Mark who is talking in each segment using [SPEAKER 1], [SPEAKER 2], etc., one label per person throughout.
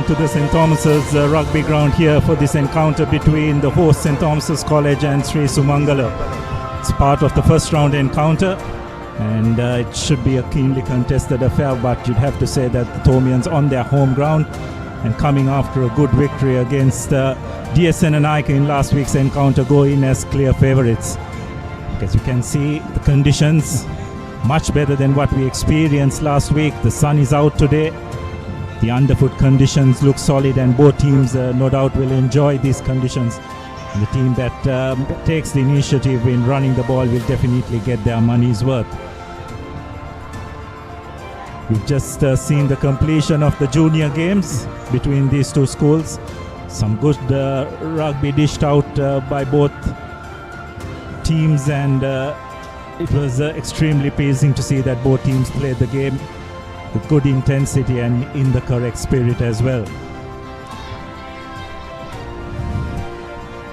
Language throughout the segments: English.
[SPEAKER 1] along to the St. Thomas's rugby ground here for this encounter between the host St. Thomas's College and Sri Sumangala. It's part of the first round encounter, and it should be a keenly contested affair, but you'd have to say that the Thomians on their home ground and coming after a good victory against DSN and Ika in last week's encounter go in as clear favourites. As you can see, the conditions much better than what we experienced last week. The sun is out today. The underfoot conditions look solid, and both teams no doubt will enjoy these conditions. And the team that takes the initiative in running the ball will definitely get their money's worth. We've just seen the completion of the junior games between these two schools. Some good rugby dished out by both teams, and it was extremely pleasing to see that both teams played the game with good intensity and in the correct spirit as well.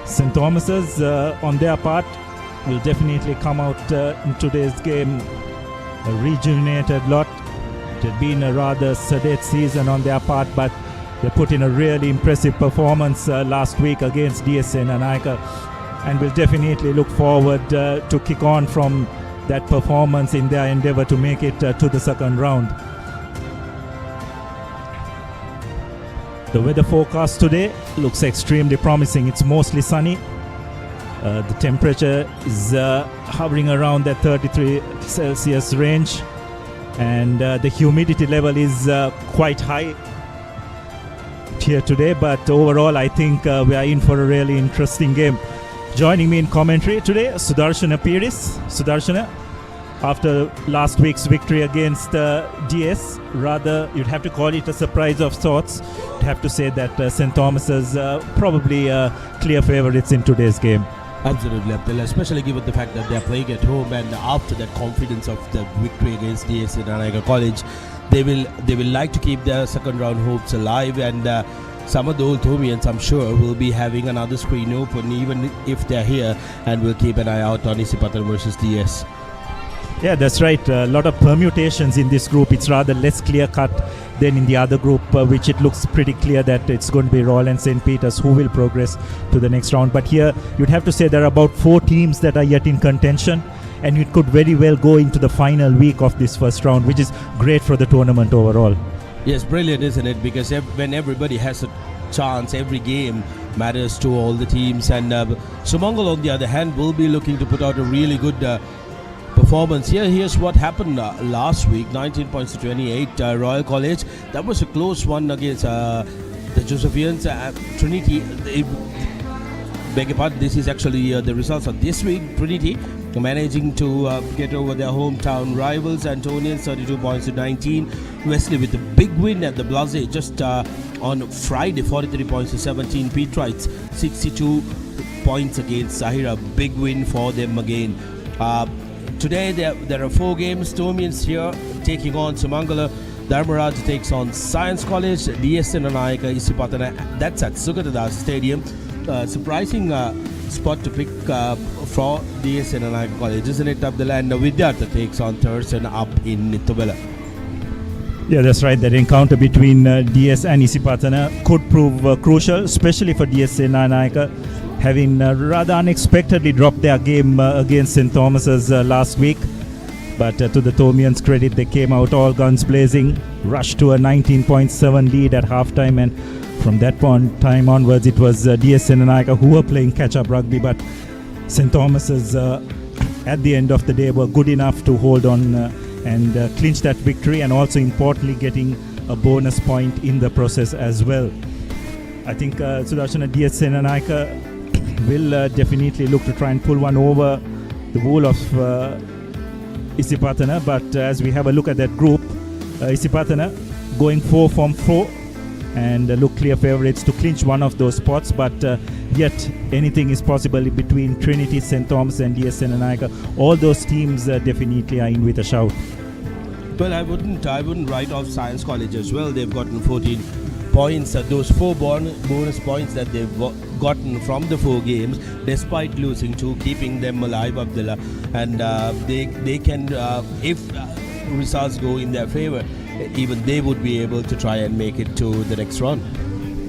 [SPEAKER 1] St. Thomas's on their part will definitely come out in today's game a rejuvenated lot. It had been a rather sedate season on their part, but they put in a really impressive performance last week against DSN and Ika, and will definitely look forward to kick on from that performance in their endeavour to make it to the second round. The weather forecast today looks extremely promising. It's mostly sunny. The temperature is hovering around that 33 Celsius range, and the humidity level is quite high here today, but overall I think we are in for a really interesting game. Joining me in commentary today, Sudarshana Piris. Sudarshana, after last week's victory against DS, rather you'd have to call it a surprise of sorts. You'd have to say that St. Thomas's probably clear favourites in today's game.
[SPEAKER 2] Absolutely, Abdullah, especially given the fact that they're playing at home, and after that confidence of the victory against DS and Anaika College, they will like to keep their second round hopes alive, and some of the old Thomians, I'm sure, will be having another screen open even if they're here, and will keep an eye out on Isipatan versus DS.
[SPEAKER 1] Yeah, that's right. A lot of permutations in this group. It's rather less clear-cut than in the other group, which it looks pretty clear that it's going to be Royal and St. Peter's who will progress to the next round. But here, you'd have to say there are about 4 teams that are yet in contention, and it could very well go into the final week of this first round, which is great for the tournament overall.
[SPEAKER 2] Yes, brilliant, isn't it? Because when everybody has a chance, every game matters to all the teams. And Sumangala, on the other hand, will be looking to put out a really good performance here. Here's what happened last week: 19 points to 28. Royal College. That was a close one against the Josephians. Trinity. Beg your pardon. This is actually the results of this week. Trinity managing to get over their hometown rivals, Antonians, 32 points to 19. Wesley with a big win at the Blase just on Friday, 43 points to 17. Petrites, 62 points against Sahira. Big win for them again. Today there are 4 games. Thomians here taking on Sumangala. Dharmaraj takes on Science College. DSN and Ika Isipatana. That's at Sugatadas Stadium. Surprising spot to pick for DSN and Ika College, isn't it, Abdullah? And Vidyartha takes on Thurston up in Nitubela.
[SPEAKER 1] Yeah, that's right. That encounter between DS and Isipatana could prove crucial, especially for DSN and Ika, having rather unexpectedly dropped their game against St. Thomas's last week. But to the Thomians' credit, they came out all guns blazing, rushed to a 19.7 lead at halftime, and from that time onwards, it was DSN and Ika who were playing catch-up rugby. But St. Thomas's, at the end of the day, were good enough to hold on and clinch that victory, and also importantly getting a bonus point in the process as well. I think Sudarshana, DSN and Ika will definitely look to try and pull one over the wool of Isipatana, but as we have a look at that group, Isipatana going 4 from 4 and look clear favourites to clinch one of those spots, but yet anything is possible between Trinity, St. Thomas and DSN and Ika. All those teams definitely are in with a shout.
[SPEAKER 2] Well, I wouldn't write off Science College as well. They've gotten 14 points, those 4 bonus points that they've gotten from the 4 games, despite losing 2, keeping them alive, Abdullah. And they can, if results go in their favour, even they would be able to try and make it to the next round.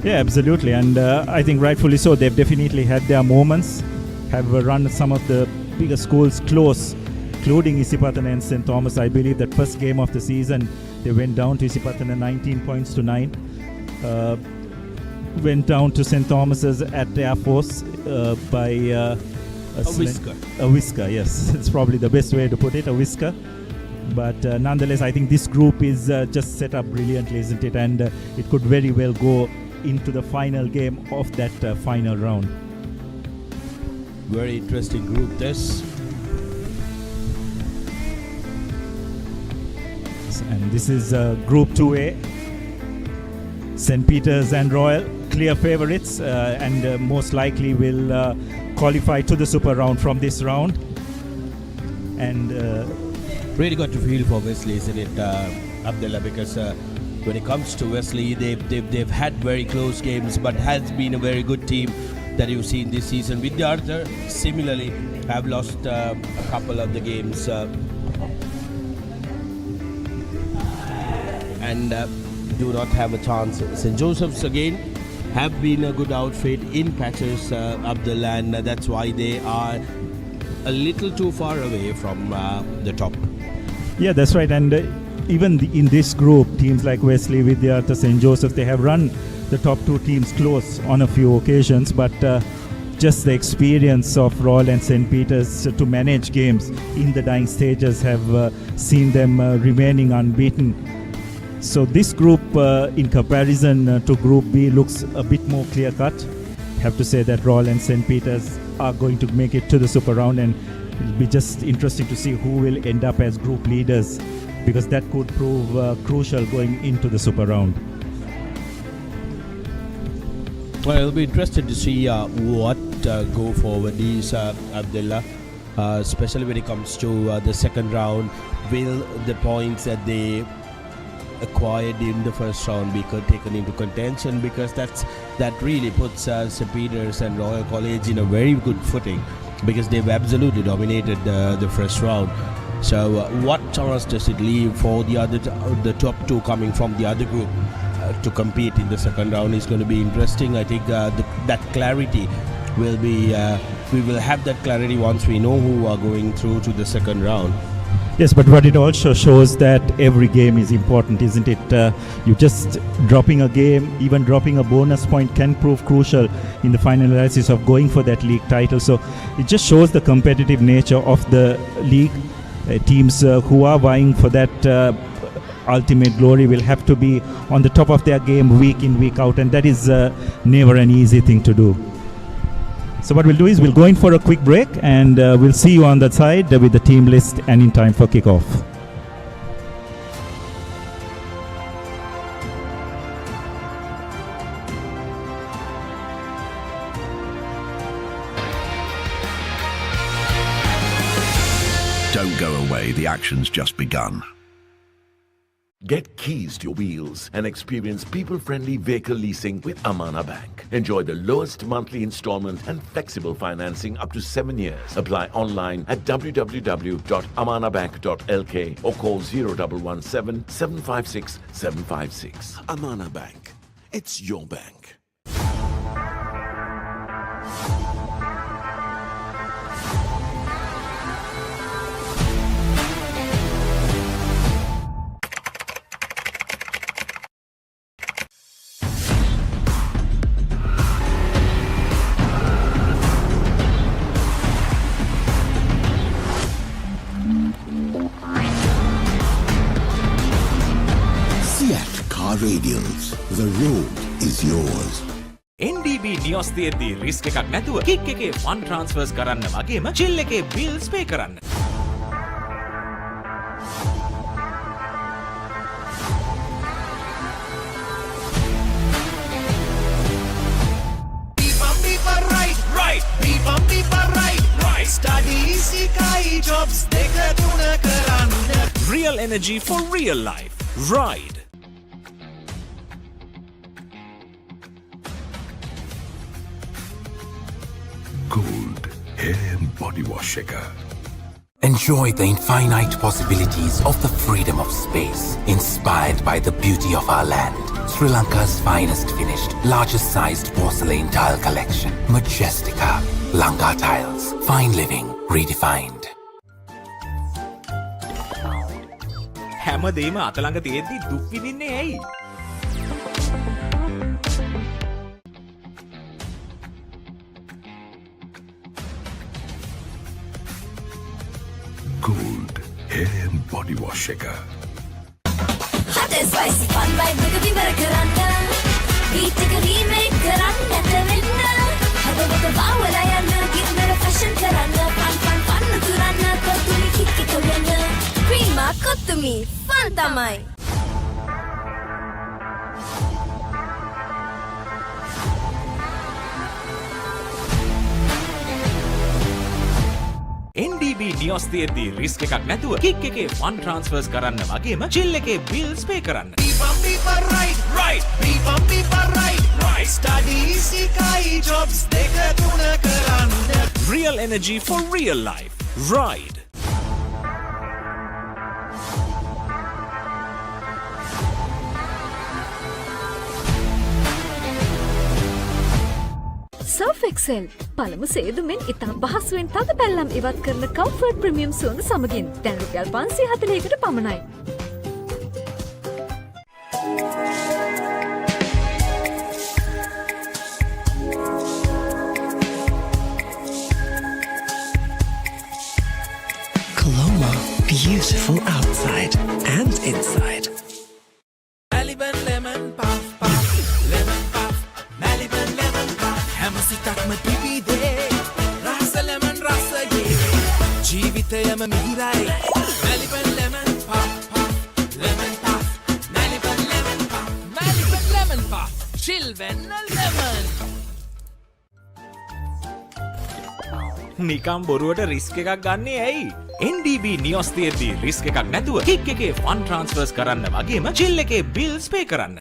[SPEAKER 1] Yeah, absolutely. And I think rightfully so. They've definitely had their moments, have run some of the bigger schools close, including Isipatana and St. Thomas. I believe that first game of the season, they went down to Isipatana 19 points to 9. Went down to St. Thomas's at Air Force by a
[SPEAKER 2] whisker.
[SPEAKER 1] A whisker, yes. It's probably the best way to put it, a whisker. But nonetheless, I think this group is just set up brilliantly, isn't it? And it could very well go into the final game of that final round.
[SPEAKER 2] Very interesting group this.
[SPEAKER 1] And this is Group 2A. St. Peter's and Royal, clear favorites, and most likely will qualify to the super round from this round. And
[SPEAKER 2] really got to feel for Wesley, isn't it, Abdullah? Because when it comes to Wesley, they've had very close games, but has been a very good team that you've seen this season. Vidyarthar similarly have lost a couple of the games, and do not have a chance. St. Joseph's again have been a good outfit in patches, Abdullah, and that's why they are a little too far away from the top.
[SPEAKER 1] yeah, that's right. And even in this group, teams like Wesley, Vidyarthar, St. Joseph, they have run the top two teams close on a few occasions, but just the experience of Royal and St. Peter's to manage games in the dying stages have seen them remaining unbeaten. So this group, in comparison to Group B, looks a bit more clear-cut. Have to say that Royal and St. Peter's are going to make it to the super round, and it'll be just interesting to see who will end up as group leaders, because that could prove crucial going into the super round.
[SPEAKER 2] Well, it'll be interesting to see what go forward is, Abdullah, especially when it comes to the second round. Will the points that they acquired in the first round be taken into contention? Because that really puts St. Peter's and Royal College in a very good footing, because they've absolutely dominated the first round. So what chance does it leave for the top two coming from the other group to compete in the second round is going to be interesting. I think that clarity will be we will have that clarity once we know who are going through to the second round.
[SPEAKER 1] Yes, but what it also shows that every game is important, isn't it? You just dropping a game, even dropping a bonus point can prove crucial in the final analysis of going for that league title. So it just shows the competitive nature of the league. Teams who are vying for that ultimate glory will have to be on the top of their game week in, week out, and that is never an easy thing to do. So what we'll do is we'll go in for a quick break, and we'll see you on that side with the team list and in time for kickoff.
[SPEAKER 3] Don't go away, the action's just begun.
[SPEAKER 4] Get keys to your wheels and experience people-friendly vehicle leasing with Amana Bank. Enjoy the lowest monthly installment and flexible financing up to 7 years. Apply online at www.amanabank.lk or call 0117 756 756. Amana Bank. It's your bank.
[SPEAKER 5] Radials. The road is yours.
[SPEAKER 6] NDB නියොස් තියෙද්දී risk එකක් නැතුව kick එකේ fun ට්‍රාන්ස්ෆර්ස් කරන්න වගේම chill එකේ bills පේ කරන්න. Real energy for real life. Ride.
[SPEAKER 3] Gold hair and body wash shaker.
[SPEAKER 7] Enjoy the infinite possibilities of the freedom of space, inspired by the beauty of our land. Sri Lanka's finest finished, largest sized porcelain tile collection. Majestica. Lanka Tiles. Fine living redefined.
[SPEAKER 6] හැමදේම අතළඟ තියෙද්දි දුක් විඳින්නේ ඇයි?
[SPEAKER 5] Gold hair and body wash shaker.
[SPEAKER 8] Hot and spicy fun vibe එක විවර කරන්න. Beat එක remake කරන්න නැතෙන්න. හදවත බාවලා යන්න ගින්නර fashion කරන්න. fun කරන්න කොතුමි kick එක වෙන්න. Prima කොතුමි fun තමයි.
[SPEAKER 6] NDB නියොස් තියෙද්දි රිස්ක් එකක් නැතුව කික් එකේ ෆන් ට්‍රාන්ස්ෆර්ස් කරන්න වගේම චිල් එකේ බිල්ස් පේ කරන්න. Real energy for real life. Ride.
[SPEAKER 9] Surf Excel පළමු සේදුමෙන් ඉතා පහසුවෙන් තද පැල්ලම් ඉවත් කරන කම්ෆර්ට් ප්‍රීමියම් සුවඳ සමගින් දැන් රුපියල් 540කට පමණයි.
[SPEAKER 10] Coloma, beautiful outside and inside.
[SPEAKER 11] Maliban lemon puff puff, lemon puff, Maliban lemon puff. Hamasitakma tibide, rasa lemon rasa ye. Jeevithayama mihirai, Maliban lemon puff puff, lemon puff, Maliban lemon puff, Maliban lemon puff. Chill when a lemon.
[SPEAKER 6] නිකම් බොරුවට risk එකක් ගන්නේ ඇයි? NDB නියොස් තියෙද්දි risk එකක් නැතුව kick එකේ fun ට්‍රාන්ස්ෆර්ස් කරන්න වගේම චිල් එකේ බිල්ස් පේ කරන්න.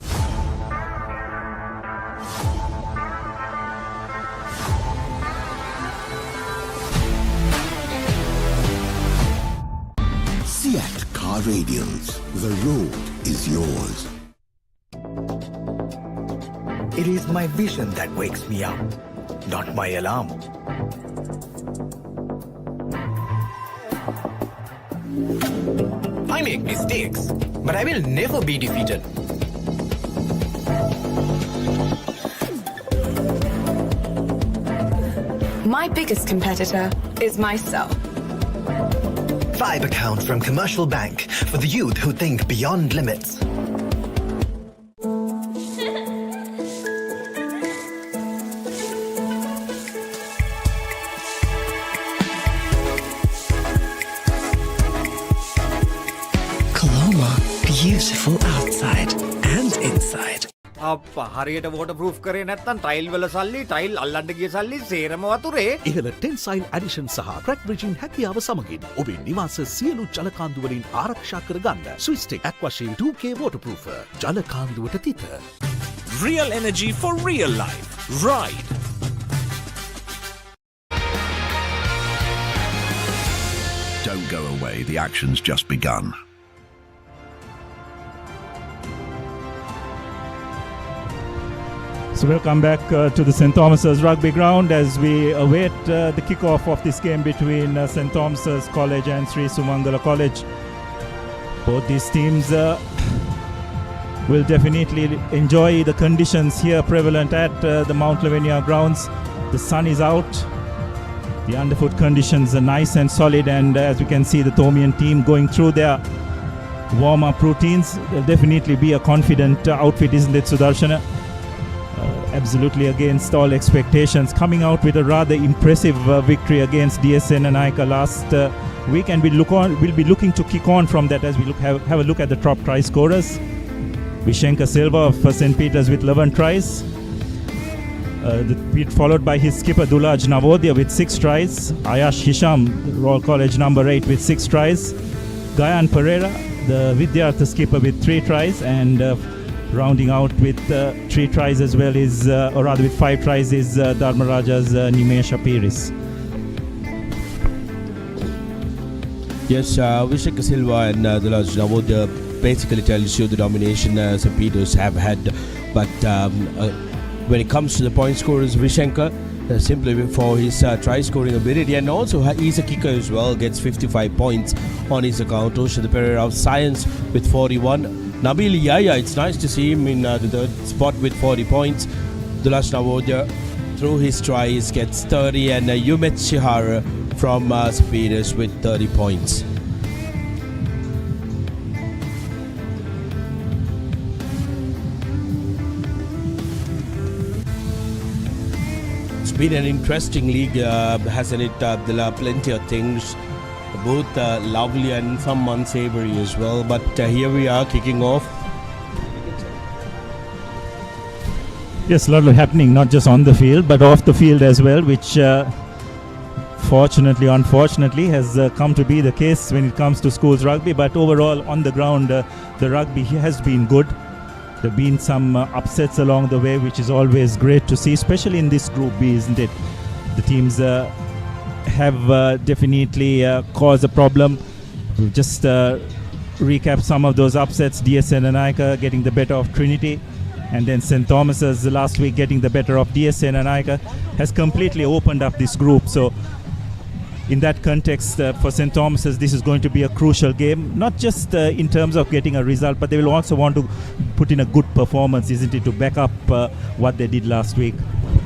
[SPEAKER 5] Seat Car Radials. The road is yours.
[SPEAKER 12] It is my vision that wakes me up, not my alarm. I make mistakes, but I will never be defeated.
[SPEAKER 13] My biggest competitor is myself.
[SPEAKER 12] Vibe account from Commercial Bank for the youth who think beyond limits.
[SPEAKER 10] Coloma, beautiful outside and inside.
[SPEAKER 14] අප්පා හරියට waterproof කරේ නැත්නම් tile වල සල්ලි tile අල්ලන්න ගිය සල්ලි සේරම වතුරේ.
[SPEAKER 15] ඉහළ ටෙන්සයිල් ඇඩිෂන් සහ ක්‍රැක් බ්‍රිජින් හැකියාව සමගින් ඔබේ නිවාස සියලු ජලකාන්දු වලින් ආරක්ෂා කර ගන්න. ස්විස්ටෙක් ඇක්වාෂීල්ඩ් 2K waterproofer. ජලකාන්දුවට තිත.
[SPEAKER 6] Real energy for real life. Ride.
[SPEAKER 3] Don't go away, the action's just begun.
[SPEAKER 1] So welcome back to the St. Thomas's Rugby Ground as we await the kickoff of this game between St. Thomas's College and Sri Sumangala College. Both these teams will definitely enjoy the conditions here prevalent at the Mount Lavinia grounds. The sun is out. The underfoot conditions are nice and solid, and as we can see the Thomian team going through their warm-up routines. They'll definitely be a confident outfit, isn't it, Sudarshana? Absolutely against all expectations, coming out with a rather impressive victory against DSN and Aika last week, and we'll be looking to kick on from that as we have a look at the top try scorers. Vishenka Silva of St. Peter's with 11 tries, followed by his skipper Dulaj Navodya with 6 tries, Ayash Hisham, Royal College number 8 with 6 tries, Gayan Pereira, the Vidyartha skipper with 3 tries, and rounding out with 3 tries as well is, or rather with 5 tries is Dharmaraja's Nimesha Piris.
[SPEAKER 2] Yes, Vishaka Silva and the last Navodaya basically tells you the domination St. Peter's have had. But when it comes to the point scorers, Vishenka, simply for his try scoring ability, and also he's a kicker as well, gets 55 points on his account. Osha Papare of Science with 41. Nabil Yaya, it's nice to see him in the third spot with 40 points. Dulash Navodaya, through his tries, gets 30, and Yumet Shihara from St. Peter's with 30 points. It's been an interesting league, hasn't it? There are plenty of things, both lovely and some unsavory as well. But here we are kicking off.
[SPEAKER 1] Yes, a lot of happening, not just on the field, but off the field as well, which fortunately, unfortunately, has come to be the case when it comes to schools rugby. But overall, on the ground, the rugby has been good. There have been some upsets along the way, which is always great to see, especially in this Group B, isn't it? The teams have definitely caused a problem. We'll just recap some of those upsets. DSN and Aika getting the better of Trinity. And then St. Thomas's last week getting the better of DSN and Aika has completely opened up this group. So in that context, for St. Thomas's, this is going to be a crucial game, not just in terms of getting a result, but they will also want to put in a good performance, isn't it, to back up what they did last week.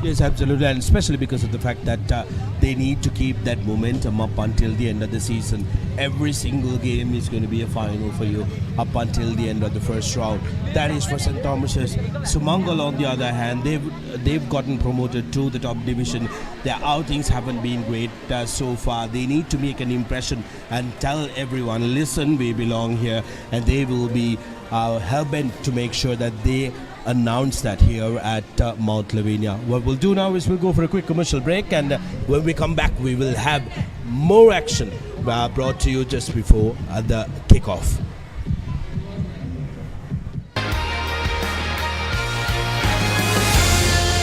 [SPEAKER 2] Yes, absolutely, and especially because of the fact that they need to keep that momentum up until the end of the season. Every single game is going to be a final for you up until the end of the first round. That is for St. Thomas's. Sumangala, on the other hand, they've gotten promoted to the top division. Their outings haven't been great so far. They need to make an impression and tell everyone, listen, we belong here, and they will be hell-bent to make sure that they announce that here at Mount Lavinia. What we'll do now is we'll go for a quick commercial break, and when we come back we will have more action brought to you just before the kickoff.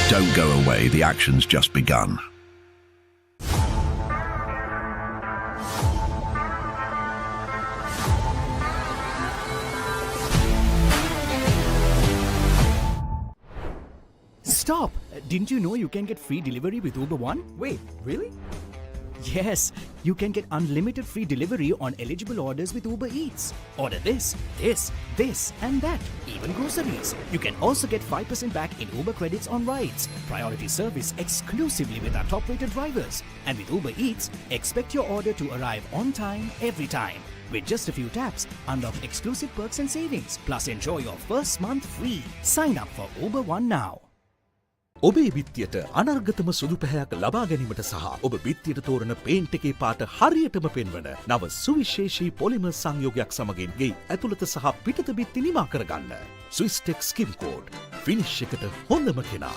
[SPEAKER 3] Don't go away, the action's just begun.
[SPEAKER 16] Stop! Didn't you know you can get free delivery with Uber One?
[SPEAKER 14] Wait, really?
[SPEAKER 16] Yes, you can get unlimited free delivery on eligible orders with Uber Eats. Order this, and that, even groceries. You can also get 5% back in Uber credits on rides. Priority service exclusively with our top-rated drivers. And with Uber Eats, expect your order to arrive on time, every time. With just a few taps, unlock exclusive perks and savings. Plus enjoy your first month free. Sign up for Uber One now.
[SPEAKER 15] ඔබේ බිත්තියට අනර්ගතම සුදු පැහැයක් ලබා ගැනීමට සහ ඔබ බිත්තියට තෝරන paint එකේ පාට හරියටම පෙන්වන නව සුවිශේෂී පොලිමර් සංයෝගයක් සමගින් ගේ ඇතුළත සහ පිටත බිත්ති නිමා කරගන්න. ස්විස්ටෙක් ස්කිම් කෝඩ් ෆිනිෂ් එකට හොඳම කෙනා.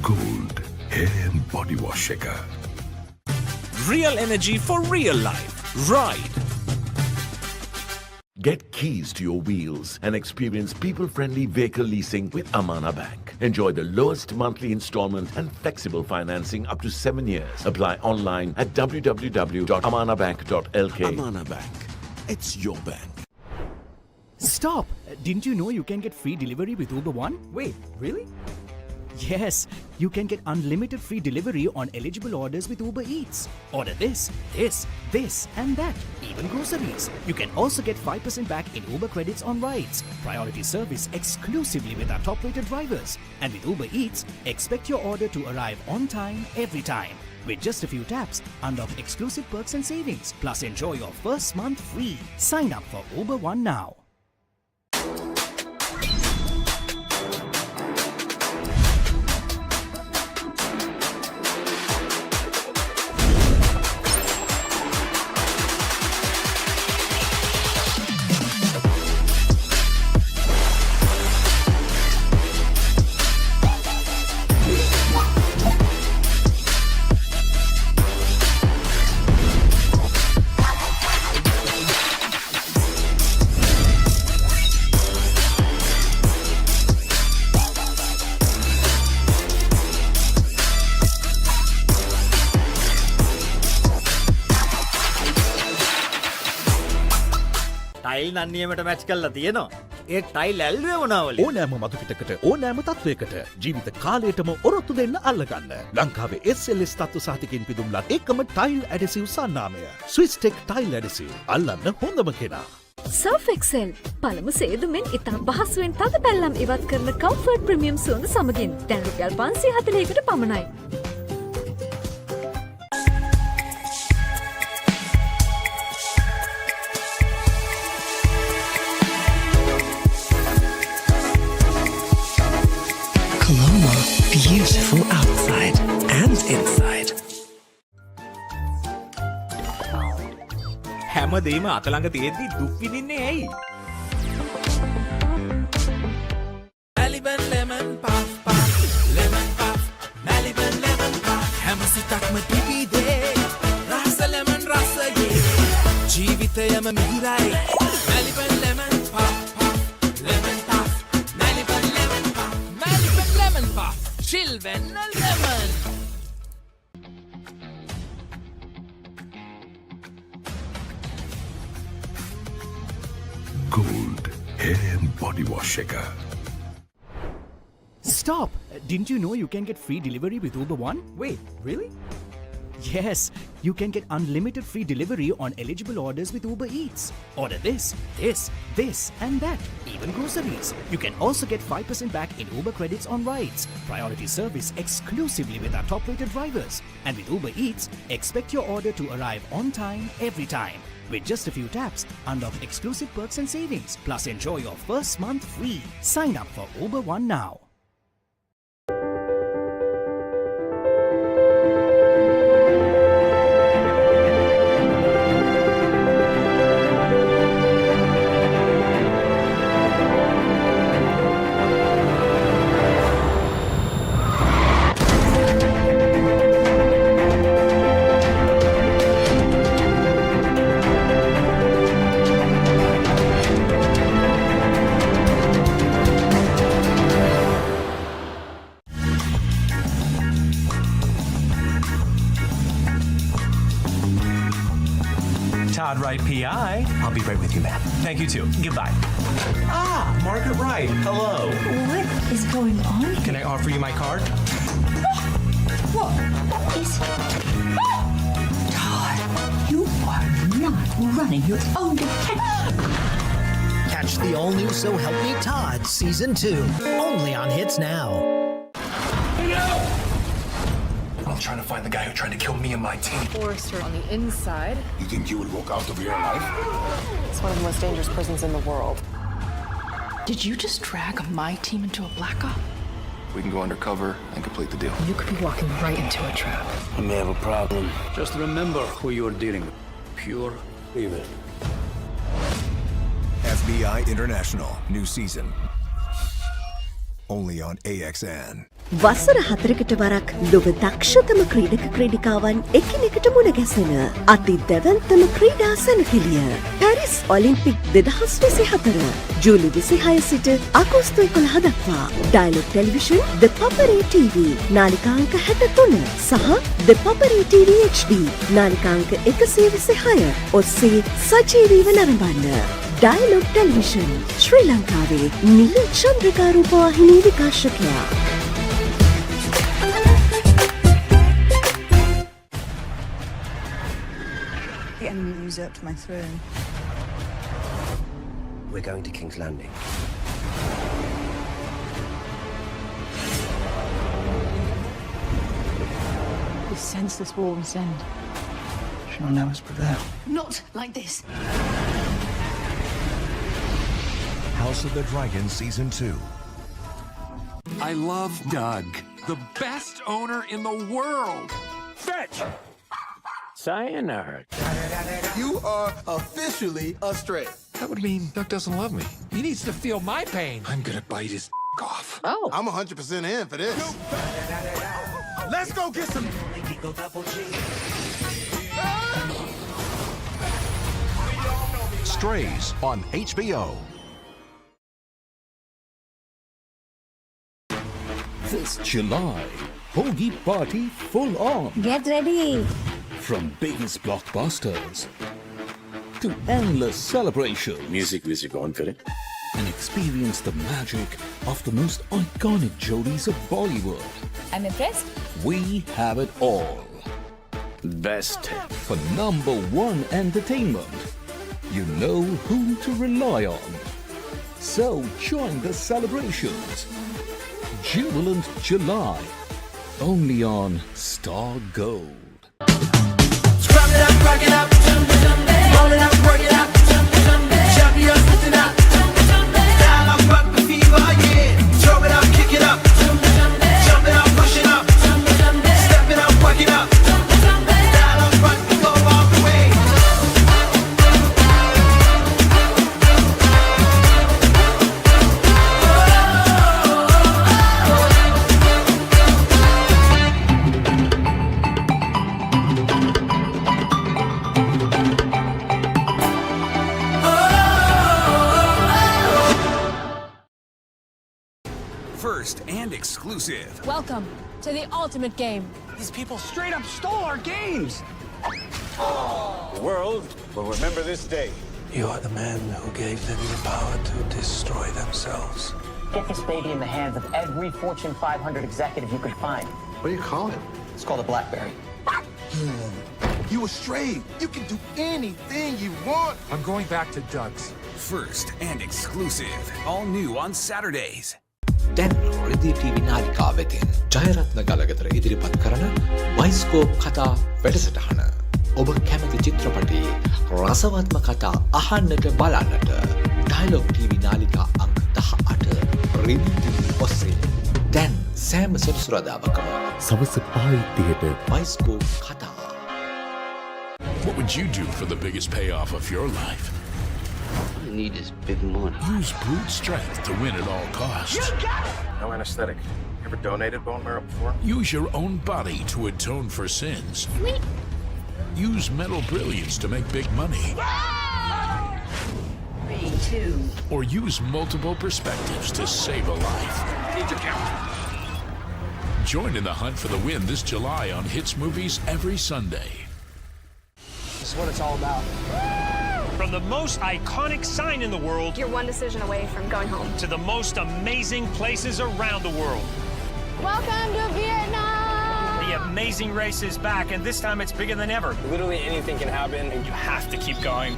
[SPEAKER 5] Gold hair and body wash shaker.
[SPEAKER 6] Real energy for real life. Ride.
[SPEAKER 4] Get keys to your wheels and experience people-friendly vehicle leasing with Amana Bank. Enjoy the lowest monthly installment and flexible financing up to 7 years. Apply online at www.amanabank.lk.
[SPEAKER 5] Amana Bank. It's your bank.
[SPEAKER 16] Stop! Didn't you know you can get free delivery with Uber One?
[SPEAKER 14] Wait, really?
[SPEAKER 16] Yes, you can get unlimited free delivery on eligible orders with Uber Eats. Order this, and that, even groceries. You can also get 5% back in Uber credits on rides. Priority service exclusively with our top-rated drivers. And with Uber Eats, expect your order to arrive on time, every time. With just a few taps, unlock exclusive perks and savings. Plus enjoy your first month free. Sign up for Uber One now.
[SPEAKER 14] Tile නන්නියමට match කරලා තියෙනවා. ඒ tile ඇල්ලුවේ මොනවල?
[SPEAKER 15] ඕනෑම මතු පිටකට ඕනෑම තත්වයකට ජීවිත කාලයටම ඔරොත්තු දෙන්න අල්ලගන්න. ලංකාවේ SLS තත්ත්ව සහතිකෙන් පිදුම්ලත් එකම ටයිල් ඇඩසිව් සන්නාමය. ස්විස්ටෙක් ටයිල් ඇඩසිව්. අල්ලන්න හොඳම කෙනා.
[SPEAKER 9] සර්ෆ් එක්සෙල් පළමු සේදුමෙන් ඉතා පහසුවෙන් තද පැල්ලම් ඉවත් කරන කම්ෆර්ට් ප්‍රීමියම් සුවඳ සමගින් දැන් රුපියල් 540කට පමණයි.
[SPEAKER 10] Coloma, beautiful outside and inside.
[SPEAKER 6] හැමදේම අතළඟ තියෙද්දි දුක් විඳින්නේ ඇයි?
[SPEAKER 11] Maliban lemon puff puff, lemon puff, Maliban lemon puff. හැම සිතක්ම පිපිදේ, රස lemon රසයේ. ජීවිතයම මිහිරයි. Maliban lemon puff puff, lemon puff, Maliban lemon puff, Maliban lemon puff. Chill when lemon.
[SPEAKER 3] Gold hair and body wash shaker.
[SPEAKER 16] Stop! Didn't you know you can get free delivery with Uber One?
[SPEAKER 6] Wait, really?
[SPEAKER 16] Yes, you can get unlimited free delivery on eligible orders with Uber Eats. Order this, and that, even groceries. You can also get 5% back in Uber credits on rides. Priority service exclusively with our top-rated drivers. And with Uber Eats, expect your order to arrive on time, every time. With just a few taps, unlock exclusive perks and savings. Plus, enjoy your first month free. Sign up for Uber One now.
[SPEAKER 17] Todd Wright PI. I'll be right with you, ma'am. Thank you too. Goodbye. Ah, Margaret Wright. Hello.
[SPEAKER 8] What is going on?
[SPEAKER 17] Can I offer you my card?
[SPEAKER 8] What is... Todd, you are not running your own detective.
[SPEAKER 18] Catch the all-new So Help Me Todd Season 2, only on Hits Now.
[SPEAKER 19] I'm trying to find the guy who tried to kill me and my team.
[SPEAKER 13] Forrester on the inside.
[SPEAKER 19] You think you would walk out of here alive?
[SPEAKER 13] It's one of the most dangerous prisons in the world. Did you just drag my team into a black op?
[SPEAKER 19] We can go undercover and complete the deal.
[SPEAKER 13] You could be walking right into a trap.
[SPEAKER 20] I may have a problem. Just remember who you're dealing with. Pure evil.
[SPEAKER 21] FBI International, new season. Only on AXN.
[SPEAKER 22] වසර 4කට වරක් ලොව දක්ෂතම ක්‍රීඩක ක්‍රීඩිකාවන් එකිනෙකට මුණ ගැසෙන අති දැවැන්තම ක්‍රීඩා සැනකෙළිය Paris Olympic 2024 ජූලි 26 සිට අගෝස්තු 11 දක්වා Dialog Television ThePapare TV නාලිකාංක 63 සහ ThePapare TV HD නාලිකාංක 126 ඔස්සේ සජීවීව නරඹන්න. Dialog Television ශ්‍රී ලංකාවේ නිල චන්ද්‍රිකා රූපවාහිනී විකාශකයා.
[SPEAKER 23] The enemy usurped my throne.
[SPEAKER 20] We're going to King's Landing.
[SPEAKER 23] This senseless war must end.
[SPEAKER 20] Shall now us prevail.
[SPEAKER 23] Not like this.
[SPEAKER 21] House of the Dragon Season 2.
[SPEAKER 24] I love Doug, the best owner in the world. Fetch!
[SPEAKER 20] Sayonara.
[SPEAKER 24] You are officially a stray. That would mean Doug doesn't love me. He needs to feel my pain. I'm gonna bite his off.
[SPEAKER 23] Oh.
[SPEAKER 24] I'm 100% in for this. Let's go get some.
[SPEAKER 21] Strays on HBO.
[SPEAKER 25] This July, Hoagie Party full on.
[SPEAKER 8] Get ready.
[SPEAKER 25] From biggest blockbusters to endless celebration.
[SPEAKER 1] Music on kare.
[SPEAKER 25] And experience the magic of the most iconic jodis of Bollywood.
[SPEAKER 23] I'm impressed.
[SPEAKER 25] We have it all.
[SPEAKER 1] Best.
[SPEAKER 25] For number one entertainment, you know whom to rely on. So join the celebrations. Jubilant July. Only on Star Gold.
[SPEAKER 11] Scrub it up, rock it up, roll it up, work it up, champions lifting up, dialogue rugby fever, yeah. Throw it up, kick it up, jump it up, push it up, step it up, work it up, dialogue rugby go all the way.
[SPEAKER 2] First and exclusive.
[SPEAKER 23] Welcome to the ultimate game.
[SPEAKER 20] These people straight up stole our games. The world will remember this day.
[SPEAKER 4] You are the man who gave them the power to destroy themselves.
[SPEAKER 7] Get this baby in the hands of every Fortune 500 executive you could find.
[SPEAKER 4] What do you call it?
[SPEAKER 7] It's called a BlackBerry.
[SPEAKER 24] You astray. You can do anything you want.
[SPEAKER 2] I'm going back to Doug's. First and exclusive. All new on Saturdays.
[SPEAKER 6] දැන් රෙදි TV නාලිකා වෙතින් ජයරත්න ගලගතර ඉදිරිපත් කරන bioscope කතා වැඩසටහන. ඔබ කැමති චිත්‍රපටයේ රසවත්ම කතා අහන්නට බලන්නට ඩයලොග් ටීවී නාලිකා අංක 18 රෙදි ටීවී ඔස්සේ දැන් සෑම සෙනසුරාදාකම සවස 5:30ට බයිස්කෝප් කතා.
[SPEAKER 12] What would you do for the biggest payoff of your life?
[SPEAKER 4] All you need is big money.
[SPEAKER 12] Use brute strength to win at all costs.
[SPEAKER 4] You got it! No anesthetic. Ever donated bone marrow before?
[SPEAKER 12] Use your own body to atone for sins.
[SPEAKER 23] Sweet.
[SPEAKER 12] Use mental brilliance to make big money.
[SPEAKER 23] 3, 2.
[SPEAKER 12] Or use multiple perspectives to save a life.
[SPEAKER 4] Need your camera.
[SPEAKER 12] Join in the hunt for the win this July on Hits Movies every Sunday.
[SPEAKER 20] This is what it's all about.
[SPEAKER 26] From the most iconic sign in the world,
[SPEAKER 23] You're one decision away from going home.
[SPEAKER 26] to the most amazing places around the world.
[SPEAKER 23] Welcome to Vietnam!
[SPEAKER 26] The amazing race is back, and this time it's bigger than ever.
[SPEAKER 20] Literally anything can happen, and you have to keep going.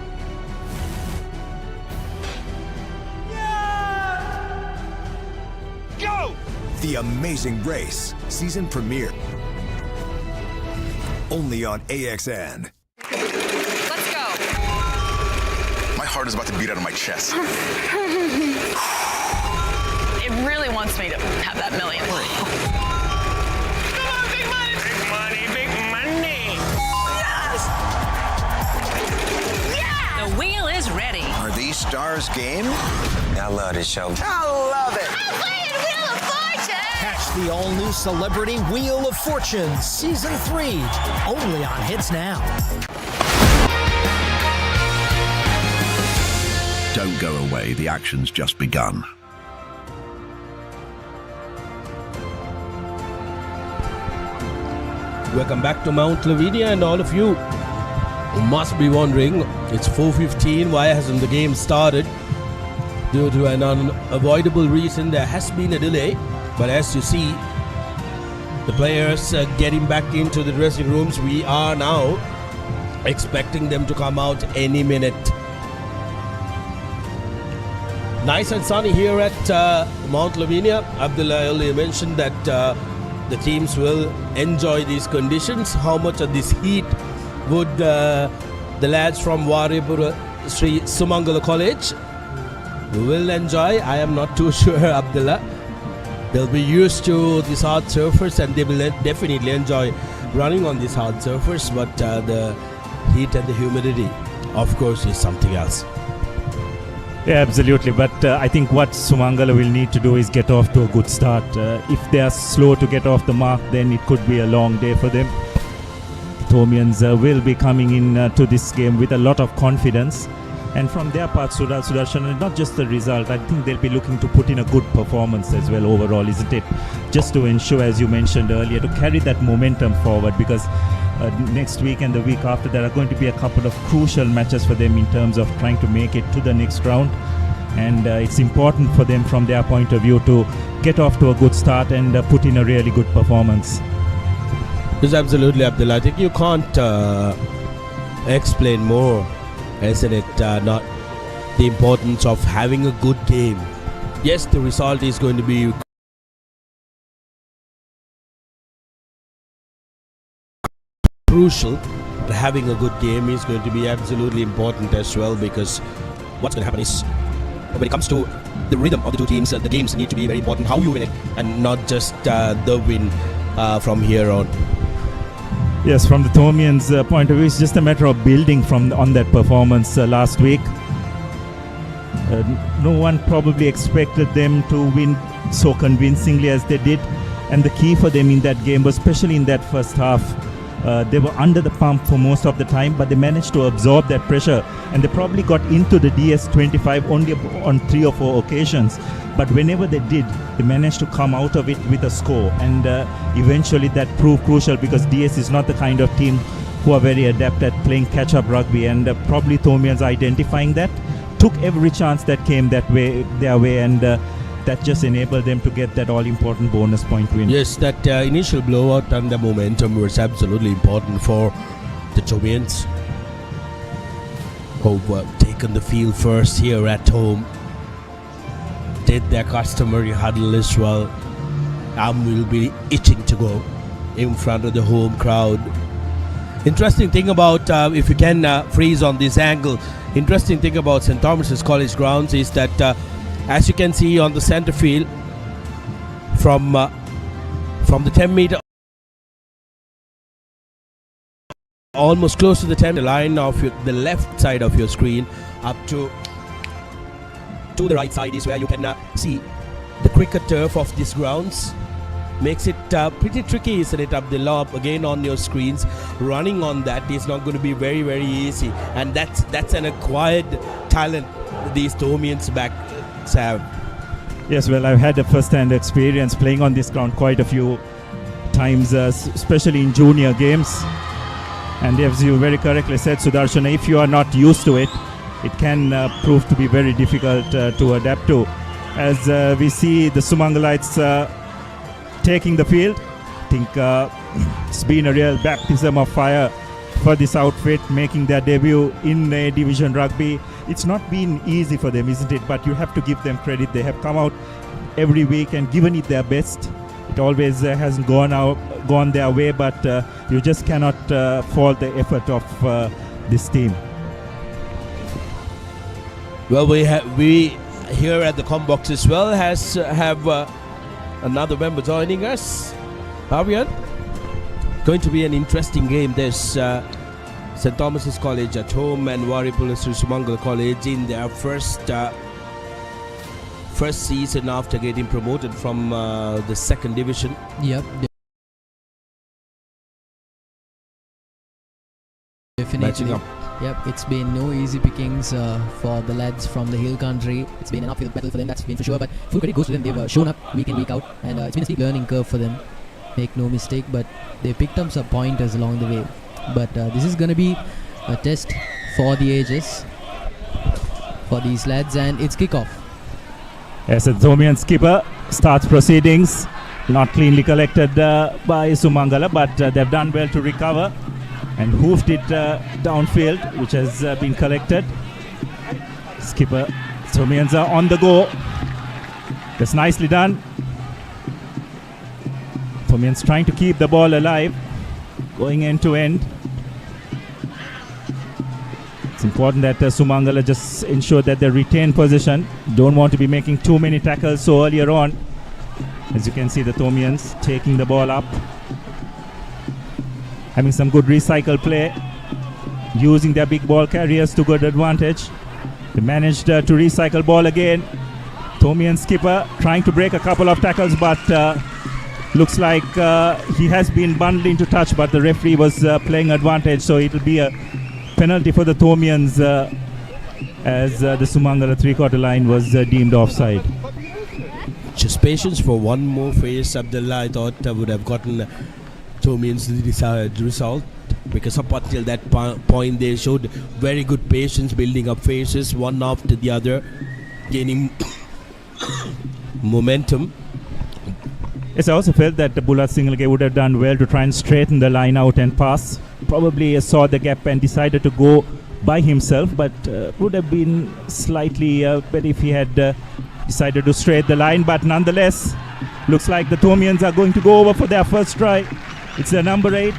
[SPEAKER 26] Go!
[SPEAKER 27] The Amazing Race season premiere. Only on AXN.
[SPEAKER 23] Let's go!
[SPEAKER 28] My heart is about to beat out of my chest.
[SPEAKER 23] It really wants me to have that million.
[SPEAKER 26] Come on, big money! Big money, big money!
[SPEAKER 23] Yes! Yeah!
[SPEAKER 29] The wheel is ready.
[SPEAKER 27] Are these stars game?
[SPEAKER 4] I love this show.
[SPEAKER 23] I love it! I'm playing Wheel of Fortune!
[SPEAKER 18] Catch the all-new Celebrity Wheel of Fortune Season 3, only on Hits Now.
[SPEAKER 3] Don't go away, the action's just begun.
[SPEAKER 30] Welcome back to Mount Lavinia, and all of you must be wondering, it's 4:15, why hasn't the game started? Due to an unavoidable reason, there has been a delay, but as you see, the players getting back into the dressing rooms. We are now expecting them to come out any minute. Nice and sunny here at Mount Lavinia. Abdullah earlier mentioned that the teams will enjoy these conditions. How much of this heat would the lads from Waripura Sri Sumangala College will enjoy? I am not too sure, Abdullah. They'll be used to this hard surface, and they will definitely enjoy running on this hard surface, but the heat and the humidity, of course, is something else.
[SPEAKER 31] Yeah, absolutely. But I think what Sumangala will need to do is get off to a good start. If they are slow to get off the mark, then it could be a long day for them. The Thomians will be coming in to this game with a lot of confidence. And from their part, Sudarshan, not just the result, I think they'll be looking to put in a good performance as well overall, isn't it? Just to ensure, as you mentioned earlier, to carry that momentum forward, because next week and the week after, there are going to be a couple of crucial matches for them in terms of trying to make it to the next round. And it's important for them from their point of view to get off to a good start and put in a really good performance.
[SPEAKER 30] Yes, absolutely, Abdullah. I think you can't explain more, isn't it? Not the importance of having a good game. Yes, the result is going to be crucial, but having a good game is going to be absolutely important as well, because what's going to happen is, when it comes to the rhythm of the two teams, the games need to be very important, how you win it, and not just the win from here on.
[SPEAKER 31] Yes, from the Thomians' point of view, it's just a matter of building on that performance last week. No one probably expected them to win so convincingly as they did, and the key for them in that game was, especially in that first half, they were under the pump for most of the time, but they managed to absorb that pressure, and they probably got into the DS25 only on 3 or 4 occasions. But whenever they did, they managed to come out of it with a score, and eventually that proved crucial, because DS is not the kind of team who are very adept at playing catch-up rugby, and probably Thomians identifying that, took every chance that came their way, and that just enabled them to get that all-important bonus point win.
[SPEAKER 30] Yes, that initial blowout and the momentum was absolutely important for the Thomians, who've taken the field first here at home, did their customary huddle as well, and will be itching to go in front of the home crowd. Interesting thing about, if you can freeze on this angle, interesting thing about St. Thomas's College grounds is that as you can see on the center field, from the 10 meter, almost close to the 10 line of the left side of your screen, up to the right side is where you can see the cricket turf of these grounds. Makes it pretty tricky, isn't it, Abdullah? Again on your screens, running on that is not going to be very, very easy, and that's an acquired talent these Thomians backs have.
[SPEAKER 31] Yes, well, I've had a first-hand experience playing on this ground quite a few times, especially in junior games. And as you very correctly said, Sudarshana, if you are not used to it, it can prove to be very difficult to adapt to. As we see the Sumangalites taking the field, I think it's been a real baptism of fire for this outfit, making their debut in A Division Rugby. It's not been easy for them, isn't it? But you have to give them credit. They have come out every week and given it their best. It always hasn't gone their way, but you just cannot fault the effort of this team.
[SPEAKER 30] Well, we here at the Combox as well have another member joining us. Fabian, going to be an interesting game. There's St. Thomas's College at home and Warripula Sri Sumangala College in their first season after getting promoted from the second division.
[SPEAKER 5] Yep. Definitely. Yep, it's been no easy pickings for the lads from the hill country. It's been an uphill battle for them, that's been for sure, but full credit goes to them. They've shown up week in, week out, and it's been a steep learning curve for them, make no mistake, but they picked up some pointers along the way. But this is going to be a test for the ages for these lads, and it's kickoff.
[SPEAKER 31] Yes, the Thomian skipper starts proceedings, not cleanly collected by Sumangala, but they've done well to recover and hoofed it downfield, which has been collected. Skipper, Thomians are on the go. That's nicely done. Thomians trying to keep the ball alive, going end to end. It's important that Sumangala just ensure that they retain possession. Don't want to be making too many tackles so earlier on. As you can see, the Thomians taking the ball up, having some good recycle play, using their big ball carriers to good advantage. They managed to recycle ball again. Thomian skipper trying to break a couple of tackles, but looks like he has been bundled into touch, but the referee was playing advantage, so it will be a penalty for the Thomians as the Sumangala three-quarter line was deemed offside.
[SPEAKER 30] Just patience for one more phase, Abdullah. I thought I would have gotten Thomians the desired result. because up until that point they showed very good patience, building up phases one after the other, gaining momentum.
[SPEAKER 31] Yes, I also felt that Bulat Singhal would have done well to try and straighten the line out and pass. Probably saw the gap and decided to go by himself, but would have been slightly better if he had decided to straighten the line. But nonetheless, looks like the Thomians are going to go over for their first try. It's the number 8,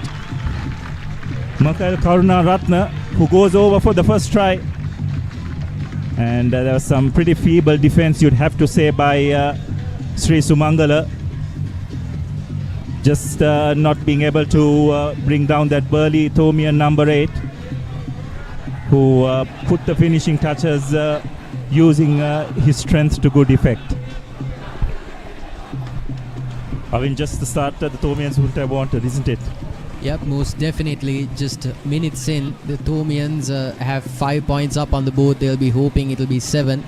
[SPEAKER 31] Makail Karunaratne, who goes over for the first try. And there was some pretty feeble defense, you'd have to say, by Sri Sumangala. Just not being able to bring down that burly Thomian number 8, who put the finishing touches using his strength to good effect. I mean, just the start the Thomians wouldn't have wanted, isn't it?
[SPEAKER 5] Yep, most definitely. Just minutes in, the Thomians have 5 points up on the board. They'll be hoping it'll be 7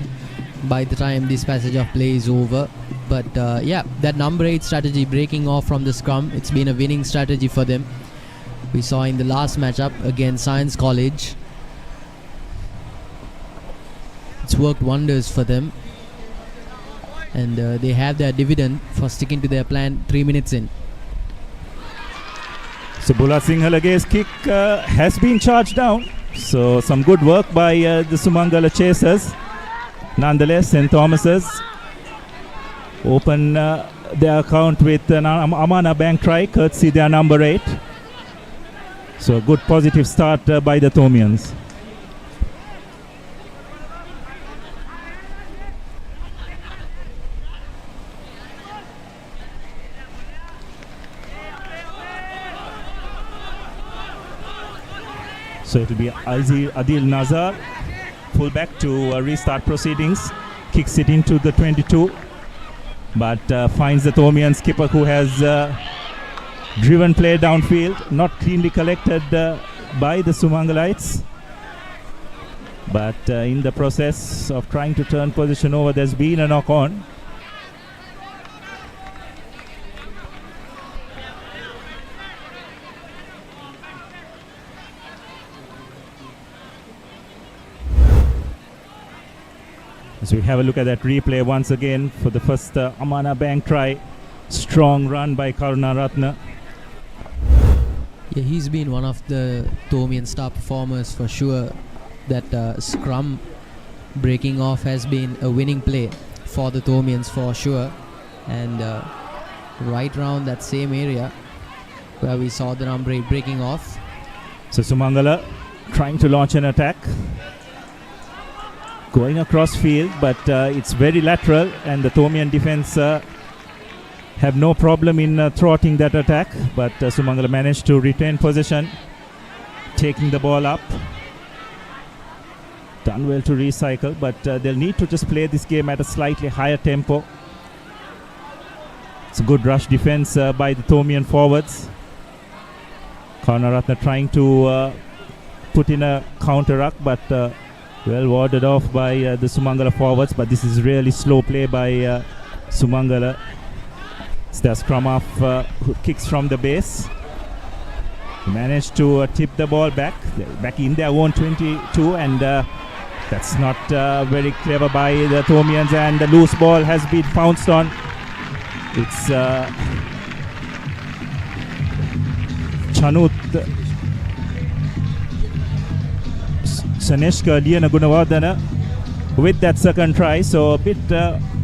[SPEAKER 5] by the time this passage of play is over. But yeah, that number 8 strategy, breaking off from the scrum, it's been a winning strategy for them. We saw in the last matchup against Science College. It's worked wonders for them. And they have their dividend for sticking to their plan 3 minutes in.
[SPEAKER 31] So Bulat Singhalage's kick has been charged down. So some good work by the Sumangala chasers. Nonetheless, St. Thomas's open their account with an Amana Bank try, courtesy their number 8. So a good positive start by the Thomians. So it will be Adil Nazar, fullback, to restart proceedings. Kicks it into the 22, but finds the Thomian skipper, who has driven play downfield, not cleanly collected by the Sumangalites. But in the process of trying to turn position over, there's been a knock on. So we have a look at that replay once again for the first Amana Bank try. Strong run by Karunaratne.
[SPEAKER 5] Yeah, he's been one of the Thomian star performers for sure. That scrum breaking off has been a winning play for the Thomians for sure. And right around that same area where we saw the number 8 breaking off.
[SPEAKER 31] So Sumangala trying to launch an attack. Going across field, but it's very lateral, and the Thomian defense have no problem in thwarting that attack. But Sumangala managed to retain possession, taking the ball up. Done well to recycle, but they'll need to just play this game at a slightly higher tempo. It's a good rush defense by the Thomian forwards. Karunaratne trying to put in a counter-ruck, but well warded off by the Sumangala forwards. But this is really slow play by Sumangala. It's their scrum off, who kicks from the base. Managed to tip the ball back in their own 22, and that's not very clever by the Thomians, and the loose ball has been pounced on. It's Chanut Saneshka Liana Gunawardana with that second try. So a bit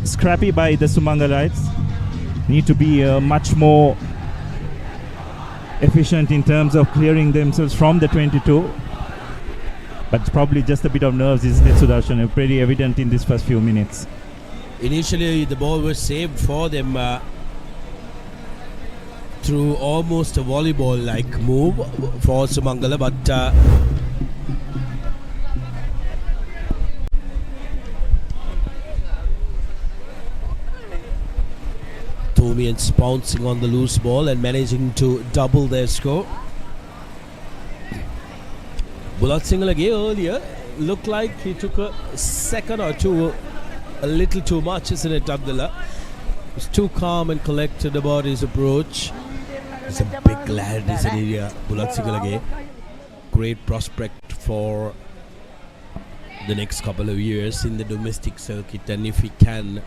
[SPEAKER 31] scrappy by the Sumangalites. Need to be much more efficient in terms of clearing themselves from the 22. But it's probably just a bit of nerves, isn't it, Sudarshan? Pretty evident in these first few minutes.
[SPEAKER 30] Initially, the ball was saved for them through almost a volleyball-like move for Sumangala, but Thomians pouncing on the loose ball and managing to double their score. Bulat Singhal earlier looked like he took a second or two, a little too much, isn't it, Abdullah? He was too calm and collected about his approach. He's a big lad, isn't he, Bulat great prospect for the next couple of years in the domestic circuit, and if we can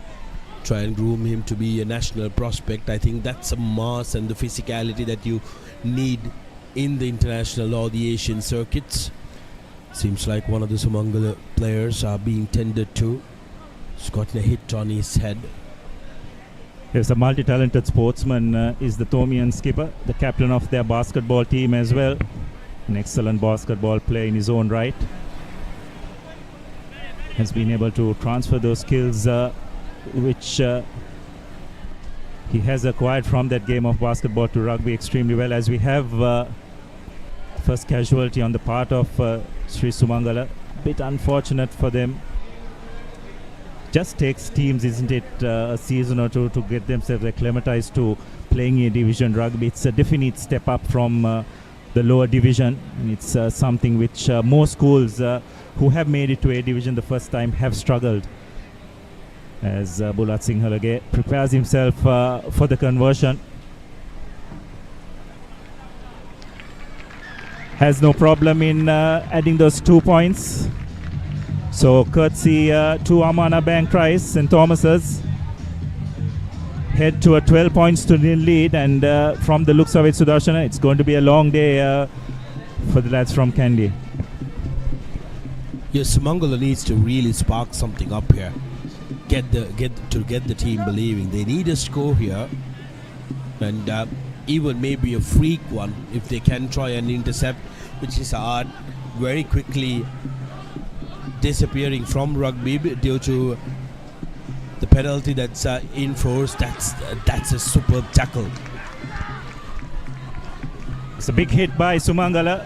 [SPEAKER 30] try and groom him to be a national prospect, I think that's a mass and the physicality that you need in the international or the Asian circuits. Seems like one of the Sumangala players are being tended to. He's gotten a hit on his head.
[SPEAKER 31] He's a multi-talented sportsman, is the Thomian skipper, the captain of their basketball team as well. An excellent basketball player in his own right. Has been able to transfer those skills which he has acquired from that game of basketball to rugby extremely well, as we have first casualty on the part of Sri Sumangala. Bit unfortunate for them. Just takes teams, isn't it, a season or two to get themselves acclimatized to playing a division rugby. It's a definite step up from the lower division. It's something which most schools who have made it to A division the first time have struggled. As Bulat Sinhalage prepares himself for the conversion. Has no problem in adding those 2 points. So courtesy to Amana Bank tries, St. Thomas's head to a 12 points to nil lead, and from the looks of it, Sudarshana, it's going to be a long day for the lads from Kandy.
[SPEAKER 30] Yes, Sumangala needs to really spark something up here. Get the team believing. They need a score here, and even maybe a freak one if they can try and intercept, which is hard. Very quickly disappearing from rugby due to the penalty that's in force. That's a superb tackle.
[SPEAKER 31] It's a big hit by Sumangala.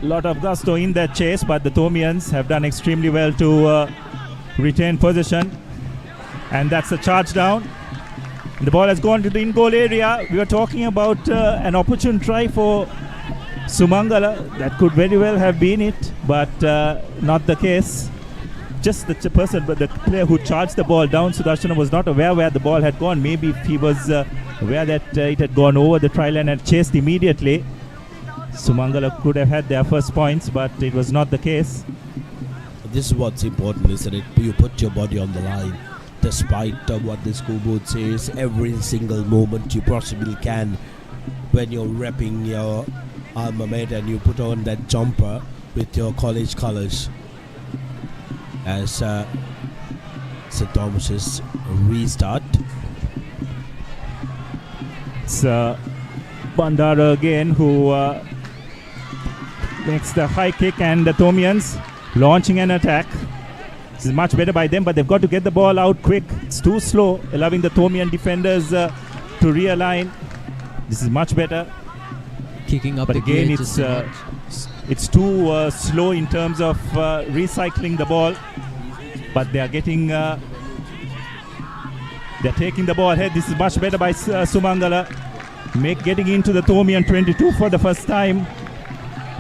[SPEAKER 31] A lot of gusto in that chase, but the Thomians have done extremely well to retain possession. And that's a charge down. The ball has gone to the in-goal area. We were talking about an opportune try for Sumangala. That could very well have been it, but not the case. Just the person, but the player who charged the ball down, Sudarshana, was not aware where the ball had gone. Maybe if he was aware that it had gone over the try line and chased immediately, Sumangala could have had their first points, but it was not the case.
[SPEAKER 30] This is what's important, isn't it? You put your body on the line. Despite what the scoreboard says, every single moment you possibly can when you're repping your alma mater and you put on that jumper with your college colors. As St. Thomas's restart.
[SPEAKER 31] It's Bandara again who makes the high kick, and the Thomians launching an attack. This is much better by them, but they've got to get the ball out quick. It's too slow, allowing the Thomian defenders to realign. This is much better.
[SPEAKER 5] Kicking up,
[SPEAKER 31] but again, it's too slow in terms of recycling the ball. But they are getting, they're taking the ball ahead. This is much better by Sumangala, getting into the Thomian 22 for the first time.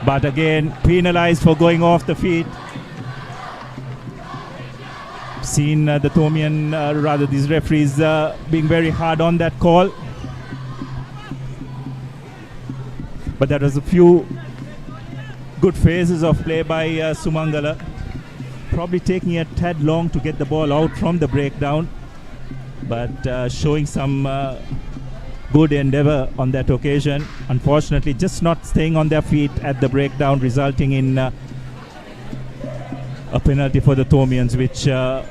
[SPEAKER 31] But again, penalized for going off the feet. Seen the Thomian, rather these referees being very hard on that call. But there was a few good phases of play by Sumangala. Probably taking a tad long to get the ball out from the breakdown, but showing some good endeavor on that occasion. Unfortunately, just not staying on their feet at the breakdown, resulting in a penalty for the Thomians, which the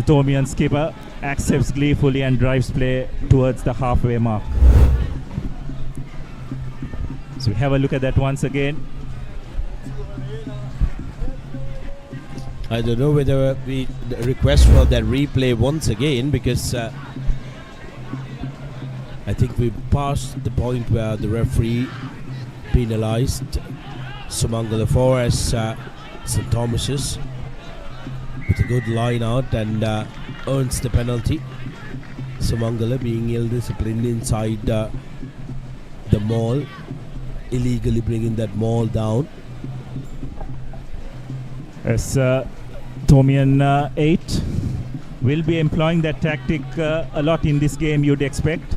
[SPEAKER 31] Thomian skipper accepts gleefully and drives play towards the halfway mark. So we have a look at that once again.
[SPEAKER 30] I don't know whether we request for that replay once again, because I think we've passed the point where the referee penalized Sumangala for as St. Thomas's with a good line out and earns the penalty. Sumangala being ill-disciplined inside the maul, illegally bringing that maul down.
[SPEAKER 31] As Thomian 8 will be employing that tactic a lot in this game, you'd expect.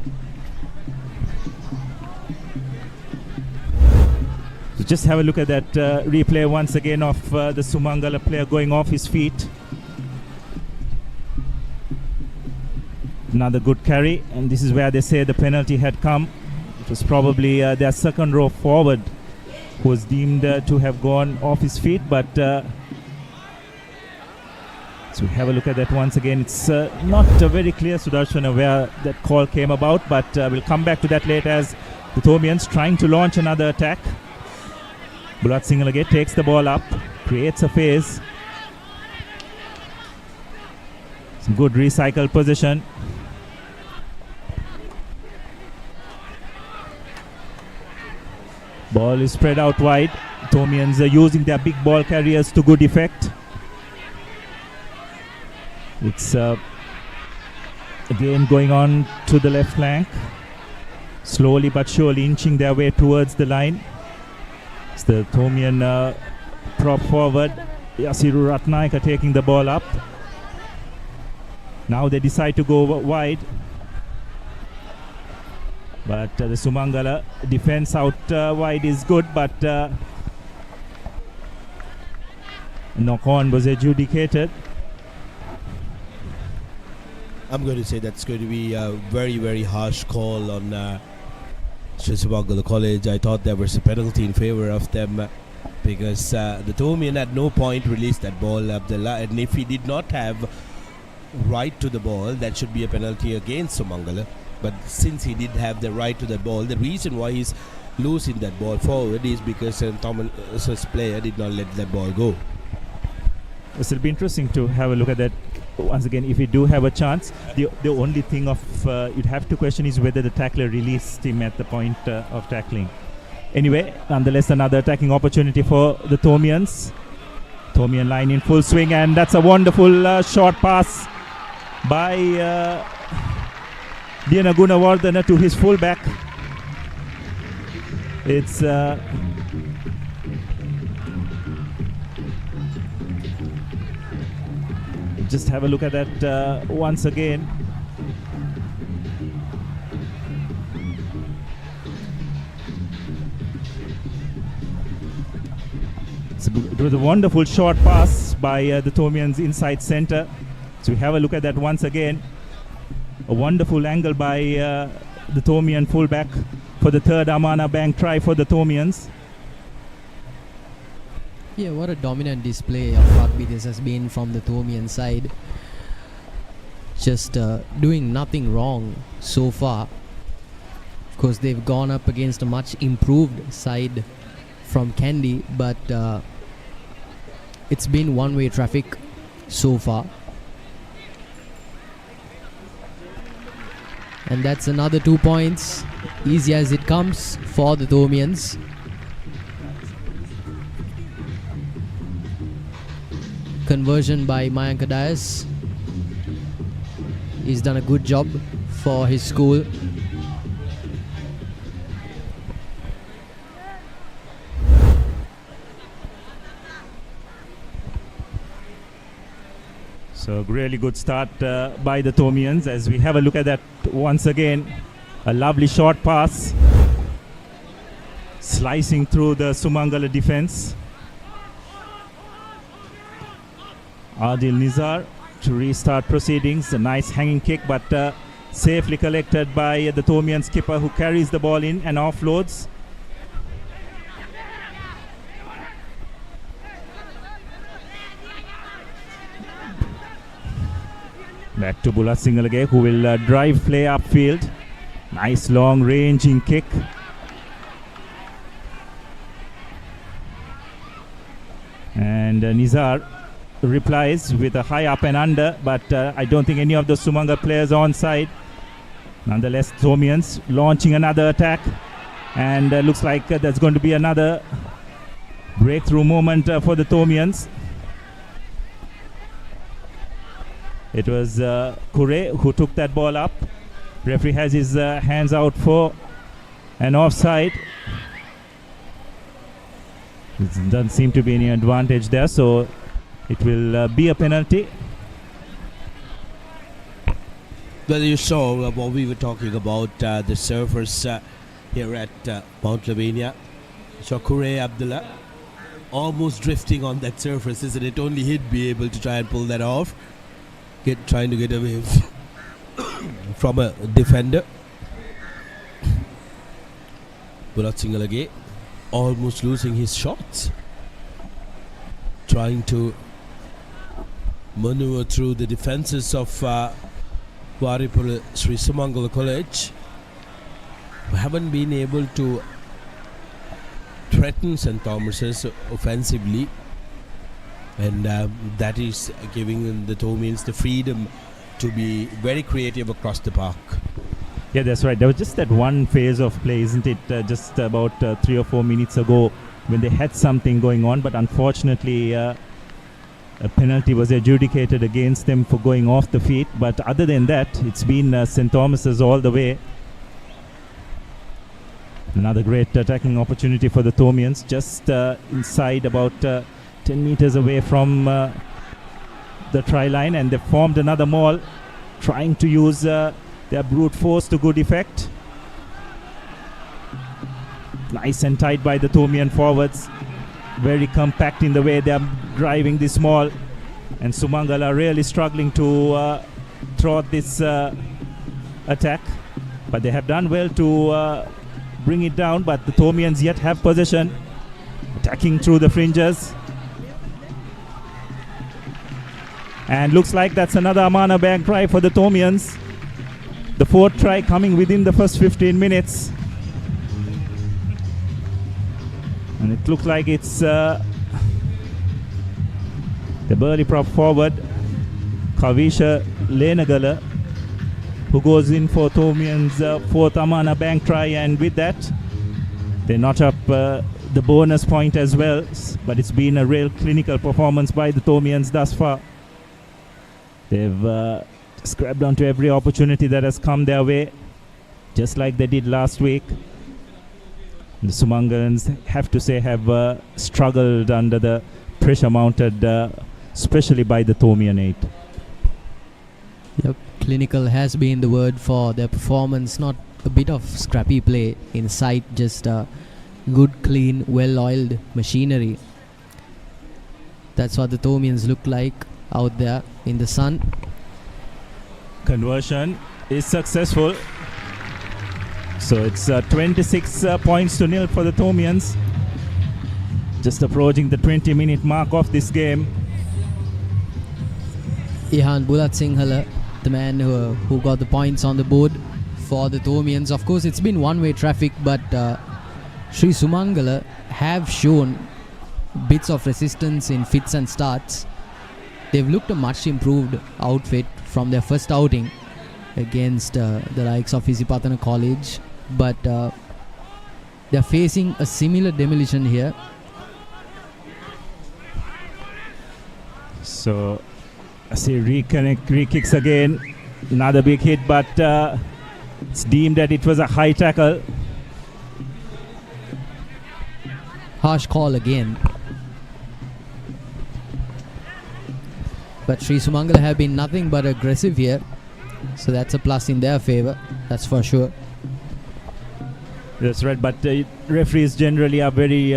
[SPEAKER 31] Just have a look at that replay once again of the Sumangala player going off his feet. Another good carry, and this is where they say the penalty had come. It was probably their second row forward who was deemed to have gone off his feet, but so have a look at that once again. It's not very clear, Sudarshana, where that call came about, but we'll come back to that later as the Thomians trying to launch another attack. Bulat Singalage takes the ball up, creates a phase. Some good recycled position. Ball is spread out wide. Thomians are using their big ball carriers to good effect. It's again going on to the left flank. Slowly but surely inching their way towards the line. It's the Thomian prop forward, Yasiru Ratnaika, taking the ball up. Now they decide to go wide. But the Sumangala defense out wide is good, but knock-on was adjudicated.
[SPEAKER 30] I'm going to say that's going to be a very, very harsh call on Sumangala College. I thought there was a penalty in favor of them because the Thomian at no point released that ball up the line, and if he did not have right to the ball, that should be a penalty against Sumangala. But since he did have the right to the ball, the reason why he's losing that ball forward is because Thomas's player did not let that ball go.
[SPEAKER 31] It'll be interesting to have a look at that once again. If we do have a chance, the only thing of you'd have to question is whether the tackler released him at the point of tackling. Anyway, nonetheless, another attacking opportunity for the Thomians. Thomian line in full swing, and that's a wonderful short pass by Diana Gunawardana to his fullback. It's just have a look at that once again. It was a wonderful short pass by the Thomians inside center. So we have a look at that once again. A wonderful angle by the Thomian fullback for the third Amana Bank try for the Thomians.
[SPEAKER 5] Yeah, what a dominant display of rugby this has been from the Thomian side. Just doing nothing wrong so far. Of course, they've gone up against a much improved side from Kandy, but it's been one-way traffic so far. And that's another 2 points, easy as it comes for the Thomians. Conversion by Mayank Dias. He's done a good job for his school.
[SPEAKER 31] So really good start by the Thomians as we have a look at that once again. A lovely short pass slicing through the Sumangala defense. Adil Nizar to restart proceedings. A nice hanging kick, but safely collected by the Thomian skipper, who carries the ball in and offloads. Back to Bulat Singalage, who will drive play upfield. Nice long ranging kick. And Nizar replies with a high up and under, but I don't think any of the Sumangala players are on side. Nonetheless, Thomians launching another attack, and looks like there's going to be another breakthrough moment for the Thomians. It was Kure who took that ball up. Referee has his hands out for an offside. There doesn't seem to be any advantage there, so it will be a penalty.
[SPEAKER 30] Well, you saw what we were talking about, the surfers here at Mount Lavinia. Shakure Abdullah almost drifting on that surface, isn't it? Only he'd be able to try and pull that off. Trying to get away from a defender. Sumangala almost losing his shots. Trying to maneuver through the defenses of Varipura Sri Sumangala College. We haven't been able to threaten St. Thomas's offensively, and that is giving the Thomians the freedom to be very creative across the park.
[SPEAKER 31] Yeah, that's right. There was just that one phase of play, isn't it? Just about 3 or 4 minutes ago when they had something going on, but unfortunately a penalty was adjudicated against them for going off the feet. But other than that, it's been St. Thomas's all the way. Another great attacking opportunity for the Thomians, just inside about 10 meters away from the try line, and they formed another maul, trying to use their brute force to good effect. Nice and tight by the Thomian forwards, very compact in the way they are driving this maul, and Sumangala really struggling to thwart this attack, but they have done well to bring it down. But the Thomians yet have possession, attacking through the fringes, and looks like that's another Amana Bank try for the Thomians. The fourth try coming within the first 15 minutes, and it looks like it's the burly prop forward Kavisha Lenagala who goes in for Thomians' fourth Amana Bank try, and with that they notch up the bonus point as well. But it's been a real clinical performance by the Thomians thus far. They've just grabbed onto every opportunity that has come their way, just like they did last week. The Sumangalans, have to say, have struggled under the pressure mounted, especially by the Thomian 8.
[SPEAKER 5] Yep, clinical has been the word for their performance. Not a bit of scrappy play in sight, just good, clean, well-oiled machinery. That's what the Thomians look like out there in the sun.
[SPEAKER 31] Conversion is successful. So it's 26 points to nil for the Thomians. Just approaching the 20-minute mark of this game.
[SPEAKER 5] Ihan Bulat Sinhala, the man who got the points on the board for the Thomians. Of course, it's been one-way traffic, but Sri Sumangala have shown bits of resistance in fits and starts. They've looked a much improved outfit from their first outing against the likes of Isipatana College, but they're facing a similar demolition here.
[SPEAKER 31] So I see re-kicks again. Another big hit, but it's deemed that it was a high tackle.
[SPEAKER 5] Harsh call again. But Sri Sumangala have been nothing but aggressive here, so that's a plus in their favor, that's for sure.
[SPEAKER 31] That's right, but referees generally are very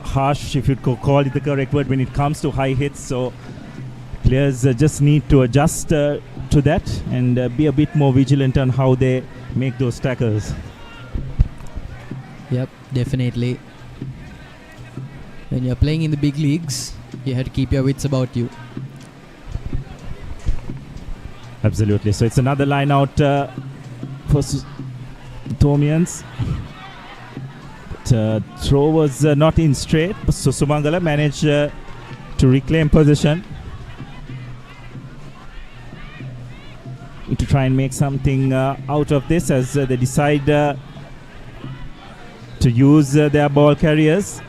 [SPEAKER 31] harsh, if you could call it the correct word, when it comes to high hits. So players just need to adjust to that and be a bit more vigilant on how they make those tackles.
[SPEAKER 5] Yep, definitely. When you're playing in the big leagues, you have to keep your wits about you.
[SPEAKER 31] Absolutely. So it's another line out for Thomians. But throw was not in straight, so Sumangala managed to reclaim possession. Need to try and make something out of this as they decide to use their ball carriers.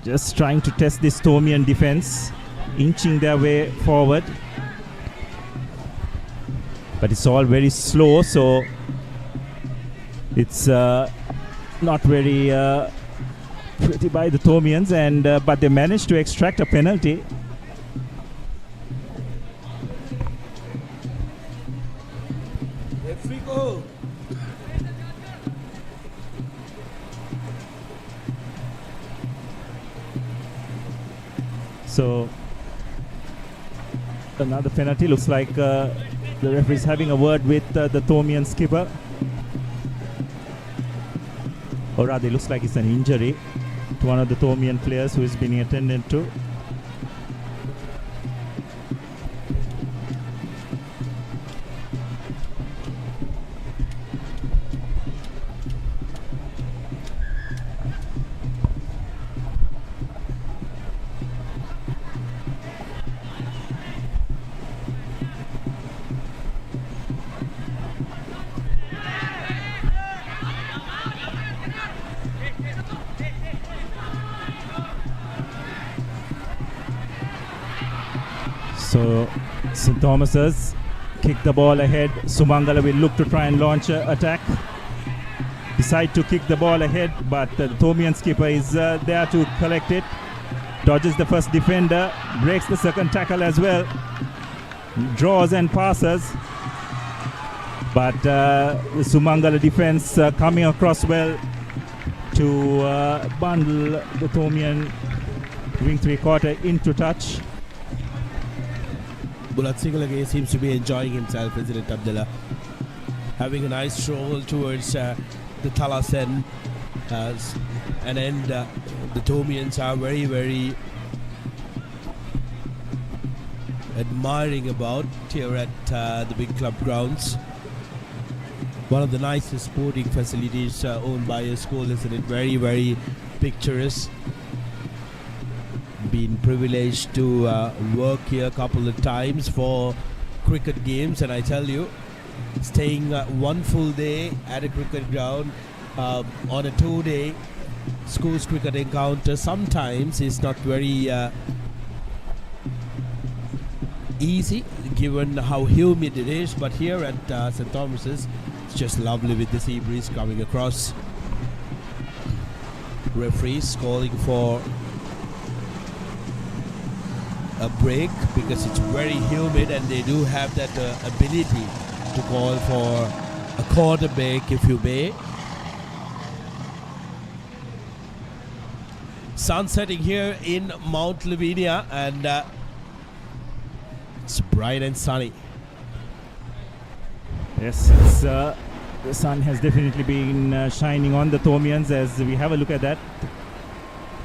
[SPEAKER 31] Just trying to test this Thomian defense, inching their way forward. But it's all very slow, so it's not very pretty by the Thomians, and but they managed to extract a penalty. So another penalty. Looks like the referee is having a word with the Thomian skipper. Or rather, it looks like it's an injury to one of the Thomian players who is being attended to. So St. Thomas's kick the ball ahead. Sumangala will look to try and launch an attack. Decide to kick the ball ahead, but the Thomian skipper is there to collect it. Dodges the first defender, breaks the second tackle as well. Draws and passes. But the Sumangala defense coming across well to bundle the Thomian wing three-quarter into touch.
[SPEAKER 30] Bulat Singalage seems to be enjoying himself, isn't it, Abdullah? Having a nice stroll towards the Thalasen. And then the Thomians are very, very admiring about here at the big club grounds. One of the nicest sporting facilities owned by a school, isn't it? Very, very picturesque. Been privileged to work here a couple of times for cricket games, and I tell you, staying one full day at a cricket ground on a 2-day schools cricket encounter sometimes is not very easy given how humid it is, but here at St. Thomas's it's just lovely with the sea breeze coming across. Referees calling for a break because it's very humid, and they do have that ability to call for a quarter break, if you may. Sun setting here in Mount Lavinia, and it's bright and sunny.
[SPEAKER 31] Yes, the sun has definitely been shining on the Thomians as we have a look at that.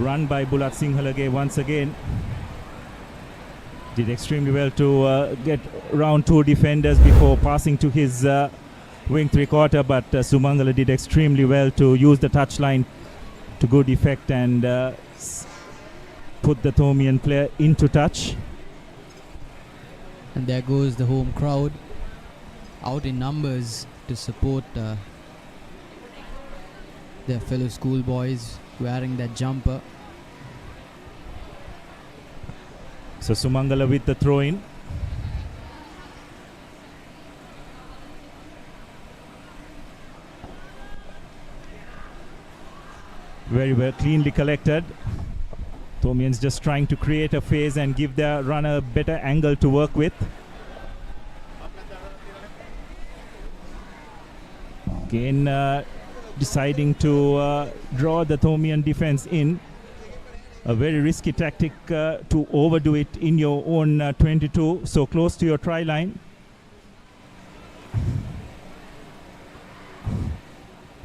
[SPEAKER 31] Run by Bulat Singalage once again. Did extremely well to get around two defenders before passing to his wing three-quarter, but Sumangala did extremely well to use the touchline to good effect and put the Thomian player into touch.
[SPEAKER 5] And there goes the home crowd out in numbers to support their fellow schoolboys wearing that jumper.
[SPEAKER 31] So Sumangala with the throw-in. Very well, cleanly collected. Thomians just trying to create a phase and give their runner a better angle to work with. Again, deciding to draw the Thomian defense in. A very risky tactic to overdo it in your own 22, so close to your try line.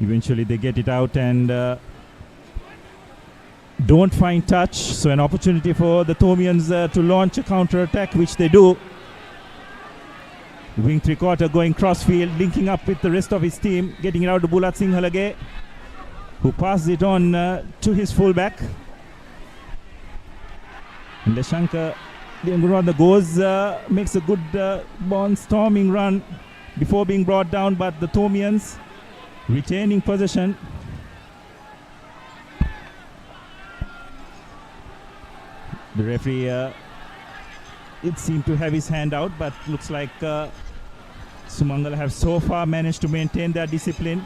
[SPEAKER 31] Eventually they get it out and don't find touch, so an opportunity for the Thomians to launch a counter attack, which they do. Wing three-quarter going crossfield, linking up with the rest of his team, getting it out to Bulat Singalage, who passes it on to his fullback. And Leshanka goes, makes a good storming run before being brought down, but the Thomians retaining possession. The referee, it seemed to have his hand out, but looks like Sumangala have so far managed to maintain their discipline.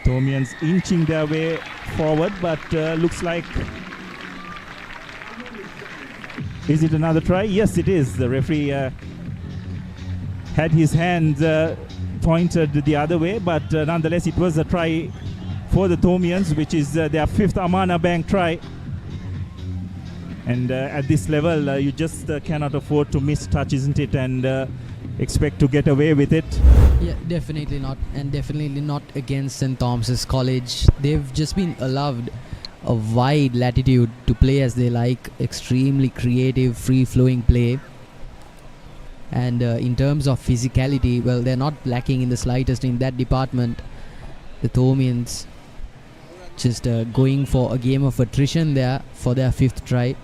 [SPEAKER 31] Thomians inching their way forward, but looks like... Is it another try? Yes, it is. The referee had his hand pointed the other way, but nonetheless it was a try for the Thomians, which is their fifth Amana Bank try. And at this level, you just cannot afford to miss touch, isn't it? And expect to get away with it.
[SPEAKER 5] Yeah, definitely not. And definitely not against St. Thomas's College. They've just been allowed a wide latitude to play as they like. Extremely creative, free-flowing play. And in terms of physicality, well, they're not lacking in the slightest in that department. The Thomians just going for a game of attrition there for their 5th try.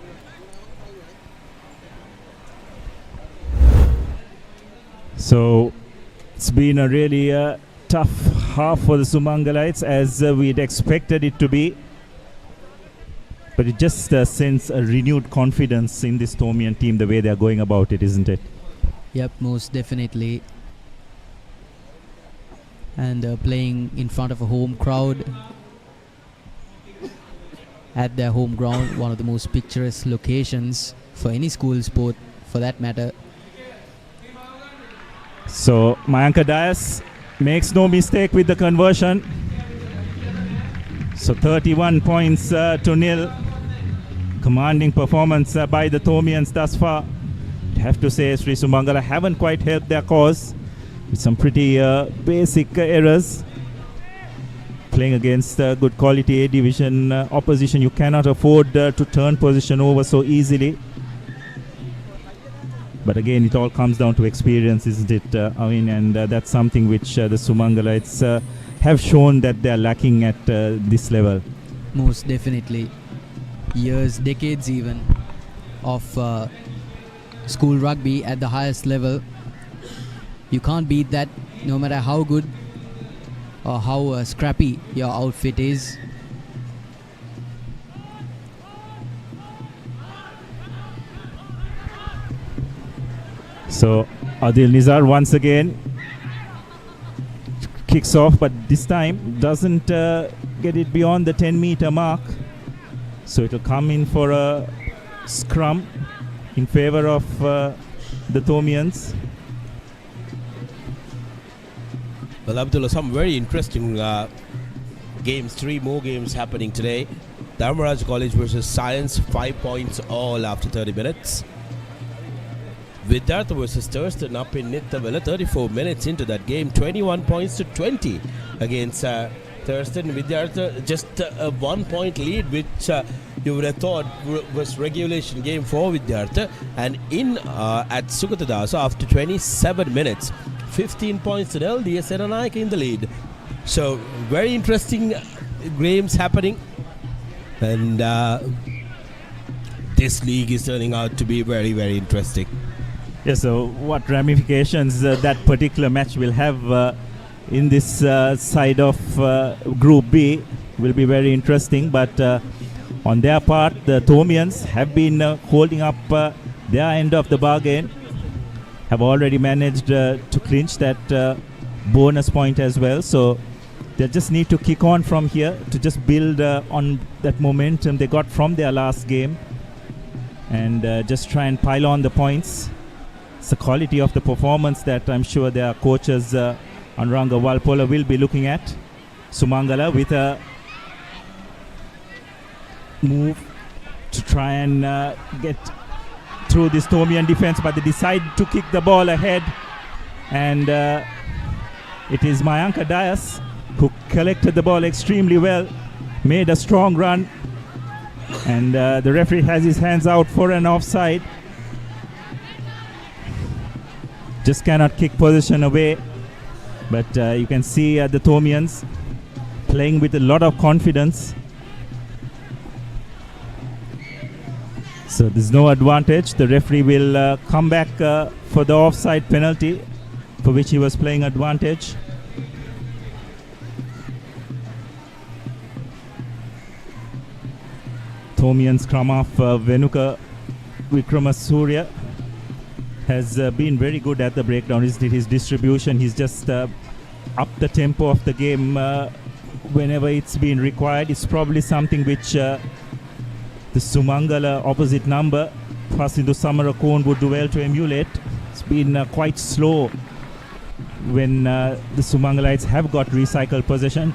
[SPEAKER 31] So it's been a really tough half for the Sumangalites, as we'd expected it to be. But it just sends a renewed confidence in this Thomian team, the way they're going about it, isn't it?
[SPEAKER 5] Yep, most definitely. And playing in front of a home crowd at their home ground, one of the most picturesque locations for any school sport for that matter.
[SPEAKER 31] So Mayanka Dias makes no mistake with the conversion. So 31 points to nil. Commanding performance by the Thomians thus far. I have to say Sri Sumangala haven't quite helped their cause with some pretty basic errors. Playing against good quality A division opposition, you cannot afford to turn position over so easily. But again, it all comes down to experience, isn't it, Avin? And that's something which the Sumangalites have shown that they're lacking at this level.
[SPEAKER 5] Most definitely. Years, decades even, of school rugby at the highest level. You can't beat that, no matter how good or how scrappy your outfit is.
[SPEAKER 31] So Adil Nizar once again kicks off, but this time doesn't get it beyond the 10-meter mark. So it will come in for a scrum in favor of the Thomians.
[SPEAKER 30] Well, Abdullah, some very interesting games, 3 more games happening today. Dharmaraj College versus Science, 5 points all after 30 minutes. Vidyartha versus Thurston up in Nittavela, 34 minutes into that game, 21 points to 20 against Thurston. Vidyartha just a 1 point lead, which you would have thought was regulation game for Vidyartha. And in at Sukatadasa after 27 minutes, 15 points to nil, DS Senanayake in the lead. So very interesting games happening. And this league is turning out to be very, very interesting.
[SPEAKER 31] Yes, so what ramifications that particular match will have in this side of Group B will be very interesting. But on their part, the Thomians have been holding up their end of the bargain, have already managed to clinch that bonus point as well. So they just need to kick on from here to just build on that momentum they got from their last game and just try and pile on the points. It's the quality of the performance that I'm sure their coaches Anuranga Walpola will be looking at. Sumangala with a move to try and get through this Thomian defense, but they decide to kick the ball ahead, and it is Mayanka Dias who collected the ball extremely well, made a strong run, and the referee has his hands out for an offside. Just cannot kick position away, but you can see the Thomians playing with a lot of confidence. So there's no advantage. The referee will come back for the offside penalty, for which he was playing advantage. Thomian scrum off Venuka Vikramasuriya has been very good at the breakdown. His distribution, he's just up the tempo of the game whenever it's been required. It's probably something which the Sumangala opposite number, Pasindu Samarakon, would do well to emulate. It's been quite slow when the Sumangalites have got recycled possession.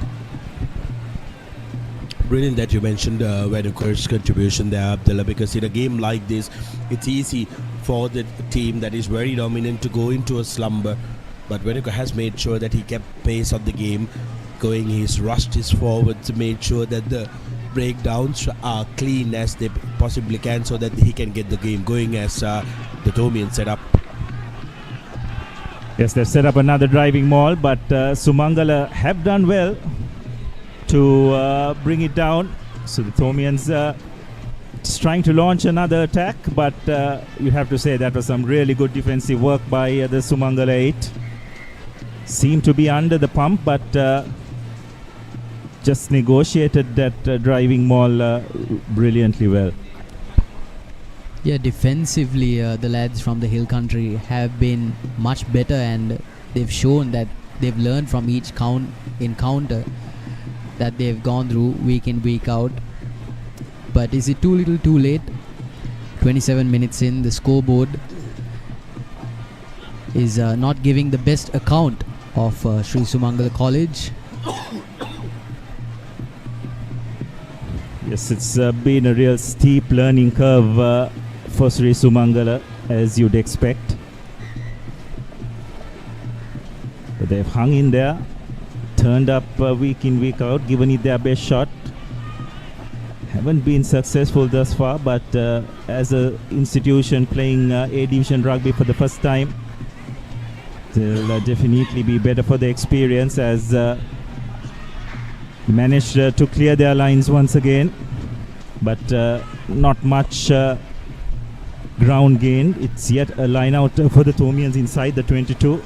[SPEAKER 30] Brilliant that you mentioned Venukar's contribution there, Abdullah, because in a game like this, it's easy for the team that is very dominant to go into a slumber. But Venukar has made sure that he kept pace of the game going. He's rushed his forwards, made sure that the breakdowns are clean as they possibly can so that he can get the game going as the Thomians set up.
[SPEAKER 31] Yes, they've set up another driving maul, but Sumangala have done well to bring it down. So the Thomians just trying to launch another attack, but you have to say that was some really good defensive work by the Sumangala 8. Seemed to be under the pump, but just negotiated that driving maul brilliantly well.
[SPEAKER 5] Yeah, defensively, the lads from the hill country have been much better, and they've shown that they've learned from each encounter that they've gone through week in, week out. But is it too little too late? 27 minutes in, the scoreboard is not giving the best account of Sri Sumangala College.
[SPEAKER 31] Yes, it's been a real steep learning curve for Sri Sumangala, as you'd expect. But they've hung in there, turned up week in, week out, given it their best shot. Haven't been successful thus far, but as an institution playing A Division rugby for the first time, they'll definitely be better for the experience, as managed to clear their lines once again, but not much ground gained. It's yet a line out for the Thomians inside the 22.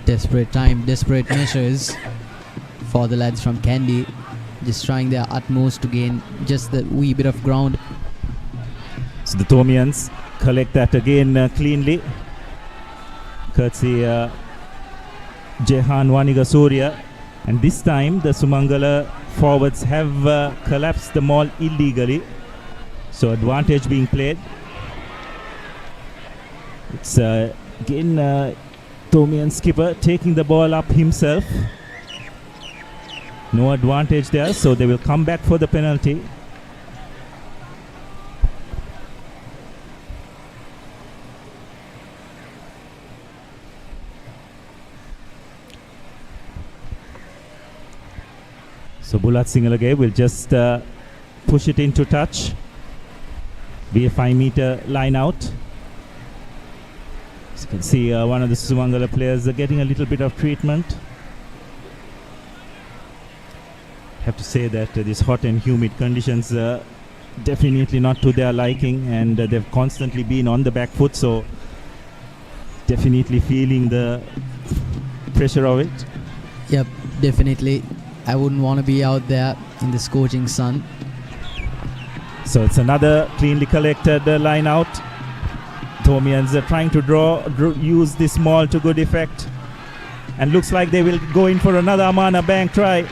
[SPEAKER 5] Desperate time, desperate measures for the lads from Kandy, just trying their utmost to gain just the wee bit of ground.
[SPEAKER 31] So the Thomians collect that again cleanly, courtesy Jehan Waniga Surya. And this time the Sumangala forwards have collapsed the maul illegally, so advantage being played. It's again Thomian skipper taking the ball up himself. No advantage there, so they will come back for the penalty. So Bulat Singalage will just push it into touch. Be a 5-meter line out. As you can see, one of the Sumangala players getting a little bit of treatment. Have to say that these hot and humid conditions definitely not to their liking, and they've constantly been on the back foot, so definitely feeling the pressure of it.
[SPEAKER 5] Yep, definitely. I wouldn't want to be out there in the scorching sun.
[SPEAKER 31] So it's another cleanly collected line out. Thomians are trying to use this maul to good effect, and looks like they will go in for another Amana bank try.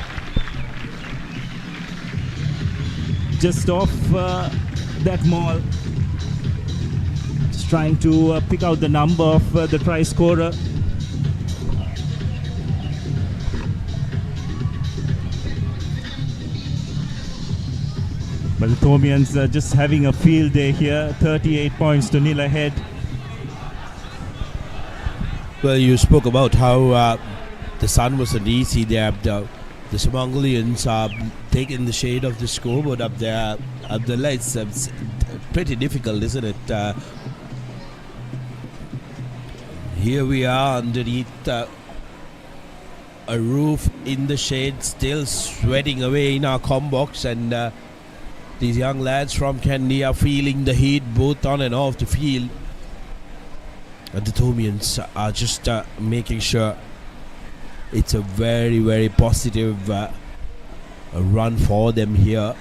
[SPEAKER 31] Just off that maul. Just trying to pick out the number of the try scorer. But the Thomians are just having a field day here. 38 points to nil ahead.
[SPEAKER 30] Well, you spoke about how the sun wasn't easy there. The Sumangalians are taking the shade of the scoreboard up there. It's pretty difficult, isn't it? Here we are underneath a roof in the shade, still sweating away in our comm box, and these young lads from Kandy are feeling the heat both on and off the field. And the Thomians are just making sure it's a very, very positive run for them here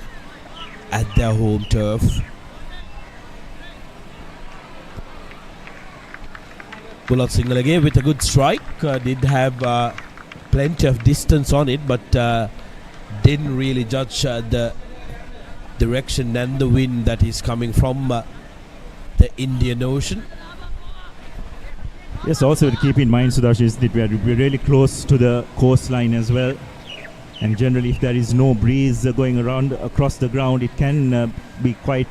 [SPEAKER 30] at their home turf. Bulat Singalage with a good strike. Did have plenty of distance on it, but didn't really judge the direction and the wind that is coming from the Indian Ocean.
[SPEAKER 31] Yes, also to keep in mind, Sudarshan, is that we're really close to the coastline as well. And generally, if there is no breeze going around across the ground, it can be quite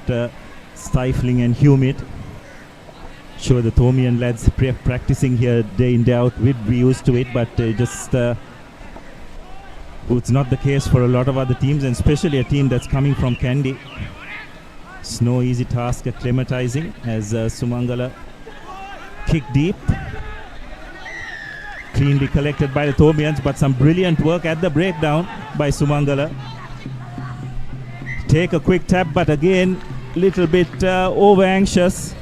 [SPEAKER 31] stifling and humid. Sure, the Thomian lads practicing here day in day out, we'd be used to it, but it's not the case for a lot of other teams, and especially a team that's coming from Kandy. It's no easy task acclimatizing as Sumangala kick deep. Cleanly collected by the Thomians, but some brilliant work at the breakdown by Sumangala. Take a quick tap, but again, little bit over anxious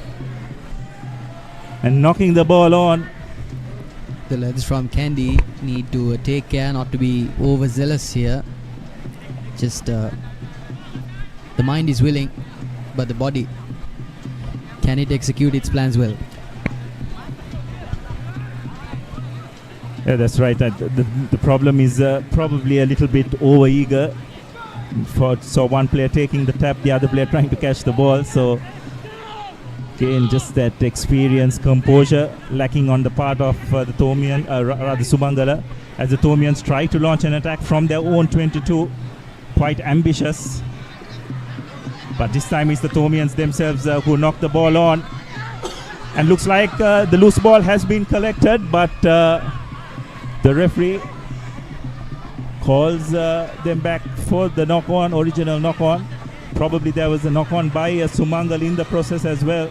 [SPEAKER 31] and knocking the ball on.
[SPEAKER 5] The lads from Kandy need to take care not to be overzealous here. Just the mind is willing, but the body, can it execute its plans well?
[SPEAKER 31] Yeah, that's right. The problem is probably a little bit over-eager. So one player taking the tap, the other player trying to catch the ball. So again, just that experience, composure lacking on the part of the Thomian, rather Sumangala, as the Thomians try to launch an attack from their own 22. Quite ambitious. But this time it's the Thomians themselves who knock the ball on. And looks like the loose ball has been collected, but the referee calls them back for the knock-on, original knock-on. Probably there was a knock-on by Sumangala in the process as well.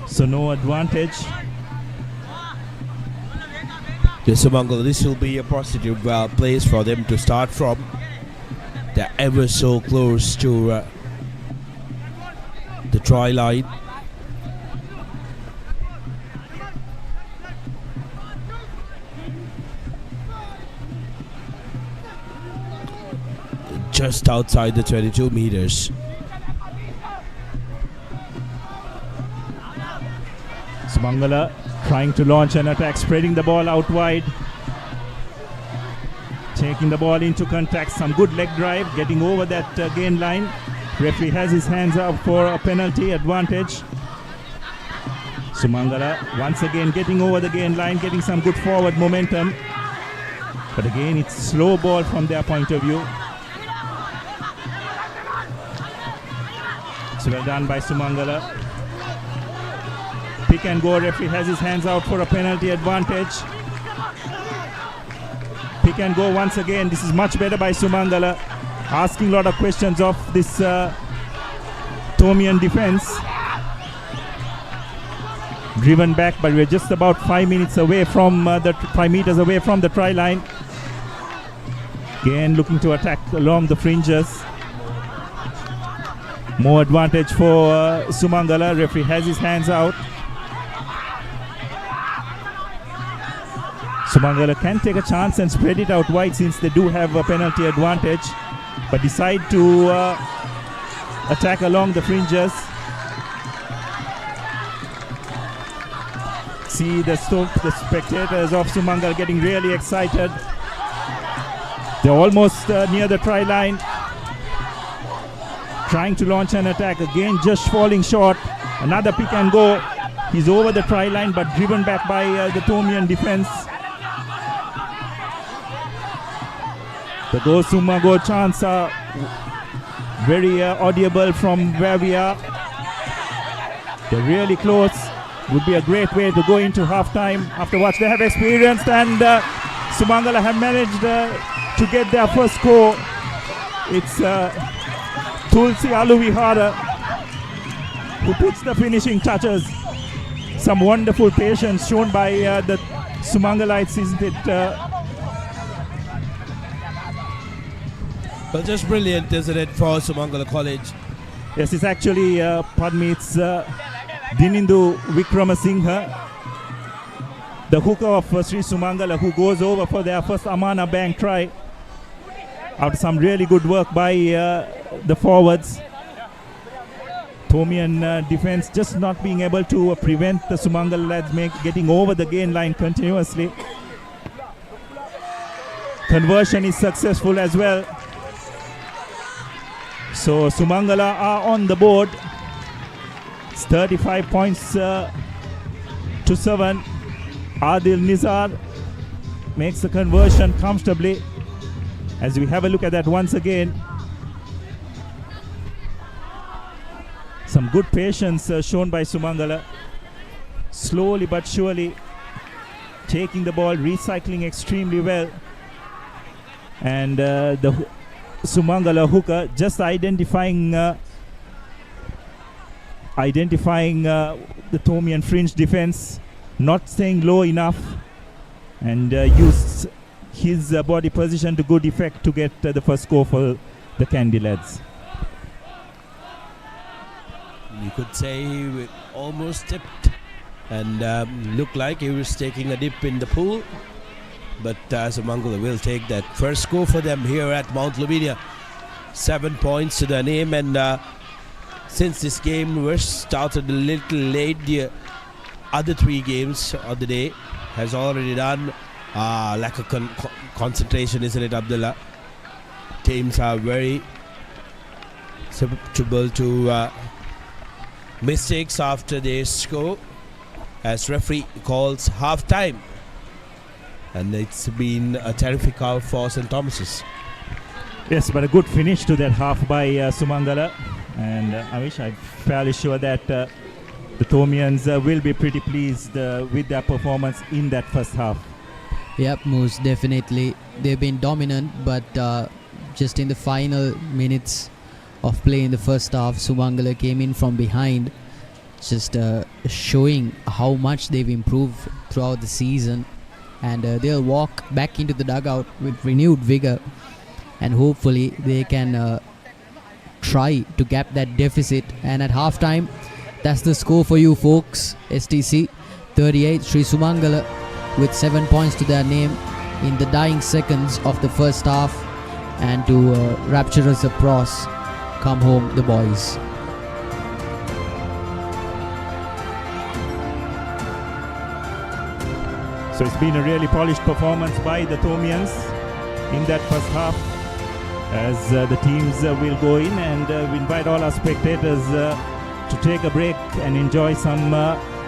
[SPEAKER 31] So no advantage.
[SPEAKER 30] The Sumangala, this will be a positive place for them to start from. They're ever so close to the try line. Just outside the 22 meters.
[SPEAKER 31] Sumangala trying to launch an attack, spreading the ball out wide. Taking the ball into contact, some good leg drive, getting over that gain line. Referee has his hands up for a penalty advantage. Sumangala once again getting over the gain line, getting some good forward momentum. But again, it's slow ball from their point of view. So well done by Sumangala. Pick and go, referee has his hands out for a penalty advantage. Pick and go once again. This is much better by Sumangala. Asking a lot of questions of this Thomian defense. Driven back, but we're just about 5 minutes away from 5 meters away from the try line. Again, looking to attack along the fringes. More advantage for Sumangala. Referee has his hands out. Sumangala can take a chance and spread it out wide since they do have a penalty advantage, but decide to attack along the fringes. See the spectators of Sumangala getting really excited. They're almost near the try line. Trying to launch an attack, again just falling short. Another pick and go. He's over the try line but driven back by the Thomian defense. The Go Sumago chants are very audible from where we are. They're really close. Would be a great way to go into halftime after what they have experienced, and Sumangala have managed to get their first score. It's Tulsi Aluvihara who puts the finishing touches. Some wonderful patience shown by the Sumangalites, isn't it?
[SPEAKER 30] Well, just brilliant, isn't it, for Sumangala College?
[SPEAKER 31] Yes, it's actually, pardon me, it's Dinindu Vikramasinghe, the hooker of Sri Sumangala, who goes over for their first Amana Bank try. After some really good work by the forwards. Thomian defense just not being able to prevent the Sumangala lads getting over the gain line continuously. Conversion is successful as well. So Sumangala are on the board. It's 35 points to 7. Adil Nizar makes the conversion comfortably. As we have a look at that once again, some good patience shown by Sumangala. Slowly but surely taking the ball, recycling extremely well. And the Sumangala hooker just identifying the Thomian fringe defense, not staying low enough, and used his body position to good effect to get the first score for the Kandy lads.
[SPEAKER 30] You could say it almost tipped and looked like he was taking a dip in the pool. But Sumangala will take that first score for them here at Mount Lavinia. 7 points to their name, and since this game was started a little late, the other 3 games of the day has already done. Lack of concentration, isn't it, Abdullah? Teams are very susceptible to mistakes after they score, as referee calls half time. And it's been a terrific hour for St. Thomas's.
[SPEAKER 31] Yes, but a good finish to that half by Sumangala. And I'm fairly sure that the Thomians will be pretty pleased with their performance in that first half.
[SPEAKER 5] Yep, most definitely. They've been dominant, but just in the final minutes of play in the first half, Sumangala came in from behind, just showing how much they've improved throughout the season. And they'll walk back into the dugout with renewed vigor, and hopefully they can try to gap that deficit. And at halftime, that's the score for you folks. STC 38, Sri Sumangala with 7 points to their name in the dying seconds of the first half. And to rapturous applause, come home the boys.
[SPEAKER 31] So it's been a really polished performance by the Thomians in that first half, as the teams will go in, and we invite all our spectators to take a break and enjoy some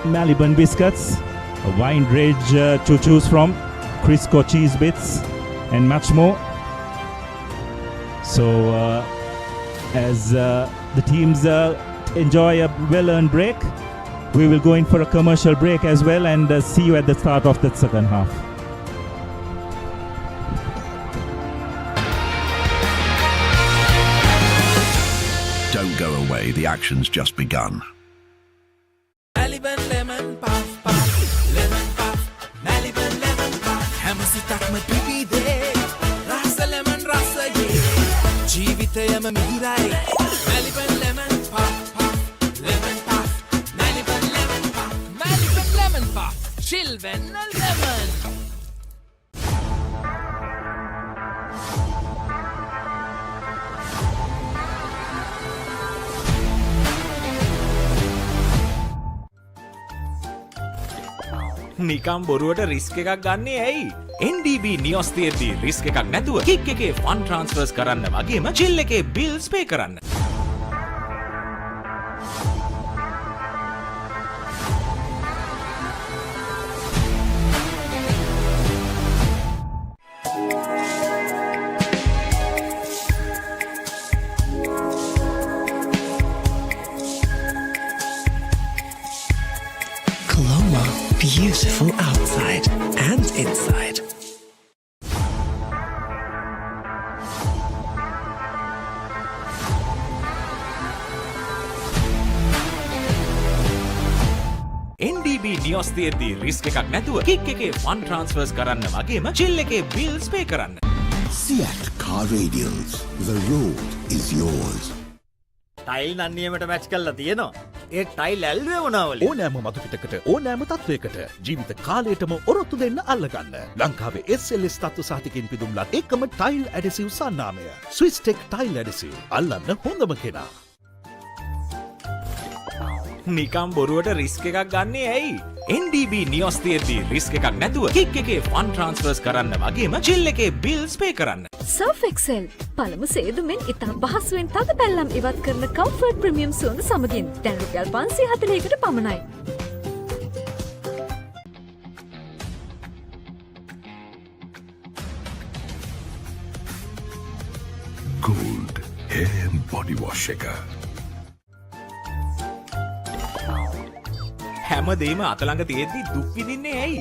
[SPEAKER 31] Maliban biscuits, a wine range to choose from, Crisco cheese bits, and much more. So as the teams enjoy a well-earned break, we will go in for a commercial break as well, and see you at the start of the second half.
[SPEAKER 3] Don't go away, the action's just begun.
[SPEAKER 11] Maliban lemon puff puff, lemon puff, Maliban lemon puff. Hamasitak matibide, rasa lemon rasa ye. Jeevithayam mihirai, Maliban lemon puff puff, lemon puff, Maliban lemon puff, Maliban lemon puff, chill when a lemon.
[SPEAKER 9] නිකම් බොරුවට risk එකක් ගන්නේ ඇයි? NDB නියොස් තියෙද්දි risk එකක් නැතුව kick එකේ fun ට්‍රාන්ස්ෆර්ස් කරන්න වගේම චිල් එකේ බිල්ස් පේ කරන්න.
[SPEAKER 18] Beautiful outside and inside.
[SPEAKER 9] NDB නියොස් තියෙද්දි රිස්ක් එකක් නැතුව කික් එකේ ෆන් ට්‍රාන්ස්ෆර්ස් කරන්න වගේම චිල් එකේ බිල්ස් පේ කරන්න.
[SPEAKER 10] Seat Car Radials. The road is yours.
[SPEAKER 13] Tile නම් නියමයට මැච් කරලා තියෙනවා. ඒ ටයිල් ඇල්ලුවේ මොනවලු?
[SPEAKER 25] ඕනෑම මතු පිටකට ඕනෑම තත්වයකට ජීවිත කාලයටම ඔරොත්තු දෙන්න අල්ලගන්න. ලංකාවේ SLS තත්ත්ව සහතිකෙන් පිදුම්ලත් එකම ටයිල් ඇඩසිව් සන්නාමය. ස්විස්ටෙක් ටයිල් ඇඩසිව්. අල්ලන්න හොඳම කෙනා.
[SPEAKER 9] නිකම් බොරුවට රිස්ක් එකක් ගන්නේ ඇයි? NDB නියොස් තියෙද්දි රිස්ක් එකක් නැතුව කික් එකේ ෆන් ට්‍රාන්ස්ෆර්ස් කරන්න වගේම චිල් එකේ බිල්ස් පේ කරන්න.
[SPEAKER 14] Surf Excel පළමු සේදුමෙන් ඉතා පහසුවෙන් තද පැල්ලම් ඉවත් කරන කම්ෆර්ට් ප්‍රීමියම් සුවඳ සමගින් දැන් රුපියල් 540කට පමණයි.
[SPEAKER 10] Gold hair and body wash එක.
[SPEAKER 9] හැමදේම අතළඟ තියෙද්දි දුක් විඳින්නේ ඇයි?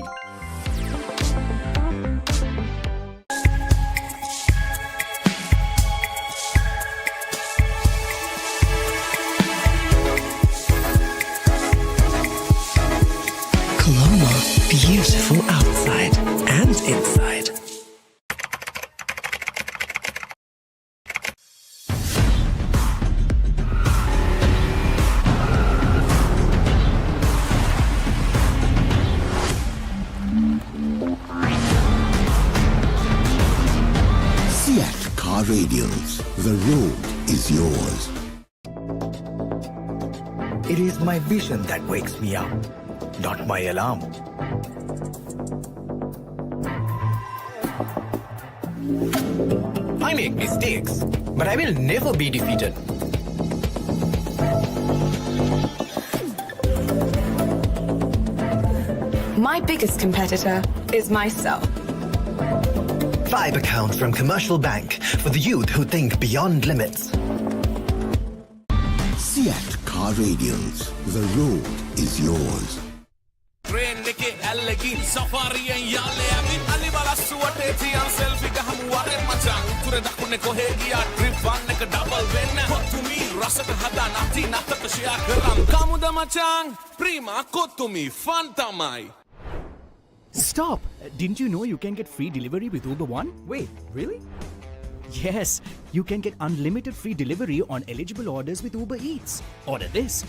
[SPEAKER 18] Coloma, beautiful outside and inside.
[SPEAKER 10] Car Radials. The road is yours.
[SPEAKER 18] It is my vision that wakes me up, not my alarm. I make mistakes, but I will never be defeated.
[SPEAKER 23] My biggest competitor is myself.
[SPEAKER 18] Five accounts from Commercial Bank for the youth who think beyond limits.
[SPEAKER 10] Seat Car Radials. The road is yours.
[SPEAKER 11] Train neke allegin safari en yalle amin ali bala suwate tiyan selfie gahamu ware machan ture dakune kohe giya trip one එක double වෙන්න කොතුමි රසට හදා නැති නැතක share කරන් කමුද machan prima කොතුමි fun tamai.
[SPEAKER 1] Stop! Didn't you know you can get free delivery with Uber One?
[SPEAKER 7] Wait, really?
[SPEAKER 1] Yes, you can get unlimited free delivery on eligible orders with Uber Eats. Order this,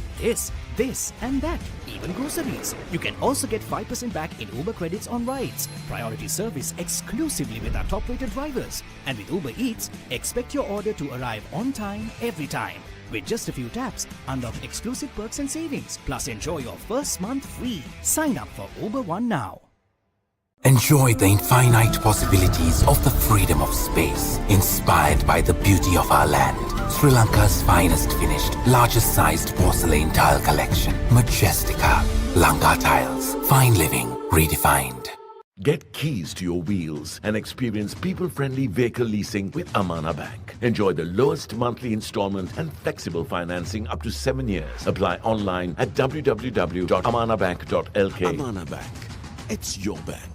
[SPEAKER 1] and that, even groceries. You can also get 5% back in Uber credits on rides. Priority service exclusively with our top-rated drivers. And with Uber Eats, expect your order to arrive on time, every time. With just a few taps, unlock exclusive perks and savings. Plus, enjoy your first month free. Sign up for Uber One now.
[SPEAKER 8] Enjoy the infinite possibilities of the freedom of space, inspired by the beauty of our land. Sri Lanka's finest finished, largest sized porcelain tile collection. Majestica. Lanka Tiles. Fine living redefined.
[SPEAKER 15] Get keys to your wheels and experience people-friendly vehicle leasing with Amana Bank. Enjoy the lowest monthly installment and flexible financing up to 7 years. Apply online at www.amanabank.lk.
[SPEAKER 10] Amana Bank. It's your bank.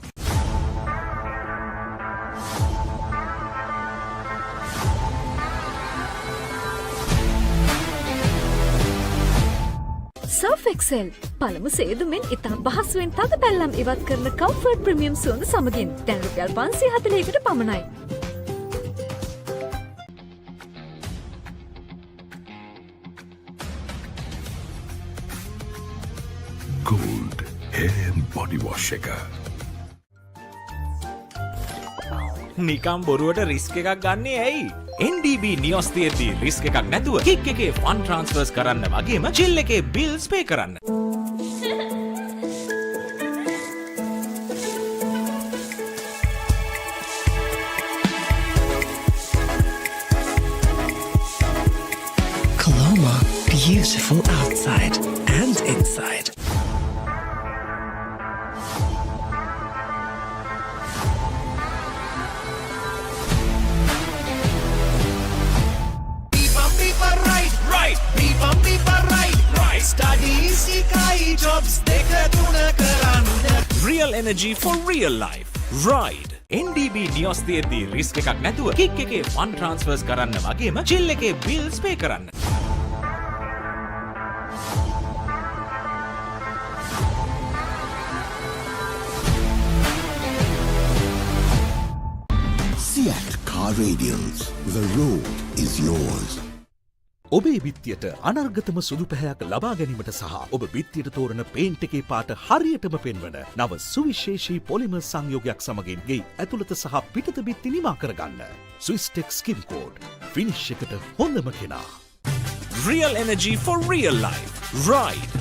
[SPEAKER 14] Surf Excel පළමු සේදුමෙන් ඉතා පහසුවෙන් තද පැල්ලම් ඉවත් කරන comfort premium සුවඳ සමගින් දැන් රුපියල් 540කට පමණයි.
[SPEAKER 10] Gold hair and body wash එක.
[SPEAKER 9] නිකම් බොරුවට රිස්ක් එකක් ගන්නේ ඇයි? NDB නියොස් තියෙද්දි රිස්ක් එකක් නැතුව කික් එකේ ෆන් ට්‍රාන්ස්ෆර්ස් කරන්න වගේම ජිල් එකේ බිල්ස් පේ කරන්න.
[SPEAKER 18] Coloma, beautiful outside and inside.
[SPEAKER 9] Real energy for real life. Ride. NDB නියොස් තියෙද්දි රිස්ක් එකක් නැතුව කික් එකේ ෆන් ට්‍රාන්ස්ෆර්ස් කරන්න වගේම ජිල් එකේ බිල්ස් පේ කරන්න.
[SPEAKER 10] Seat Car Radials. The road is yours.
[SPEAKER 25] ඔබේ බිත්තියට අනර්ගතම සුදු පැහැයක් ලබා ගැනීමට සහ ඔබ බිත්තියට තෝරන පේන්ට් එකේ පාට හරියටම පෙන්වන නව සුවිශේෂී පොලිමර් සංයෝගයක් සමගින් ගේ ඇතුළත සහ පිටත බිත්ති නිමා කරගන්න. ස්විස්ටෙක් ස්කින් කෝඩ් ෆිනිෂ් එකට හොඳම කෙනා.
[SPEAKER 9] Real energy for real life. Ride.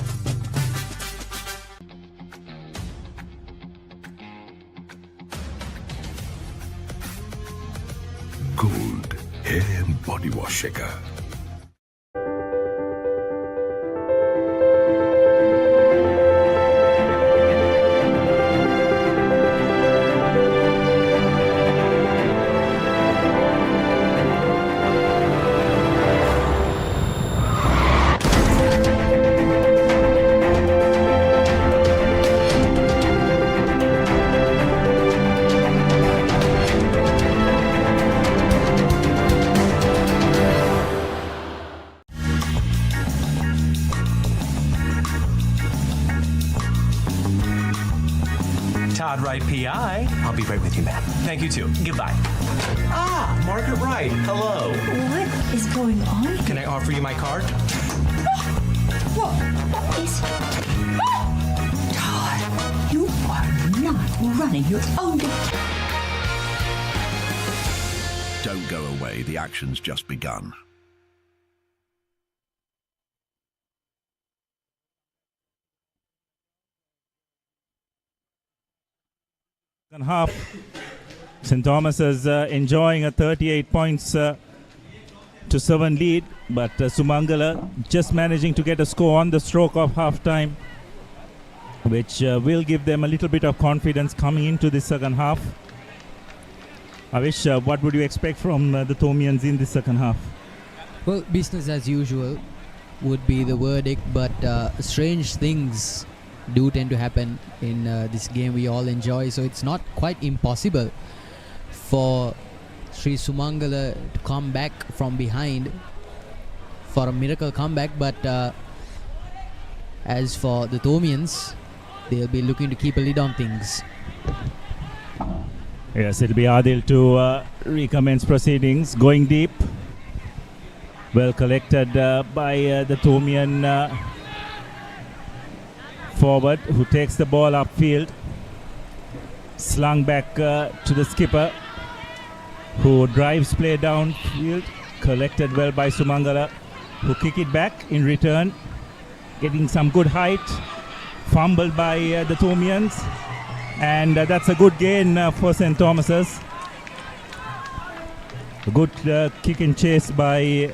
[SPEAKER 10] Gold hair and body wash එක.
[SPEAKER 2] Todd Wright, PI. I'll be right with you, ma'am. Thank you, too. Goodbye. Ah, Margaret Wright. Hello.
[SPEAKER 6] What is going on?
[SPEAKER 2] Can I offer you my card?
[SPEAKER 6] What is... Todd, you are not running your own...
[SPEAKER 3] Don't go away, the action's just begun.
[SPEAKER 31] Second half, St. Thomas is enjoying a 38 points to 7 lead, but Sumangala just managing to get a score on the stroke of half time, which will give them a little bit of confidence coming into the second half. Avish, what would you expect from the Thomians in the second half?
[SPEAKER 5] Well, business as usual would be the verdict, but strange things do tend to happen in this game we all enjoy, so it's not quite impossible for Sri Sumangala to come back from behind for a miracle comeback, but as for the Thomians, they'll be looking to keep a lid on things.
[SPEAKER 31] Yes, it'll be Adil to recommence proceedings, going deep. Well collected by the Thomian forward, who takes the ball upfield, slung back to the skipper, who drives play downfield, collected well by Sumangala, who kick it back in return, getting some good height, fumbled by the Thomians, and that's a good gain for St. Thomas's. A good kick and chase by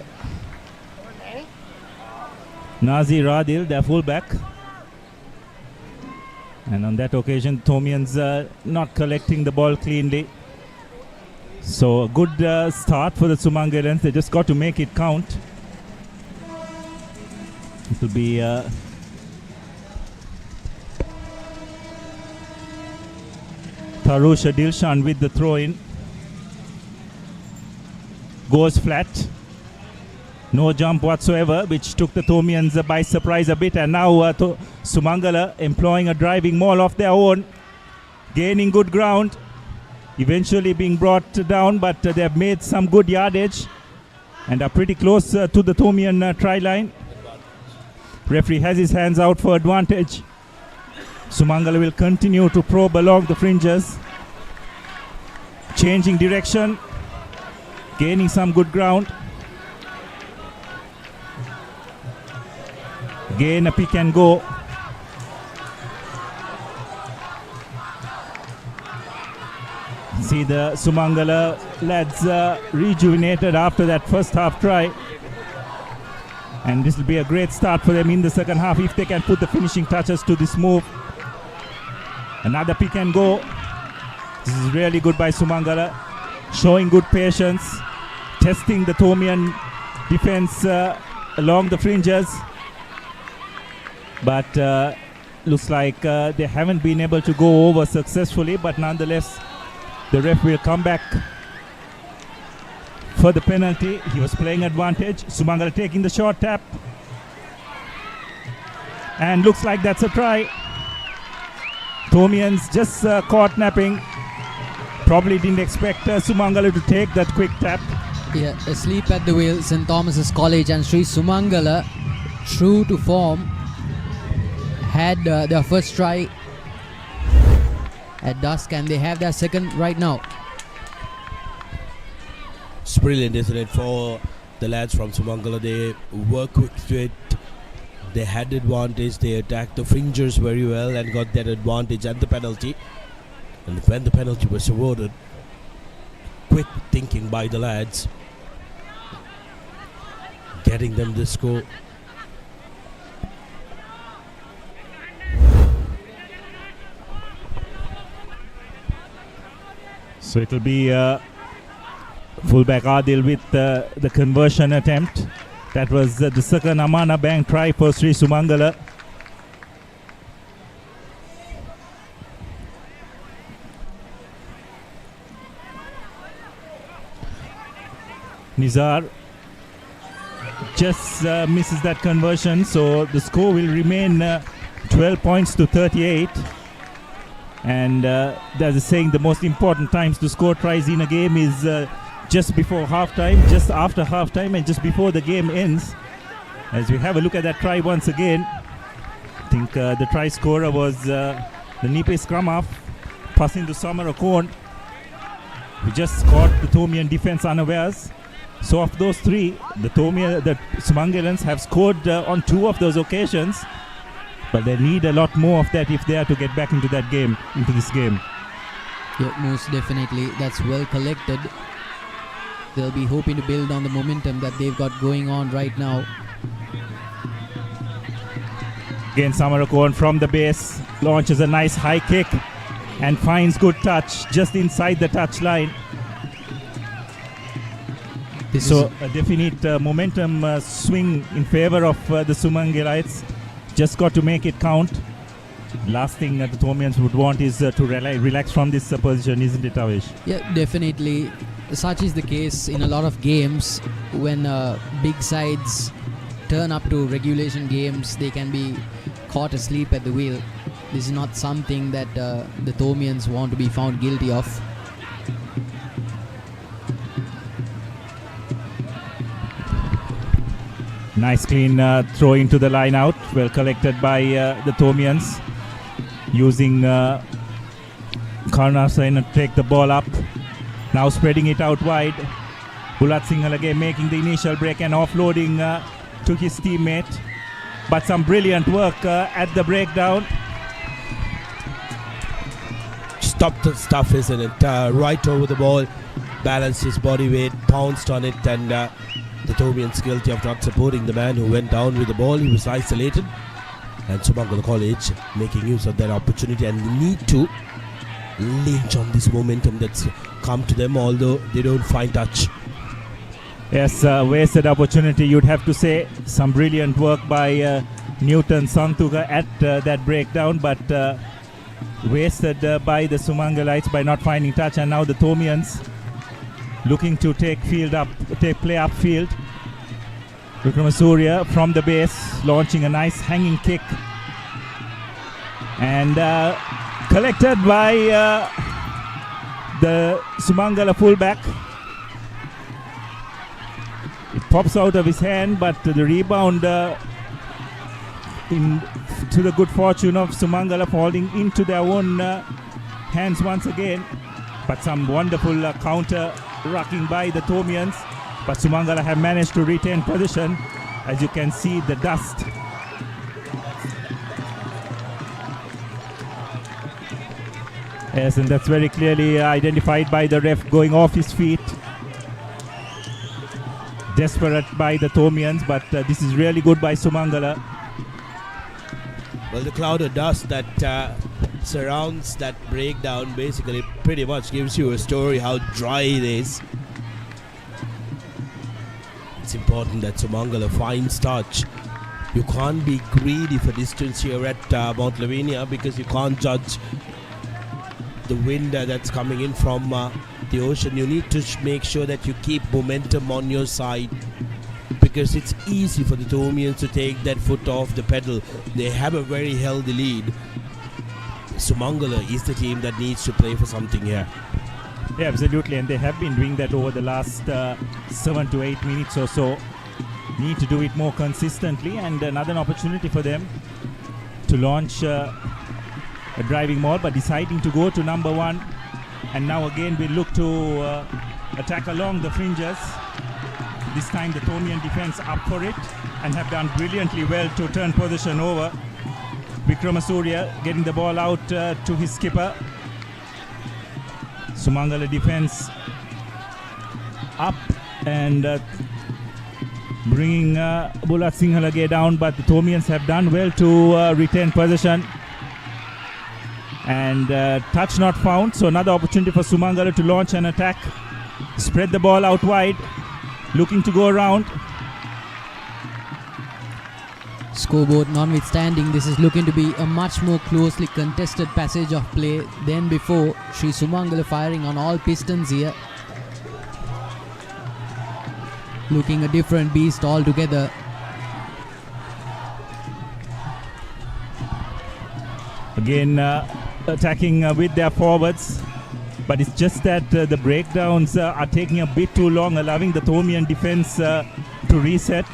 [SPEAKER 31] Nazir Adil, their fullback. And on that occasion, Thomians not collecting the ball cleanly. So a good start for the Sumangalans. They just got to make it count. It will be Tarusha Dilshan with the throw-in. Goes flat. No jump whatsoever, which took the Thomians by surprise a bit. And now Sumangala employing a driving maul of their own, gaining good ground, eventually being brought down, but they have made some good yardage and are pretty close to the Thomian try line. Referee has his hands out for advantage. Sumangala will continue to probe along the fringes, changing direction, gaining some good ground. Again a pick and go. See the Sumangala lads rejuvenated after that first half try. And this will be a great start for them in the second half if they can put the finishing touches to this move. Another pick and go. This is really good by Sumangala, showing good patience, testing the Thomian defense along the fringes. But looks like they haven't been able to go over successfully, but nonetheless the ref will come back for the penalty. He was playing advantage. Sumangala taking the short tap, and looks like that's a try. Thomians just caught napping. Probably didn't expect Sumangala to take that quick tap.
[SPEAKER 5] Yeah, asleep at the wheel, St. Thomas's College, and Sri Sumangala, true to form, had their first try at dusk, and they have their second right now.
[SPEAKER 30] It's brilliant, isn't it, for the lads from Sumangala? They work quick to it. They had the advantage. They attacked the fringers very well and got that advantage and the penalty. And when the penalty was awarded, quick thinking by the lads, getting them the score.
[SPEAKER 31] So it will be fullback Adil with the conversion attempt. That was the second Amana Bank try for Sri Sumangala. Nizar just misses that conversion, so the score will remain 12 points to 38. And there's a saying, the most important times to score tries in a game is just before halftime, just after halftime, and just before the game ends. As we have a look at that try once again, I think the try scorer was the Nipe scrum half, passing to Sumangala, who just caught the Thomian defense unawares. So of those three, the Sumangalans have scored on 2 of those occasions, but they need a lot more of that if they are to get back into this game.
[SPEAKER 5] Yeah, most definitely. That's well collected. They'll be hoping to build on the momentum that they've got going on right now.
[SPEAKER 31] Again, Sumangala from the base launches a nice high kick and finds good touch just inside the touch line. So a definite momentum swing in favor of the Sumangalites. Just got to make it count. Last thing the Thomians would want is to relax from this position, isn't it, Avish?
[SPEAKER 5] Yeah, definitely. Such is the case in a lot of games. When big sides turn up to regulation games, they can be caught asleep at the wheel. This is not something that the Thomians want to be found guilty of.
[SPEAKER 31] Nice clean throw into the line out. Well collected by the Thomians. Using Karnasen to take the ball up. Now spreading it out wide. Bulat Singhal again making the initial break and offloading to his teammate. But some brilliant work at the breakdown.
[SPEAKER 30] Stopped the stuff, isn't it? Right over the ball. Balanced his body weight. Pounced on it, and the Thomians guilty of not supporting the man who went down with the ball. He was isolated, and Sumangala College making use of that opportunity and need to lynch on this momentum that's come to them, although they don't find touch.
[SPEAKER 31] Yes, wasted opportunity, you'd have to say. Some brilliant work by Newton Sangtuga at that breakdown, but wasted by the Sumangalites by not finding touch. And now the Thomians looking to take play upfield. Vikramasuriya from the base launching a nice hanging kick, and collected by the Sumangala fullback. It pops out of his hand, but the rebound to the good fortune of Sumangala falling into their own hands once again. But some wonderful counter rocking by the Thomians, but Sumangala have managed to retain position. As you can see, the dust. Yes, and that's very clearly identified by the ref going off his feet. Desperate by the Thomians, but this is really good by Sumangala.
[SPEAKER 30] Well, the cloud of dust that surrounds that breakdown basically pretty much gives you a story how dry it is. It's important that Sumangala finds touch. You can't be greedy for distance here at Mount Lavinia, because you can't judge the wind that's coming in from the ocean. You need to make sure that you keep momentum on your side, because it's easy for the Thomians to take that foot off the pedal. They have a very healthy lead. Sumangala is the team that needs to play for something here.
[SPEAKER 31] Yeah, absolutely, and they have been doing that over the last 7 to 8 minutes or so. Need to do it more consistently, and another opportunity for them to launch a driving maul, but deciding to go to number 1. And now again we look to attack along the fringes. This time the Thomian defense up for it and have done brilliantly well to turn position over. Vikramasuriya getting the ball out to his skipper. Sumangala defense up and bringing Bulat Singhal down, but the Thomians have done well to retain possession. And touch not found, so another opportunity for Sumangala to launch an attack. Spread the ball out wide, looking to go around.
[SPEAKER 5] Scoreboard notwithstanding, this is looking to be a much more closely contested passage of play than before. Sri Sumangala firing on all pistons here. Looking a different beast altogether.
[SPEAKER 31] Again, attacking with their forwards. But it's just that the breakdowns are taking a bit too long, allowing the Thomian defense to reset.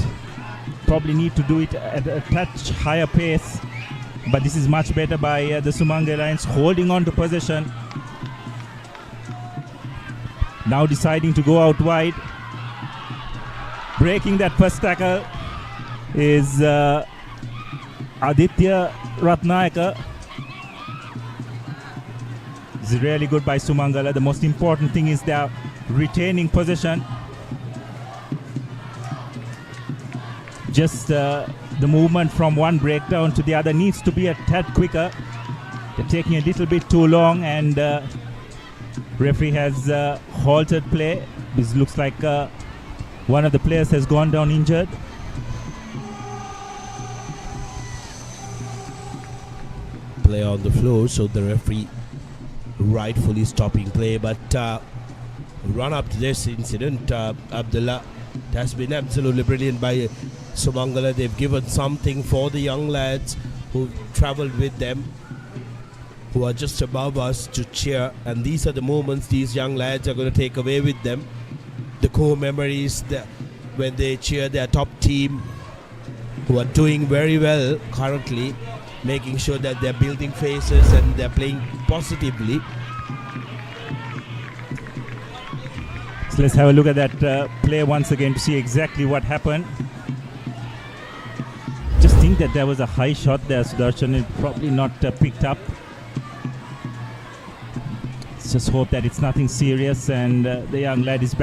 [SPEAKER 31] Probably need to do it at a touch higher pace. But this is much better by the Sumangalians holding on to possession. Now deciding to go out wide. Breaking that first tackle is Aditya Ratnayaka. It's really good by Sumangala. The most important thing is they are retaining possession. Just the movement from one breakdown to the other needs to be a tad quicker. They're taking a little bit too long, and referee has halted play. This looks like one of the players has gone down injured.
[SPEAKER 30] Play on the floor, so the referee rightfully stopping play. But run up to this incident, Abdullah, it has been absolutely brilliant by Sumangala. They've given something for the young lads who traveled with them, who are just above us, to cheer. And these are the moments these young lads are going to take away with them. The core memories when they cheer their top team, who are doing very well currently, making sure that they're building faces and they're playing positively.
[SPEAKER 31] So let's have a look at that play once again to see exactly what happened. Just think that there was a high shot there, Sudarshan. It probably not picked up. Let's just hope that it's nothing serious and the young lad is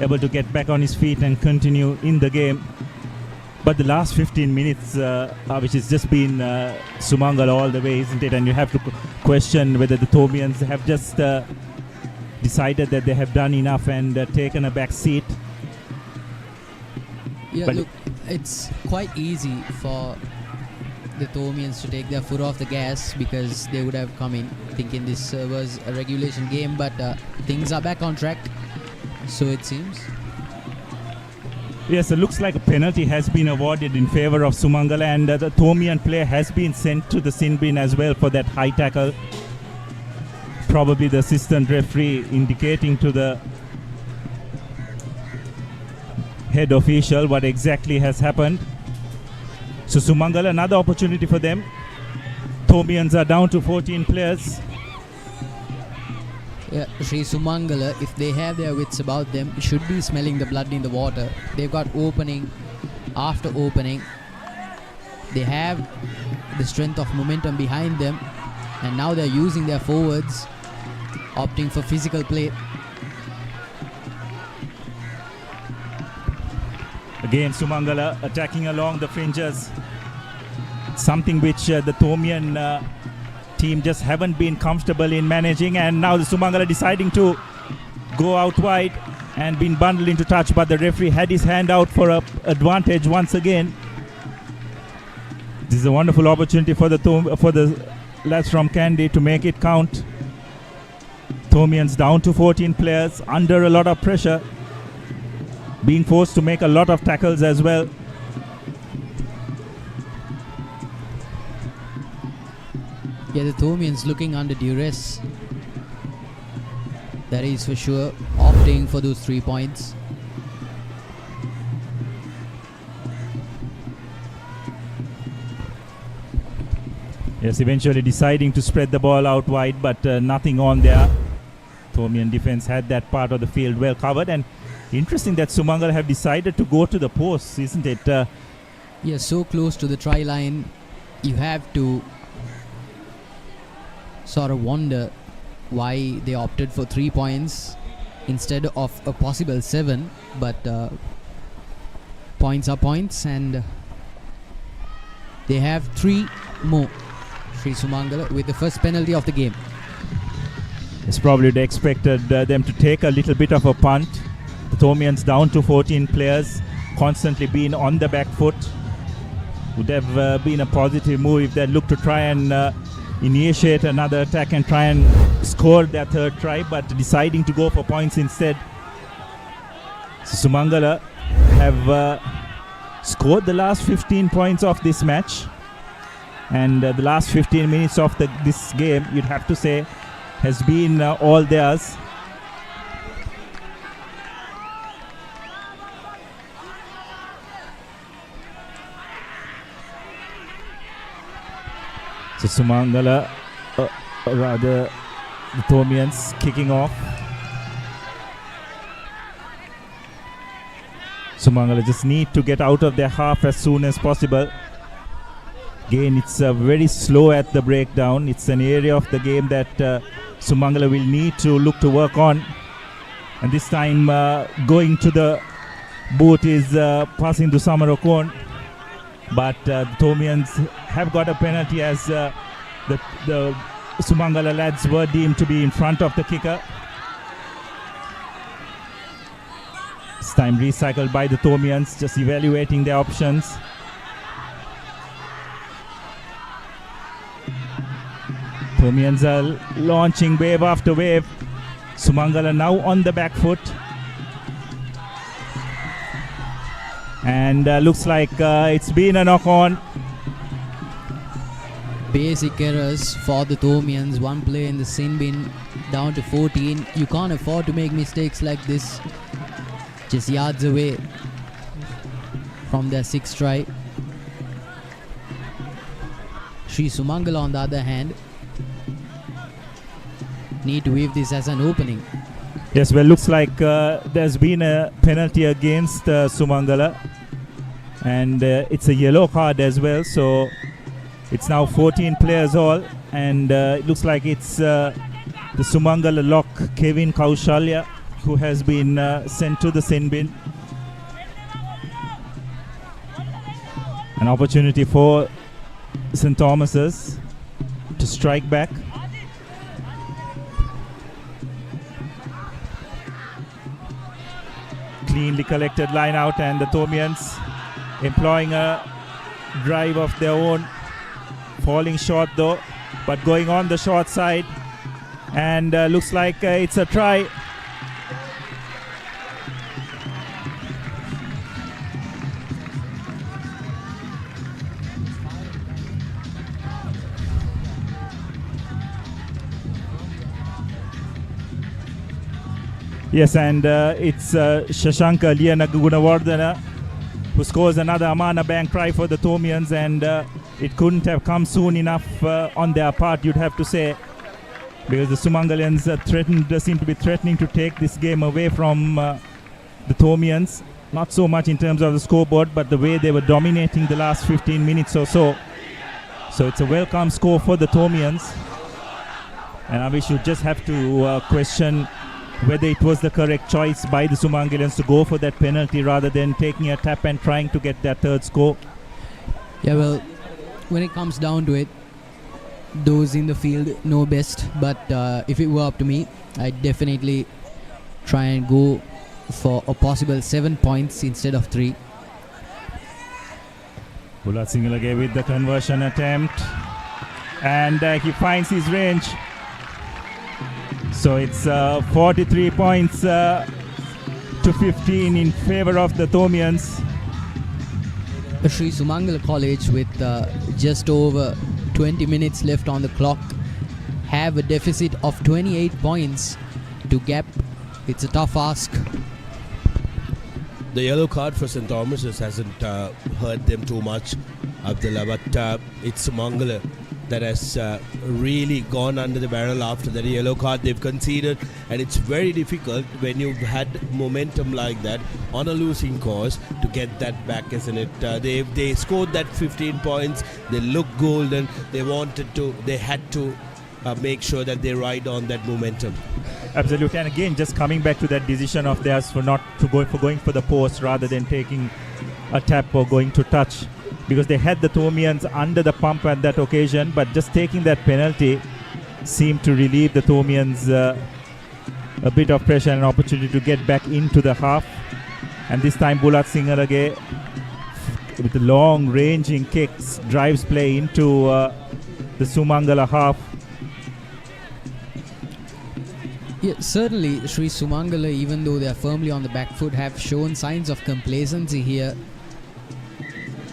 [SPEAKER 31] able to get back on his feet and continue in the game. But the last 15 minutes, which has just been Sumangala all the way, isn't it? And you have to question whether the Thomians have just decided that they have done enough and taken a back seat.
[SPEAKER 5] Yeah,
[SPEAKER 31] but
[SPEAKER 5] look, it's quite easy for the Thomians to take their foot off the gas, because they would have come in thinking this was a regulation game, but things are back on track, so it seems.
[SPEAKER 31] Yes, it looks like a penalty has been awarded in favor of Sumangala, and the Thomian player has been sent to the sin bin as well for that high tackle. Probably the assistant referee indicating to the head official what exactly has happened. So Sumangala, another opportunity for them. Thomians are down to 14 players.
[SPEAKER 5] Yeah, Sri Sumangala, if they have their wits about them, should be smelling the blood in the water. They've got opening after opening. They have the strength of momentum behind them, and now they're using their forwards, opting for physical play.
[SPEAKER 31] Again, Sumangala attacking along the fringes. Something which the Thomian team just haven't been comfortable in managing, and now the Sumangala deciding to go out wide and been bundled into touch, but the referee had his hand out for a advantage once again. This is a wonderful opportunity for the lads from Kandy to make it count. Thomians down to 14 players, under a lot of pressure, being forced to make a lot of tackles as well.
[SPEAKER 5] Yeah, the Thomians looking under duress. That is for sure, opting for those 3 points.
[SPEAKER 31] Yes, eventually deciding to spread the ball out wide, but nothing on there. Thomian defense had that part of the field well covered, and interesting that Sumangala have decided to go to the post, isn't it?
[SPEAKER 5] Yeah, so close to the try line, you have to sort of wonder why they opted for 3 points instead of a possible 7, but points are points, and they have 3 more. Sri Sumangala with the first penalty of the game.
[SPEAKER 31] It's probably they expected them to take a little bit of a punt. The Thomians down to 14 players, constantly being on the back foot. Would have been a positive move if they looked to try and initiate another attack and try and score their third try, but deciding to go for points instead. So Sumangala have scored the last 15 points of this match, And the last 15 minutes of this game, you'd have to say, has been all theirs. So Sumangala, rather the Thomians kicking off. Sumangala just need to get out of their half as soon as possible. Again, it's very slow at the breakdown. It's an area of the game that Sumangala will need to look to work on. And this time going to the boot is passing to Samarokon. But the Thomians have got a penalty as the Sumangala lads were deemed to be in front of the kicker. This time recycled by the Thomians, just evaluating their options. Thomians are launching wave after wave. Sumangala now on the back foot. And looks like it's been a knock-on.
[SPEAKER 5] Basic errors for the Thomians. One play in the sin bin, down to 14. You can't afford to make mistakes like this. Just yards away from their 6th try. Sri Sumangala, on the other hand, need to weave this as an opening.
[SPEAKER 31] Yes, well, looks like there's been a penalty against Sumangala, and it's a yellow card as well. So it's now 14 players all, and it looks like it's the Sumangala lock Kevin Kaushalya who has been sent to the sin bin. An opportunity for St. Thomas's to strike back. Cleanly collected line out, and the Thomians employing a drive of their own, falling short though, but going on the short side, and looks like it's a try. Yes, and it's Shashanka Lianagunawardana who scores another Amana Bank try for the Thomians, and it couldn't have come soon enough on their part, you'd have to say, because the Sumangalians seem to be threatening to take this game away from the Thomians. Not so much in terms of the scoreboard, but the way they were dominating the last 15 minutes or so. So it's a welcome score for the Thomians, and I wish you just have to question whether it was the correct choice by the Sumangalians to go for that penalty rather than taking a tap and trying to get that third score.
[SPEAKER 5] Yeah, well, when it comes down to it, those in the field know best. But if it were up to me, I'd definitely try and go for a possible 7 points instead of 3.
[SPEAKER 31] Bulat Singalage with the conversion attempt, and he finds his range. So it's 43 points to 15 in favor of the Thomians.
[SPEAKER 5] Sri Sumangala College, with just over 20 minutes left on the clock, have a deficit of 28 points to gap. It's a tough ask.
[SPEAKER 30] The yellow card for St. Thomas's hasn't hurt them too much, Abdullah, but it's Sumangala that has really gone under the barrel after that yellow card they've conceded, and it's very difficult when you've had momentum like that on a losing course to get that back, isn't it? They scored that 15 points, they looked golden, they had to make sure that they ride on that momentum.
[SPEAKER 31] Absolutely, and again, just coming back to that decision of theirs for going for the post rather than taking a tap or going to touch, because they had the Thomians under the pump at that occasion, but just taking that penalty seemed to relieve the Thomians a bit of pressure and an opportunity to get back into the half. And this time Bulat Singalage with the long ranging kicks drives play into the Sumangala half.
[SPEAKER 5] Yeah, certainly Sri Sumangala, even though they are firmly on the back foot, have shown signs of complacency here.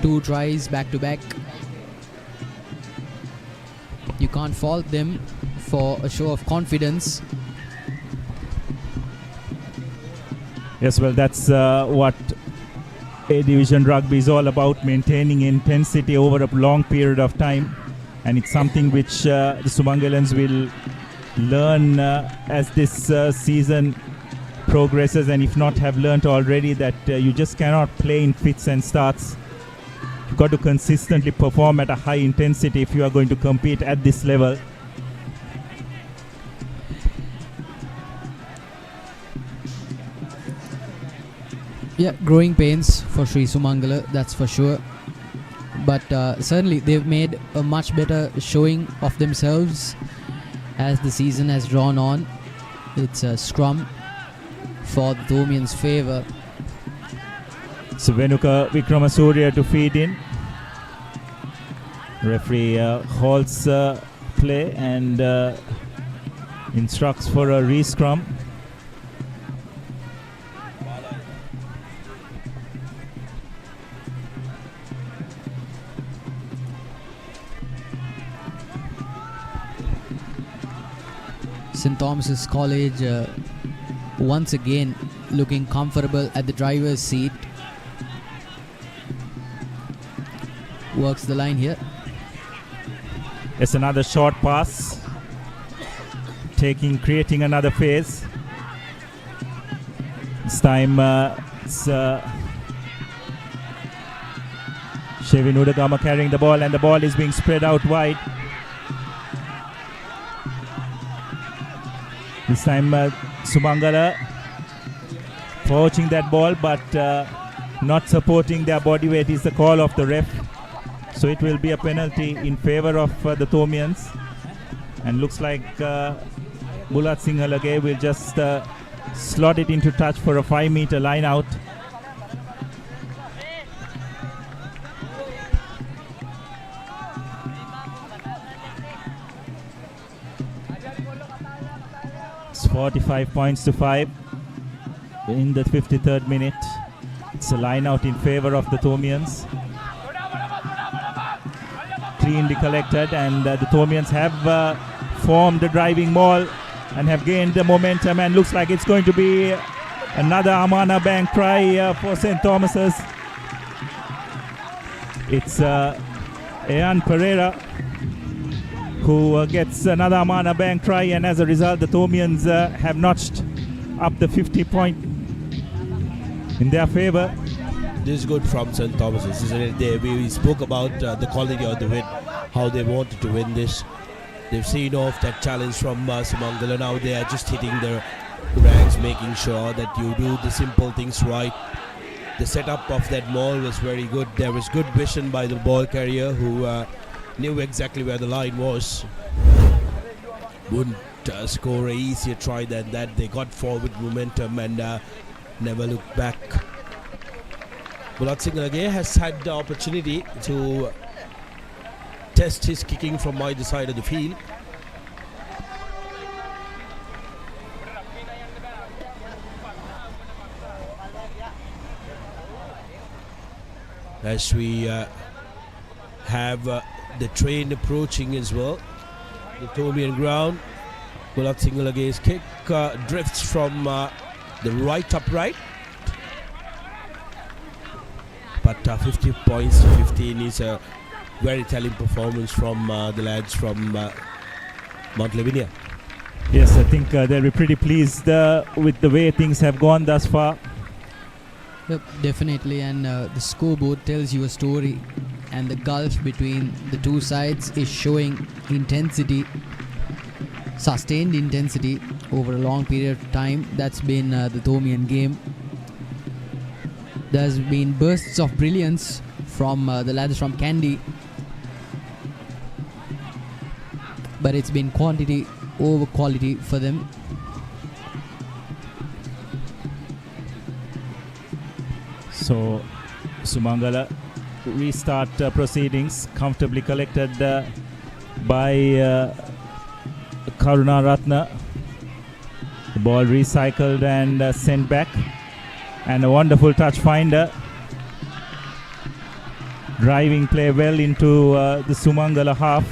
[SPEAKER 5] 2 tries back to back. can't fault them for a show of confidence.
[SPEAKER 31] Yes, well, that's what A Division Rugby is all about, maintaining intensity over a long period of time. And it's something which the Sumangalans will learn as this season progresses, and if not have learnt already, that you just cannot play in fits and starts. You've got to consistently perform at a high intensity if you are going to compete at this level.
[SPEAKER 5] Yeah, growing pains for Sri Sumangala, that's for sure. But certainly they've made a much better showing of themselves as the season has drawn on. It's a scrum for the Thomians' favour.
[SPEAKER 31] So Venuka Vikramasuriya to feed in. Referee halts play and instructs for a re-scrum.
[SPEAKER 5] St. Thomas's College once again looking comfortable at the driver's seat. Works the line here.
[SPEAKER 31] It's another short pass, creating another phase. This time it's Shevin Udagama carrying the ball, and the ball is being spread out wide. This time Sumangala poaching that ball, but not supporting their body weight is the call of the ref. So it will be a penalty in favor of the Thomians. And looks like Bulat Sinhalage will just slot it into touch for a 5-meter line out. It's 45 points to 5 in the 53rd minute. It's a line out in favor of the Thomians. Cleanly collected, and the Thomians have formed the driving maul and have gained the momentum, and looks like it's going to be another Amana Bank try for St. Thomas's. It's Ayan Pereira who gets another Amana Bank try, and as a result the Thomians have notched up the 50 point in their favor.
[SPEAKER 30] This is good from St. Thomas's, isn't it? We spoke about the quality of the win, how they wanted to win this. They've seen off that challenge from Sumangala. Now they are just hitting the ranks, making sure that you do the simple things right. The setup of that maul was very good. There was good vision by the ball carrier who knew exactly where the line was. Wouldn't score an easier try than that. They got forward momentum and never looked back. Bulat Sinhalage has had the opportunity to test his kicking from either side of the field. As we have the train approaching as well, the Thomian ground, Bulat Singhalage's kick drifts from the right upright. But 50 points to 15 is a very telling performance from the lads from Mount Lavinia.
[SPEAKER 31] Yes, I think they'll be pretty pleased with the way things have gone thus far.
[SPEAKER 5] Yep, definitely, and the scoreboard tells you a story, and the gulf between the two sides is showing intensity, sustained intensity over a long period of time. That's been the Thomian game. There's been bursts of brilliance from the lads from Kandy, but it's been quantity over quality for them.
[SPEAKER 31] So Sumangala restart proceedings, comfortably collected by Karuna Ratna. The ball recycled and sent back, and a wonderful touch finder. Driving play well into the Sumangala half.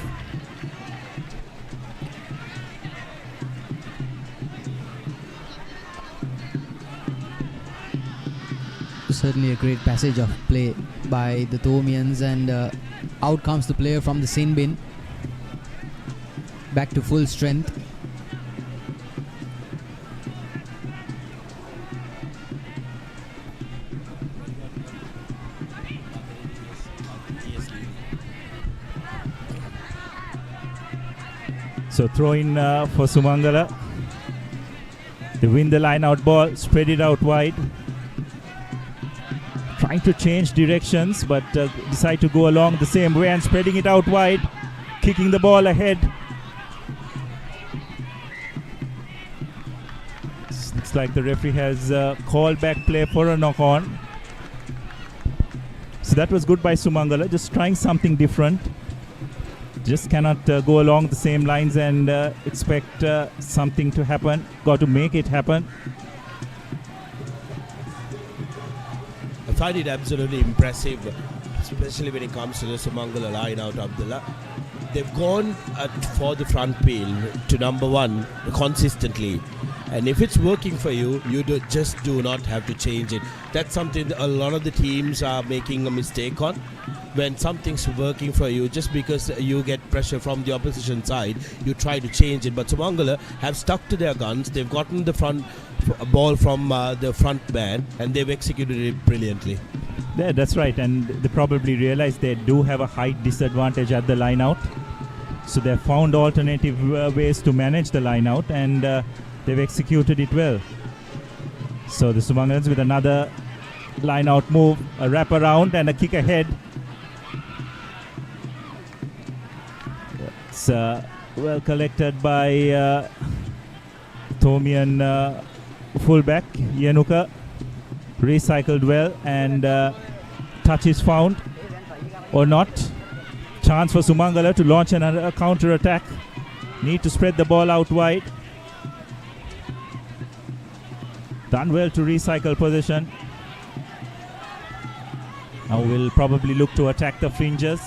[SPEAKER 5] Certainly a great passage of play by the Thomians, and out comes the player from the sin bin. Back to full strength.
[SPEAKER 31] So throw in for Sumangala. They win the line out ball, spread it out wide. Trying to change directions, but decide to go along the same way and spreading it out wide. Kicking the ball ahead. Looks like the referee has called back play for a knock on. So that was good by Sumangala, just trying something different. Just cannot go along the same lines and expect something to happen. Got to make it happen.
[SPEAKER 30] I find it absolutely impressive, especially when it comes to the Sumangala line out, Abdullah. They've gone for the front peel to number one consistently. And if it's working for you, you just do not have to change it. That's something that a lot of the teams are making a mistake on. When something's working for you, just because you get pressure from the opposition side, you try to change it. But Sumangala have stuck to their guns. They've gotten the front ball from the front man, and they've executed it brilliantly.
[SPEAKER 31] Yeah, that's right. And they probably realize they do have a height disadvantage at the line out. So they've found alternative ways to manage the line out, and they've executed it well. So the Sumangalans with another line out move, a wrap around and a kick ahead. It's well collected by Thomian fullback Yanuka. Recycled well, and touch is found or not. Chance for Sumangala to launch another counter attack. Need to spread the ball out wide. Done well to recycle possession. Now we'll probably look to attack the fringes,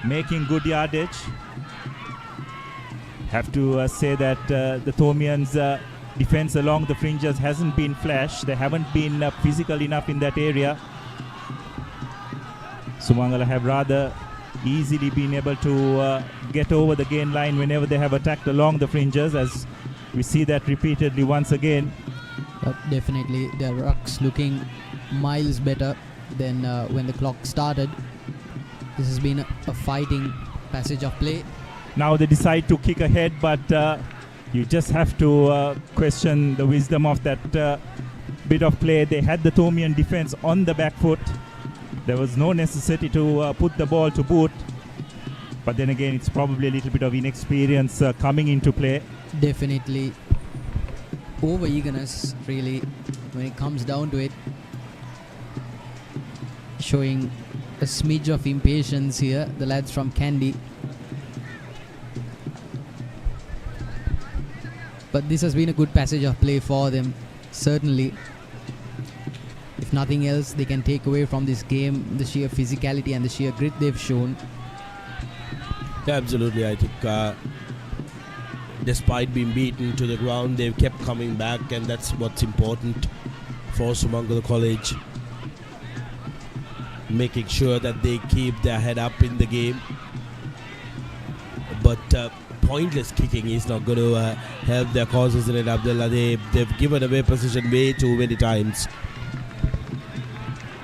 [SPEAKER 31] making good yardage. Have to say that the Thomians' defense along the fringes hasn't been flash. They haven't been physical enough in that area. Sumangala have rather easily been able to get over the gain line whenever they have attacked along the fringes, as we see that repeatedly once again.
[SPEAKER 5] Definitely the rucks looking miles better than when the clock started. This has been a fighting passage of play.
[SPEAKER 31] Now they decide to kick ahead, but you just have to question the wisdom of that bit of play. They had the Thomian defense on the back foot. There was no necessity to put the ball to boot. But then again, it's probably a little bit of inexperience coming into play.
[SPEAKER 5] Definitely over eagerness, really, when it comes down to it. Showing a smidge of impatience here, the lads from Kandy. But this has been a good passage of play for them, certainly. If nothing else, they can take away from this game the sheer physicality and the sheer grit they've shown.
[SPEAKER 30] Yeah, absolutely. I think despite being beaten to the ground, they've kept coming back, and that's what's important for Sumangala College. Making sure that they keep their head up in the game. But pointless kicking is not going to help their cause, isn't it, Abdullah? They've given away position way too many times.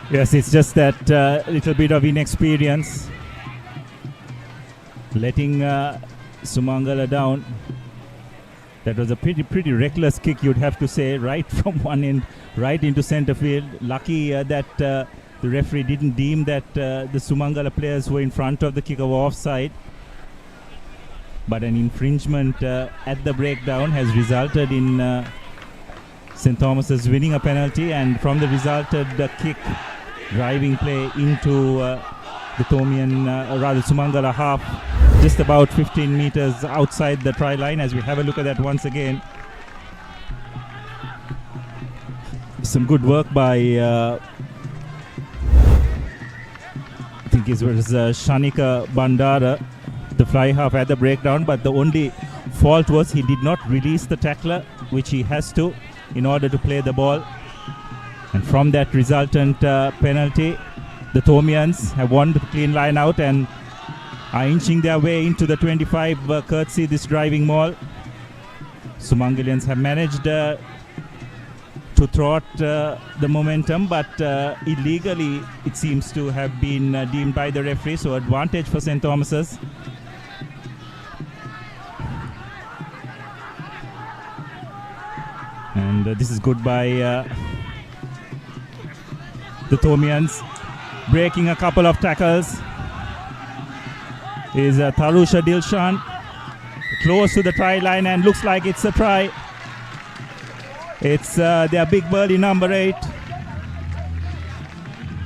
[SPEAKER 31] Yes, it's just that little bit of inexperience. Letting Sumangala down. That was a pretty reckless kick, you'd have to say, right from one end, right into center field. Lucky that the referee didn't deem that the Sumangala players were in front of the kicker were offside. But an infringement at the breakdown has resulted in St. Thomas's winning a penalty, and from the resulted kick, driving play into the Thomian, rather Sumangala half, just about 15 meters outside the try line. As we have a look at that once again. Some good work by I think it was Shanika Bandara, the fly half at the breakdown, but the only fault was he did not release the tackler, which he has to in order to play the ball. And from that resultant penalty, the Thomians have won the clean line out and are inching their way into the 25 courtesy this driving maul. Sumangalians have managed to thwart the momentum, but illegally it seems to have been deemed by the referee, so advantage for St. Thomas's. And this is good by the Thomians, breaking a couple of tackles. Is Tarusha Dilshan close to the try line, and looks like it's a try. It's their big burly number 8,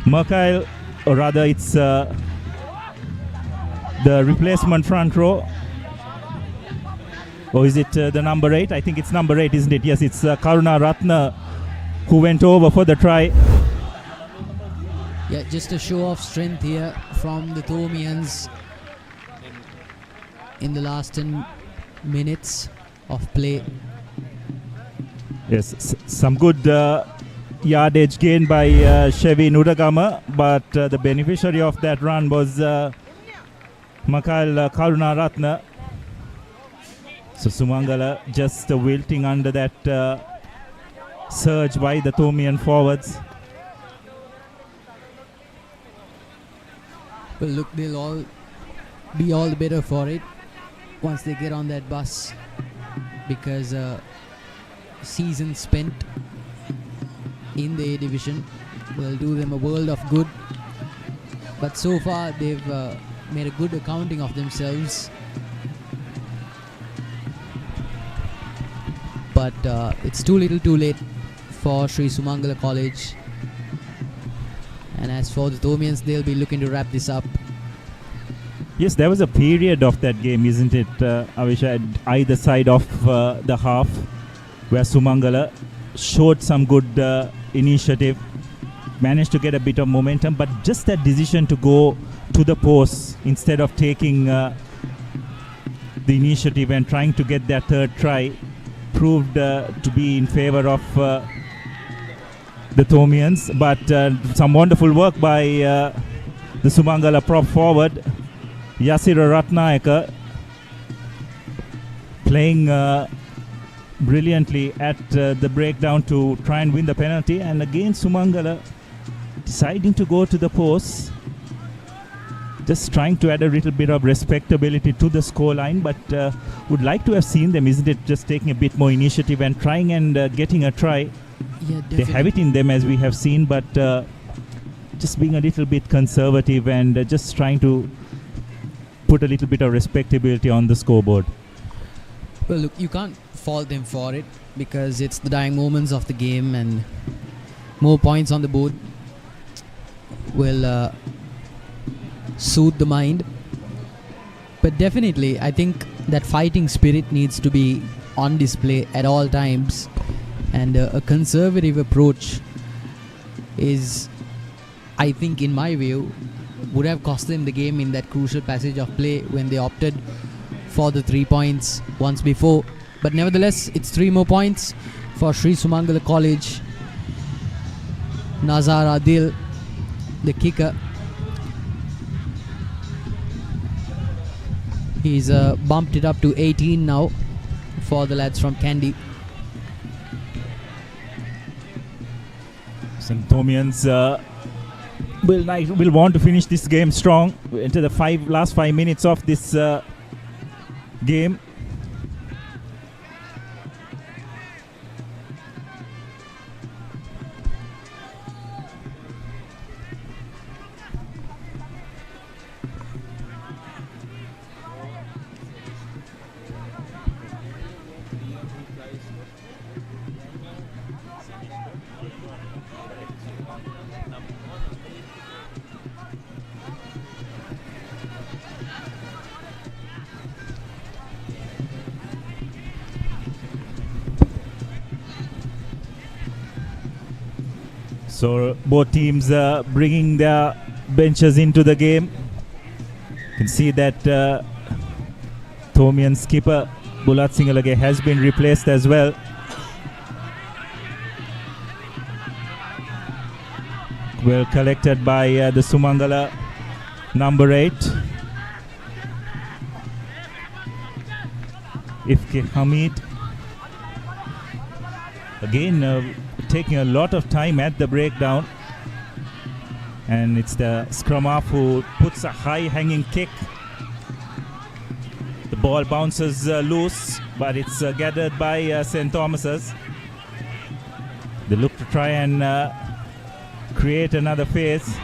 [SPEAKER 31] Mikhail, or rather it's the replacement front row. Or is it the number 8? I think it's number 8, isn't it? Yes, it's Karuna Ratna who went over for the try.
[SPEAKER 5] Yeah, just a show of strength here from the Thomians in the last 10 minutes of play.
[SPEAKER 31] Yes, some good yardage gained by Chevy Nudagama, but the beneficiary of that run was Mikhail Karunaratna. So Sumangala just wilting under that surge by the Thomian forwards.
[SPEAKER 5] Well, look, they'll all be all the better for it once they get on that bus, because season spent in the A division will do them a world of good. But so far they've made a good accounting of themselves. But it's too little too late for Sri Sumangala College. And as for the Thomians, they'll be looking to wrap this up.
[SPEAKER 31] Yes, there was a period of that game, isn't it, Avisha, at either side of the half, where Sumangala showed some good initiative, managed to get a bit of momentum, but just that decision to go to the post instead of taking the initiative and trying to get their third try proved to be in favor of the Thomians. But some wonderful work by the Sumangala prop forward, Yasira Ratnayaka, playing brilliantly at the breakdown to try and win the penalty. And again Sumangala deciding to go to the post, just trying to add a little bit of respectability to the scoreline, but would like to have seen them, isn't it, just taking a bit more initiative and trying and getting a try.
[SPEAKER 5] Yeah,
[SPEAKER 31] they have it in them, as we have seen, but just being a little bit conservative and just trying to put a little bit of respectability on the scoreboard.
[SPEAKER 5] Well, look, you can't fault them for it, because it's the dying moments of the game, and more points on the board will soothe the mind. But definitely I think that fighting spirit needs to be on display at all times, and a conservative approach is, I think, in my view, would have cost them the game in that crucial passage of play when they opted for the 3 points once before. But nevertheless, it's 3 more points for Sri Sumangala College. Nazar Adil, the kicker, he's bumped it up to 18 now for the lads from Kandy.
[SPEAKER 31] Some Thomians will want to finish this game strong into the last 5 minutes of this game. So both teams bringing their benches into the game. You can see that Thomian skipper Bulat Singalage has been replaced as well. Well collected by the Sumangala number 8. Ifke Hamid. Again, taking a lot of time at the breakdown. And it's the scrum half who puts a high hanging kick. The ball bounces loose, but it's gathered by St. Thomas's. They look to try and create another phase,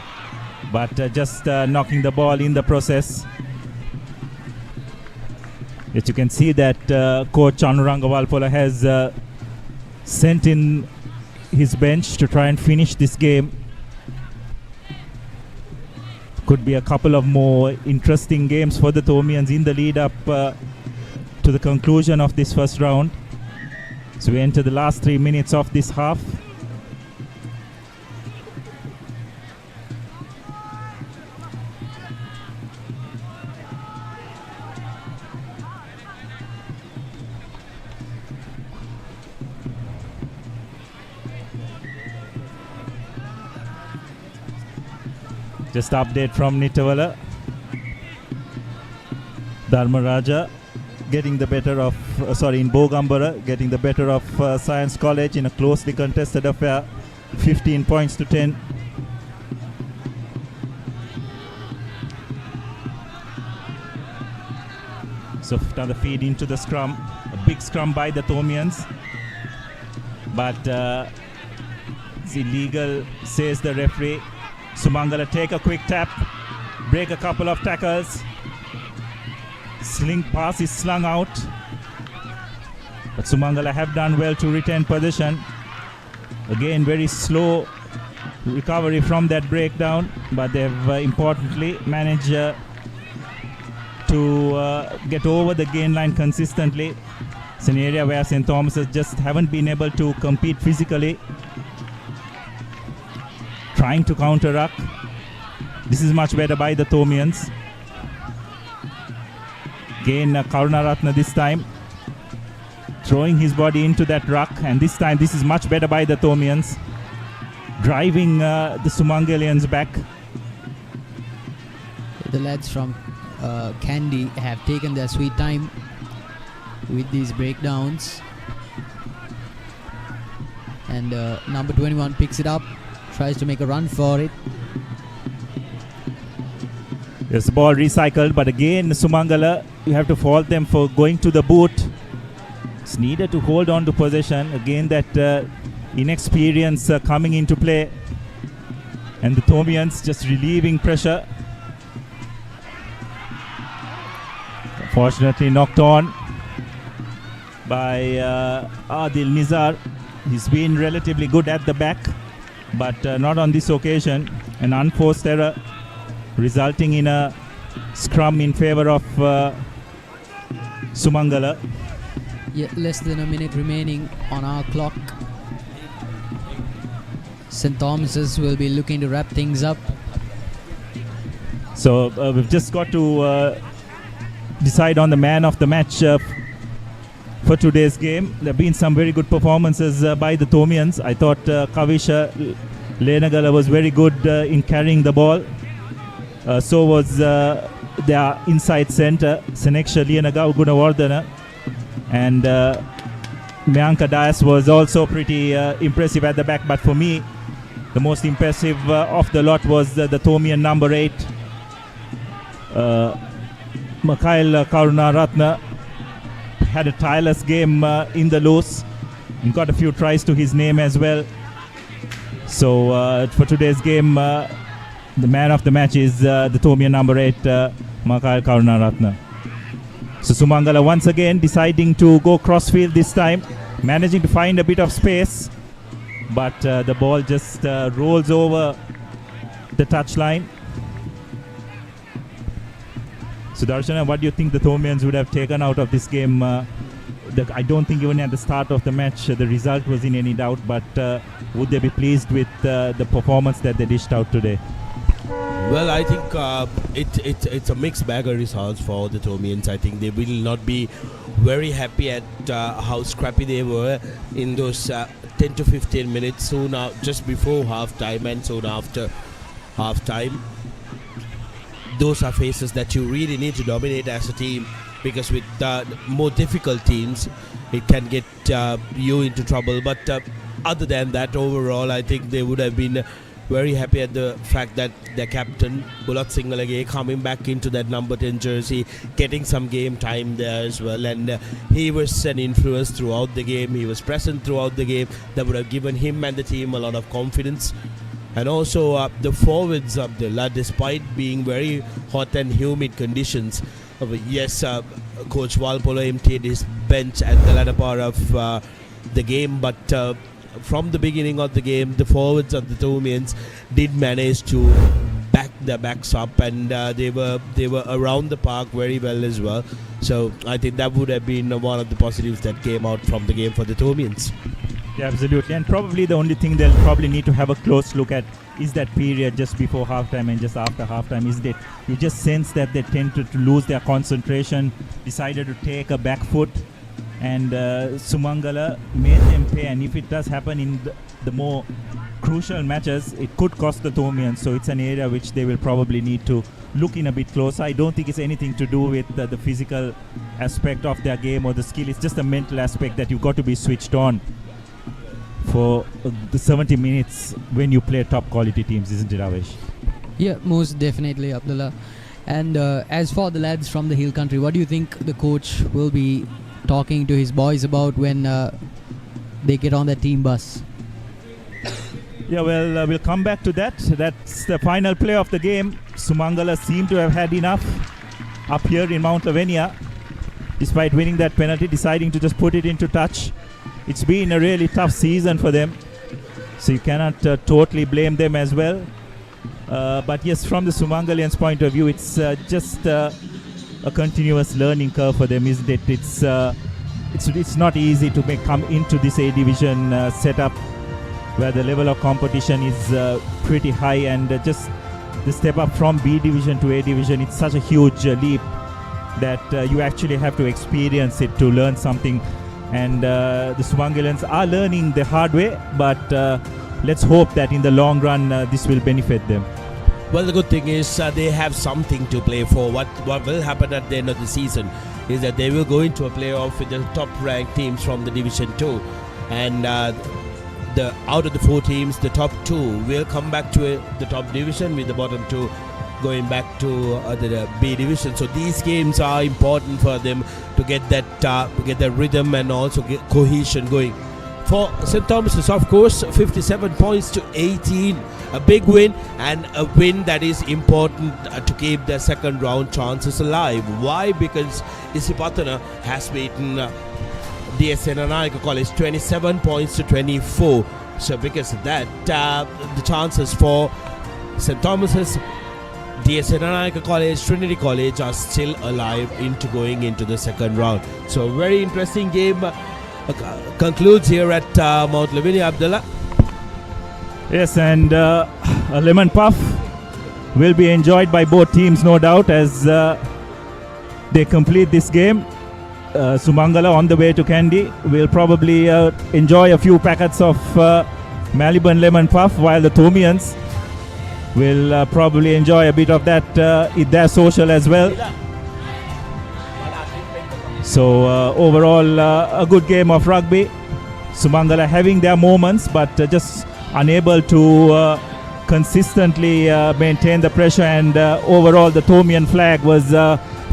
[SPEAKER 31] but just knocking the ball in the process. Yet you can see that coach Anuranga Walpola has sent in his bench to try and finish this game. Could be a couple of more interesting games for the Thomians in the lead up to the conclusion of this first round. So we enter the last 3 minutes of this half. Just update from Nitavala. Dharmaraja getting the better of, in Bogambara, getting the better of Science College in a closely contested affair, 15 points to 10. So another feed into the scrum, a big scrum by the Thomians, but it's illegal, says the referee. Sumangala take a quick tap, break a couple of tackles. Sling pass is slung out. But Sumangala have done well to retain possession. Again, very slow recovery from that breakdown, but they've importantly managed to get over the gain line consistently. It's an area where St. Thomas's just haven't been able to compete physically. Trying to counter-ruck. This is much better by the Thomians. Again, Karunaratna this time throwing his body into that ruck, and this time this is much better by the Thomians, driving the Sumangalians back.
[SPEAKER 5] The lads from Kandy have taken their sweet time with these breakdowns, and number 21 picks it up, tries to make a run for it.
[SPEAKER 31] There's the ball recycled, but again Sumangala, you have to fault them for going to the boot. It's needed to hold on to possession. Again that inexperience coming into play, and the Thomians just relieving pressure. Fortunately knocked on by Adil Nizar. He's been relatively good at the back, but not on this occasion. An unforced error resulting in a scrum in favor of Sumangala.
[SPEAKER 5] Yeah, less than a minute remaining on our clock. St. Thomas's will be looking to wrap things up.
[SPEAKER 31] So we've just got to decide on the man of the match for today's game. There have been some very good performances by the Thomians. I thought Kavisha Lenagala was very good in carrying the ball. So was their inside centre, Seneksha Lianaga Gunawardana. And Mayanka Dias was also pretty impressive at the back. But for me, the most impressive of the lot was the Thomian number 8, Mikhail Karunaratna. Had a tireless game in the loose and got a few tries to his name as well. So for today's game, the man of the match is the Thomian number 8, Mikhail Karunaratna. So Sumangala once again deciding to go crossfield this time, managing to find a bit of space, but the ball just rolls over the touchline. So Darshana, what do you think the Thomians would have taken out of this game? I don't think even at the start of the match the result was in any doubt, but would they be pleased with the performance that they dished out today?
[SPEAKER 30] Well, I think it's a mixed bag of results for the Tomians. I think they will not be very happy at how scrappy they were in those 10 to 15 minutes soon just before half time and soon after half time. Those are phases that you really need to dominate as a team, because with more difficult teams it can get you into trouble. But other than that, overall I think they would have been very happy at the fact that their captain Bulat Singalage coming back into that number 10 jersey, getting some game time there as well, and he was an influence throughout the game. He was present throughout the game. That would have given him and the team a lot of confidence. And also the forwards, Abdullah, despite being very hot and humid conditions, yes, Coach Walpolo emptied his bench at the latter part of the game, but from the beginning of the game, the forwards of the Tomians did manage to back their backs up, and they were around the park very well as well. So I think that would have been one of the positives that came out from the game for the Tomians.
[SPEAKER 31] Yeah, absolutely. And probably the only thing they'll probably need to have a close look at is that period just before halftime and just after halftime. Is that you just sense that they tend to lose their concentration, decided to take a back foot, and Sumangala made them pay. And if it does happen in the more crucial matches, it could cost the Tomians. So it's an area which they will probably need to look in a bit closer. I don't think it's anything to do with the physical aspect of their game or the skill. It's just a mental aspect that you've got to be switched on for the 70 minutes when you play top quality teams, isn't it, Avesh?
[SPEAKER 5] Yeah, most definitely, Abdullah. And as for the lads from the hill country, what do you think the coach will be talking to his boys about when they get on the team bus?
[SPEAKER 31] Yeah, well, we'll come back to that. That's the final play of the game. Sumangala seem to have had enough up here in Mount Lavinia, despite winning that penalty, deciding to just put it into touch. It's been a really tough season for them, so you cannot totally blame them as well. But yes, from the Sumangalians' point of view, it's just a continuous learning curve for them, isn't it? It's not easy to come into this A division setup where the level of competition is pretty high, and just the step up from B division to A division, it's such a huge leap that you actually have to experience it to learn something. And the Sumangalians are learning the hard way, but let's hope that in the long run this will benefit them.
[SPEAKER 30] Well, the good thing is they have something to play for. What will happen at the end of the season is that they will go into a playoff with the top-ranked teams from the Division 2. And out of the 4 teams, the top 2 will come back to the top division, with the bottom 2 going back to the B division. So these games are important for them to get that rhythm and also get cohesion going. For St. Thomas's, of course, 57 points to 18, a big win, and a win that is important to keep their second round chances alive. Why? Because Isipatana has beaten DSN Anayaka College 27 points to 24. So because of that, the chances for St. Thomas's, DSN Anayaka College, Trinity College are still alive into going into the second round. So very interesting game concludes here at Mount Lavinia, Abdullah.
[SPEAKER 31] Yes, and a lemon puff will be enjoyed by both teams, no doubt, as they complete this game. Sumangala on the way to Kandy will probably enjoy a few packets of Maliban lemon puff, while the Tomians will probably enjoy a bit of that in their social as well. So overall, a good game of rugby. Sumangala having their moments, but just unable to consistently maintain the pressure, and overall the Tomian flag was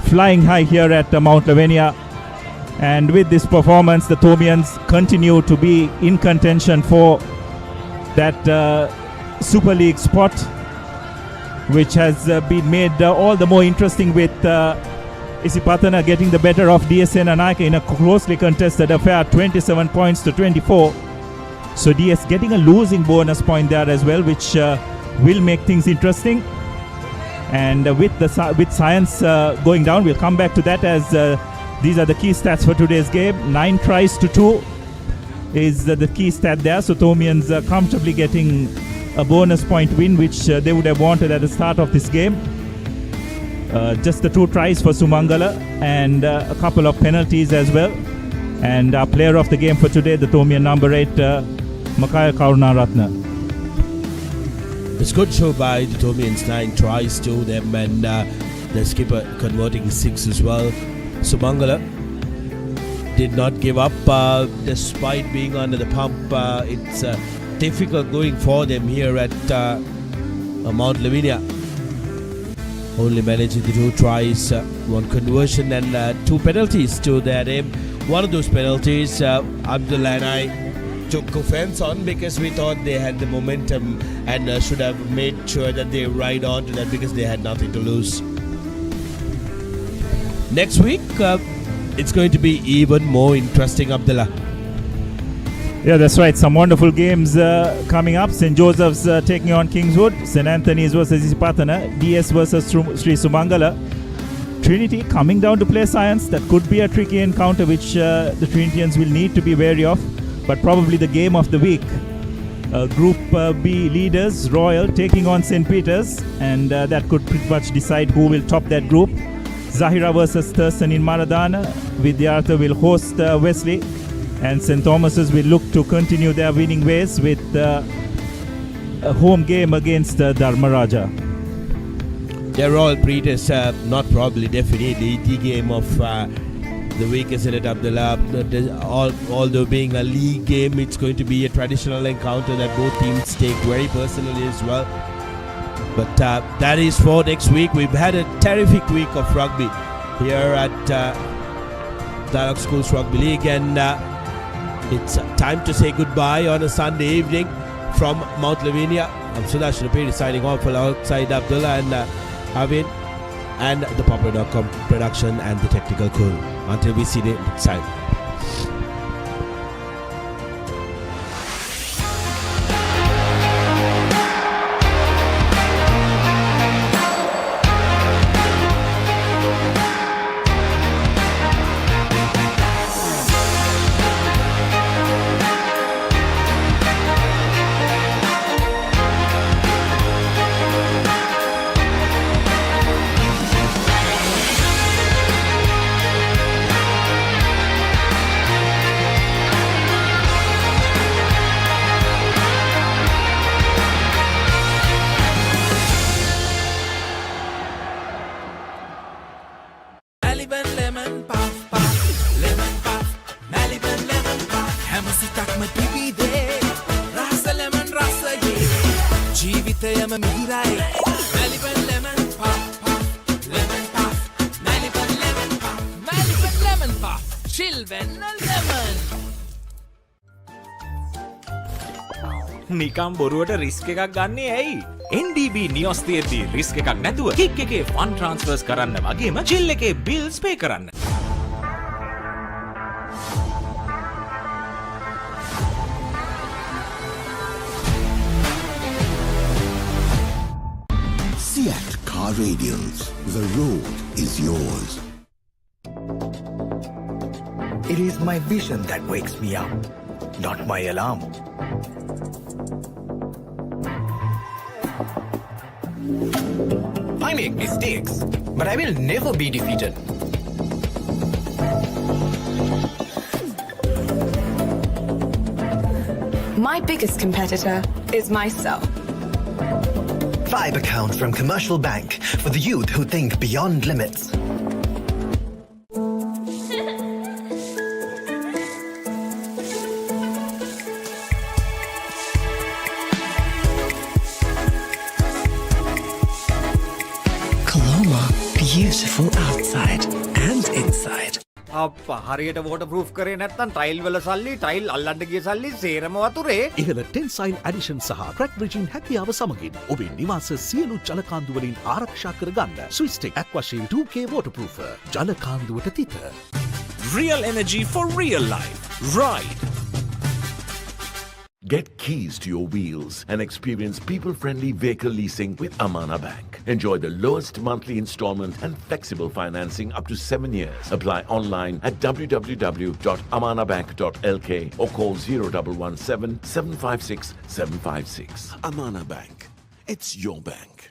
[SPEAKER 31] flying high here at Mount Lavinia. And with this performance, the Tomians continue to be in contention for that Super League spot, which has been made all the more interesting with Isipatana getting the better of DSN Anayaka in a closely contested affair, 27 points to 24. So DS getting a losing bonus point there as well, which will make things interesting. And with science going down, we'll come back to that, as these are the key stats for today's game. 9 tries to 2 is the key stat there. So Tomians comfortably getting a bonus point win, which they would have wanted at the start of this game. Just the 2 tries for Sumangala and a couple of penalties as well. And our player of the game for today, the Thomian number 8, Makaya Karunaratna.
[SPEAKER 30] It's good show by the Thomians, 9 tries to them, and the skipper converting 6 as well. Sumangala did not give up despite being under the pump. It's difficult going for them here at Mount Lavinia. Only managing the 2 tries, 1 conversion and 2 penalties to their name. One of those penalties, Abdullah and I took offense on because we thought they had the momentum and should have made sure that they ride on to that because they had nothing to lose. Next week, it's going to be even more interesting, Abdullah.
[SPEAKER 31] Yeah, that's right. Some wonderful games coming up. St. Joseph's taking on Kingswood. St. Anthony's versus Isipatana. DS versus Sri Sumangala. Trinity coming down to play Science. That could be a tricky encounter which the Trinitians will need to be wary of. But probably the game of the week. Group B leaders, Royal, taking on St. Peter's. And that could pretty much decide who will top that group. Zahira versus Thurston in Maradana. Vidyartha will host Wesley. And St. Thomas's will look to continue their winning ways with a home game against Dharmaraja.
[SPEAKER 30] They're all pretest, not probably, definitely the game of the week, isn't it, Abdullah? Although being a league game, it's going to be a traditional encounter that both teams take very personally as well. But that is for next week. We've had a terrific week of rugby here at Dialog Schools Rugby League, and it's time to say goodbye on a Sunday evening from Mount Lavinia. I'm Sudash Rapiri signing off alongside Abdullah and Avin and the Papare.com production and the technical crew. Until we see you next time.
[SPEAKER 9] නිකම් බොරුවට risk එකක් ගන්නේ ඇයි? NDB නියොස් තියෙද්දි risk එකක් නැතුව kick එකේ fun ට්‍රාන්ස්ෆර්ස් කරන්න වගේම චිල් එකේ බිල්ස් පේ කරන්න.
[SPEAKER 10] Seat Car Radials. The road is yours.
[SPEAKER 18] It is my vision that wakes me up, not my alarm. I make mistakes, but I will never be defeated.
[SPEAKER 23] My biggest competitor is myself.
[SPEAKER 18] 5 accounts from Commercial Bank for the youth who think beyond limits. Beautiful outside and inside.
[SPEAKER 13] අප්පා හරියට waterproof කරේ නැත්නම් tile වල සල්ලි tile අල්ලන්න ගිය සල්ලි සේරම වතුරේ.
[SPEAKER 25] ඉහළ ටෙන්සයිල් ඇඩිෂන් සහ ක්‍රැක් බ්‍රිජින් හැකියාව සමගින් ඔබේ නිවාස සියලු ජලකාන්දු වලින් ආරක්ෂා කර ගන්න. ස්විස්ටෙක් ඇක්වාෂීල් 2K waterproofer. ජලකාන්දුවට තිත.
[SPEAKER 9] Real energy for real life. Ride.
[SPEAKER 15] Get keys to your wheels and experience people-friendly vehicle leasing with Amana Bank. Enjoy the lowest monthly installment and flexible financing up to 7 years. Apply online at www.amanabank.lk or call 0117 756 756.
[SPEAKER 10] Amana Bank. It's your bank.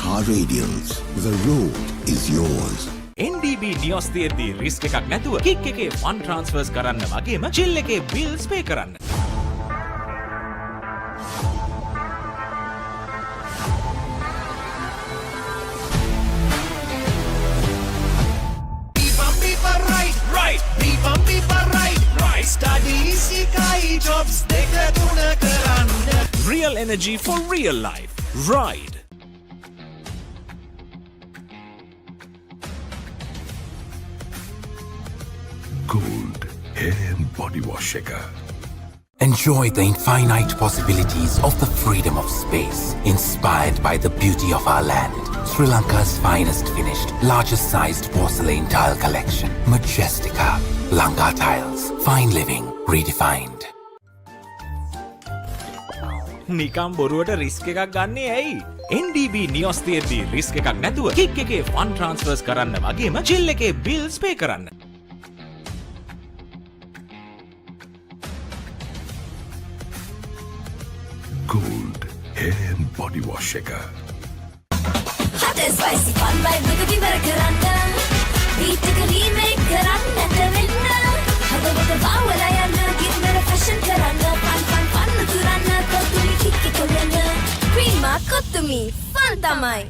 [SPEAKER 10] Car Radials. The road is yours.
[SPEAKER 9] NDB නියොස් තියෙද්දී risk එකක් නැතුව kick එකේ fun ට්‍රාන්ස්ෆර්ස් කරන්න වගේම chill එකේ bills පේ කරන්න. Real energy for real life. Ride.
[SPEAKER 10] Gold Hair and Body Wash Shaker.
[SPEAKER 8] Enjoy the infinite possibilities of the freedom of space, inspired by the beauty of our land. Sri Lanka's finest finished, largest sized porcelain tile collection. Majestica. Lanka Tiles. Fine living redefined.
[SPEAKER 9] නිකම් බොරුවට risk එකක් ගන්නේ ඇයි? NDB නියොස් තියෙද්දී risk එකක් නැතුව kick එකේ fun ට්‍රාන්ස්ෆර්ස් කරන්න වගේම චිල් එකේ බිල්ස් පේ කරන්න.
[SPEAKER 10] Gold Hair and Body Wash Shaker.
[SPEAKER 7] Hot and spicy fun vibe with the giver karanda. Beat the remake karanda tavinna. Hada wada bawala yana give me a fashion karanda. Fun turana kotumi kikki kolena. Prima kotumi fun tamai.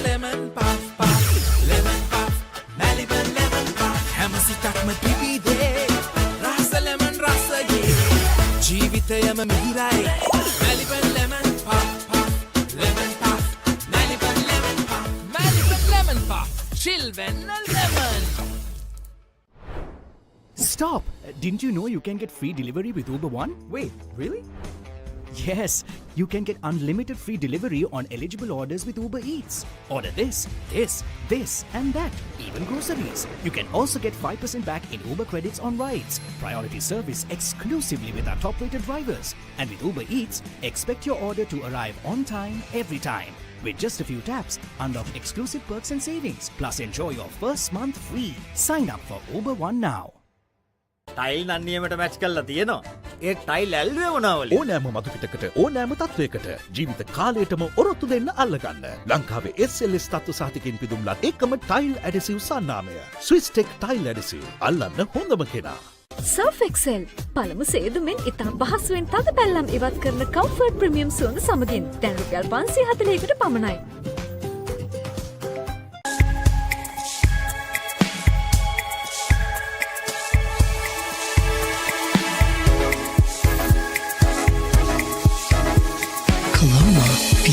[SPEAKER 11] Lemon puff puff, lemon puff, Maliban lemon puff. Hamasitak ma pipide, rasa lemon rasa ye. Jeevithayama mihirai, Maliban lemon puff puff, lemon puff, Maliban lemon puff, Maliban lemon puff, chilven lemon.
[SPEAKER 1] Stop! Didn't you know you can get free delivery with Uber One?
[SPEAKER 13] Wait, really?
[SPEAKER 1] Yes, you can get unlimited free delivery on eligible orders with Uber Eats. Order this, and that, even groceries. You can also get 5% back in Uber credits on rides. Priority service exclusively with our top-rated drivers. And with Uber Eats, expect your order to arrive on time, every time. With just a few taps, unlock exclusive perks and savings. Plus enjoy your first month free. Sign up for Uber One now.
[SPEAKER 13] Tile නම් නියමයට match කරලා තියෙනවා. ඒ tile ඇල්ලුවේ මොනවලු?
[SPEAKER 25] ඕනෑම මතු පිටකට ඕනෑම තත්වයකට ජීවිත කාලයටම ඔරොත්තු දෙන්න අල්ලගන්න. ලංකාවේ SLS තත්ත්ව සහතිකෙන් පිදුම්ලත් එකම ටයිල් ඇඩසිව් සන්නාමය. ස්විස්ටෙක් ටයිල් ඇඩසිව්. අල්ලන්න හොඳම කෙනා.
[SPEAKER 14] Surf Excel පළමු සේදුමෙන් ඉතා පහසුවෙන් තද පැල්ලම් ඉවත් කරන කම්ෆර්ට් ප්‍රීමියම් සුවඳ සමගින් දැන් රුපියල් 540කට පමණයි.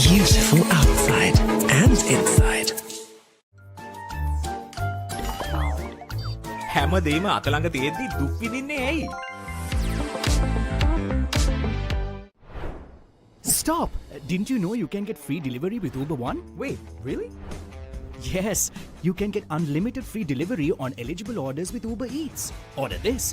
[SPEAKER 18] Beautiful outside and inside.
[SPEAKER 9] හැමදේම අතළඟ තියෙද්දි දුක් විඳින්නේ ඇයි?
[SPEAKER 1] Stop! Didn't you know you can get free delivery with Uber One?
[SPEAKER 13] Wait, really?
[SPEAKER 1] Yes, you can get unlimited free delivery on eligible orders with Uber Eats. Order this,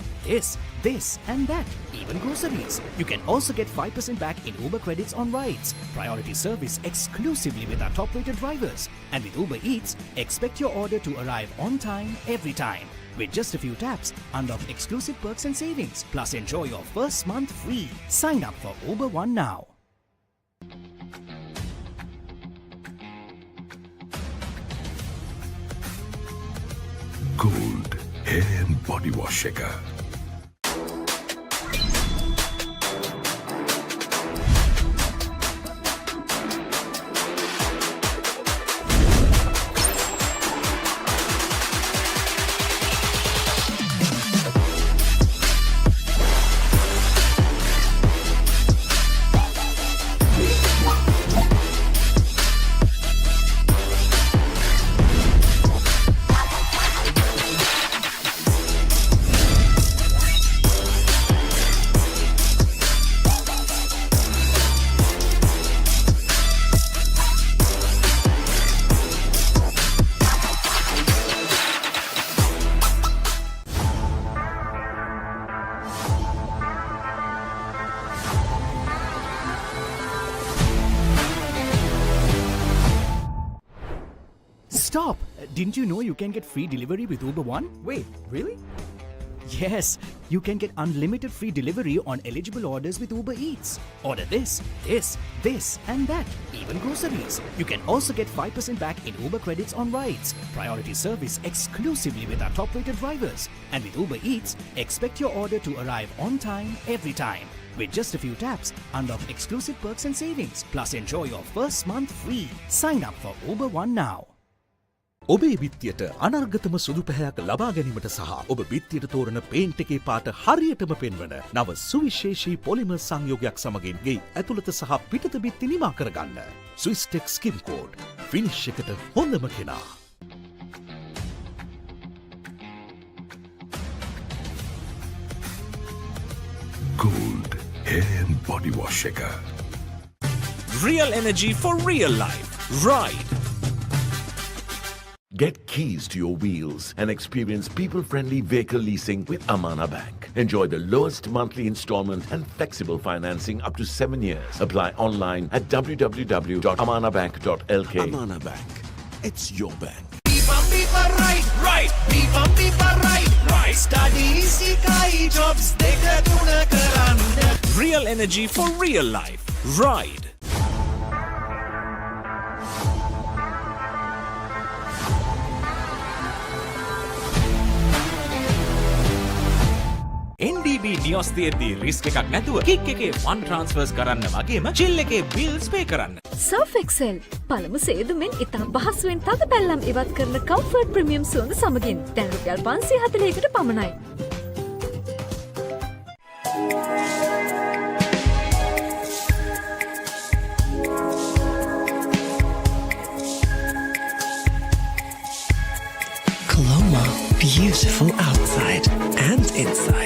[SPEAKER 1] and that, even groceries. You can also get 5% back in Uber credits on rides. Priority service exclusively with our top-rated drivers. And with Uber Eats, expect your order to arrive on time, every time. With just a few taps, unlock exclusive perks and savings. Plus enjoy your first month free. Sign up for Uber One now.
[SPEAKER 10] Gold Hair and Body Wash Shaker.
[SPEAKER 1] Stop! Didn't you know you can get free delivery with Uber One?
[SPEAKER 13] Wait, really?
[SPEAKER 1] Yes, you can get unlimited free delivery on eligible orders with Uber Eats. Order this, this, and that, even groceries. You can also get 5% back in Uber credits on rides. Priority service exclusively with our top-rated drivers. And with Uber Eats, expect your order to arrive on time, every time. With just a few taps, unlock exclusive perks and savings. Plus enjoy your first month free. Sign up for Uber One now.
[SPEAKER 25] ඔබේ බිත්තියට අනර්ගතම සුදු පැහැයක් ලබා ගැනීමට සහ ඔබ බිත්තියට තෝරන paint එකේ පාට හරියටම පෙන්වන නව සුවිශේෂී පොලිමර් සංයෝගයක් සමගින් ගේ ඇතුළත සහ පිටත බිත්ති නිමා කරගන්න. ස්විස්ටෙක් ස්කිම් කෝඩ් ෆිනිෂ් එකට හොඳම කෙනා.
[SPEAKER 10] Gold hair and body wash එක.
[SPEAKER 9] Real energy for real life. Ride.
[SPEAKER 15] Get keys to your wheels and experience people-friendly vehicle leasing with Amana Bank. Enjoy the lowest monthly installment and flexible financing up to 7 years. Apply online at www.amanabank.lk.
[SPEAKER 10] Amana Bank. It's your bank.
[SPEAKER 11] right. Right. Study sikai jobs dekha tuna karanna.
[SPEAKER 9] Real energy for real life. Ride. NDB නියොස් තියෙද්දී risk එකක් නැතුව kick එකේ fun ට්‍රාන්ස්ෆර්ස් කරන්න වගේම chill එකේ bills පේ කරන්න.
[SPEAKER 14] Surf Excel පළමු සේදුමෙන් ඉතා පහසුවෙන් තද පැල්ලම් ඉවත් කරන කම්ෆර්ට් ප්‍රීමියම් සුවඳ සමගින් දැන් රුපියල් 540කට පමණයි.
[SPEAKER 11] Coloma, beautiful outside and inside.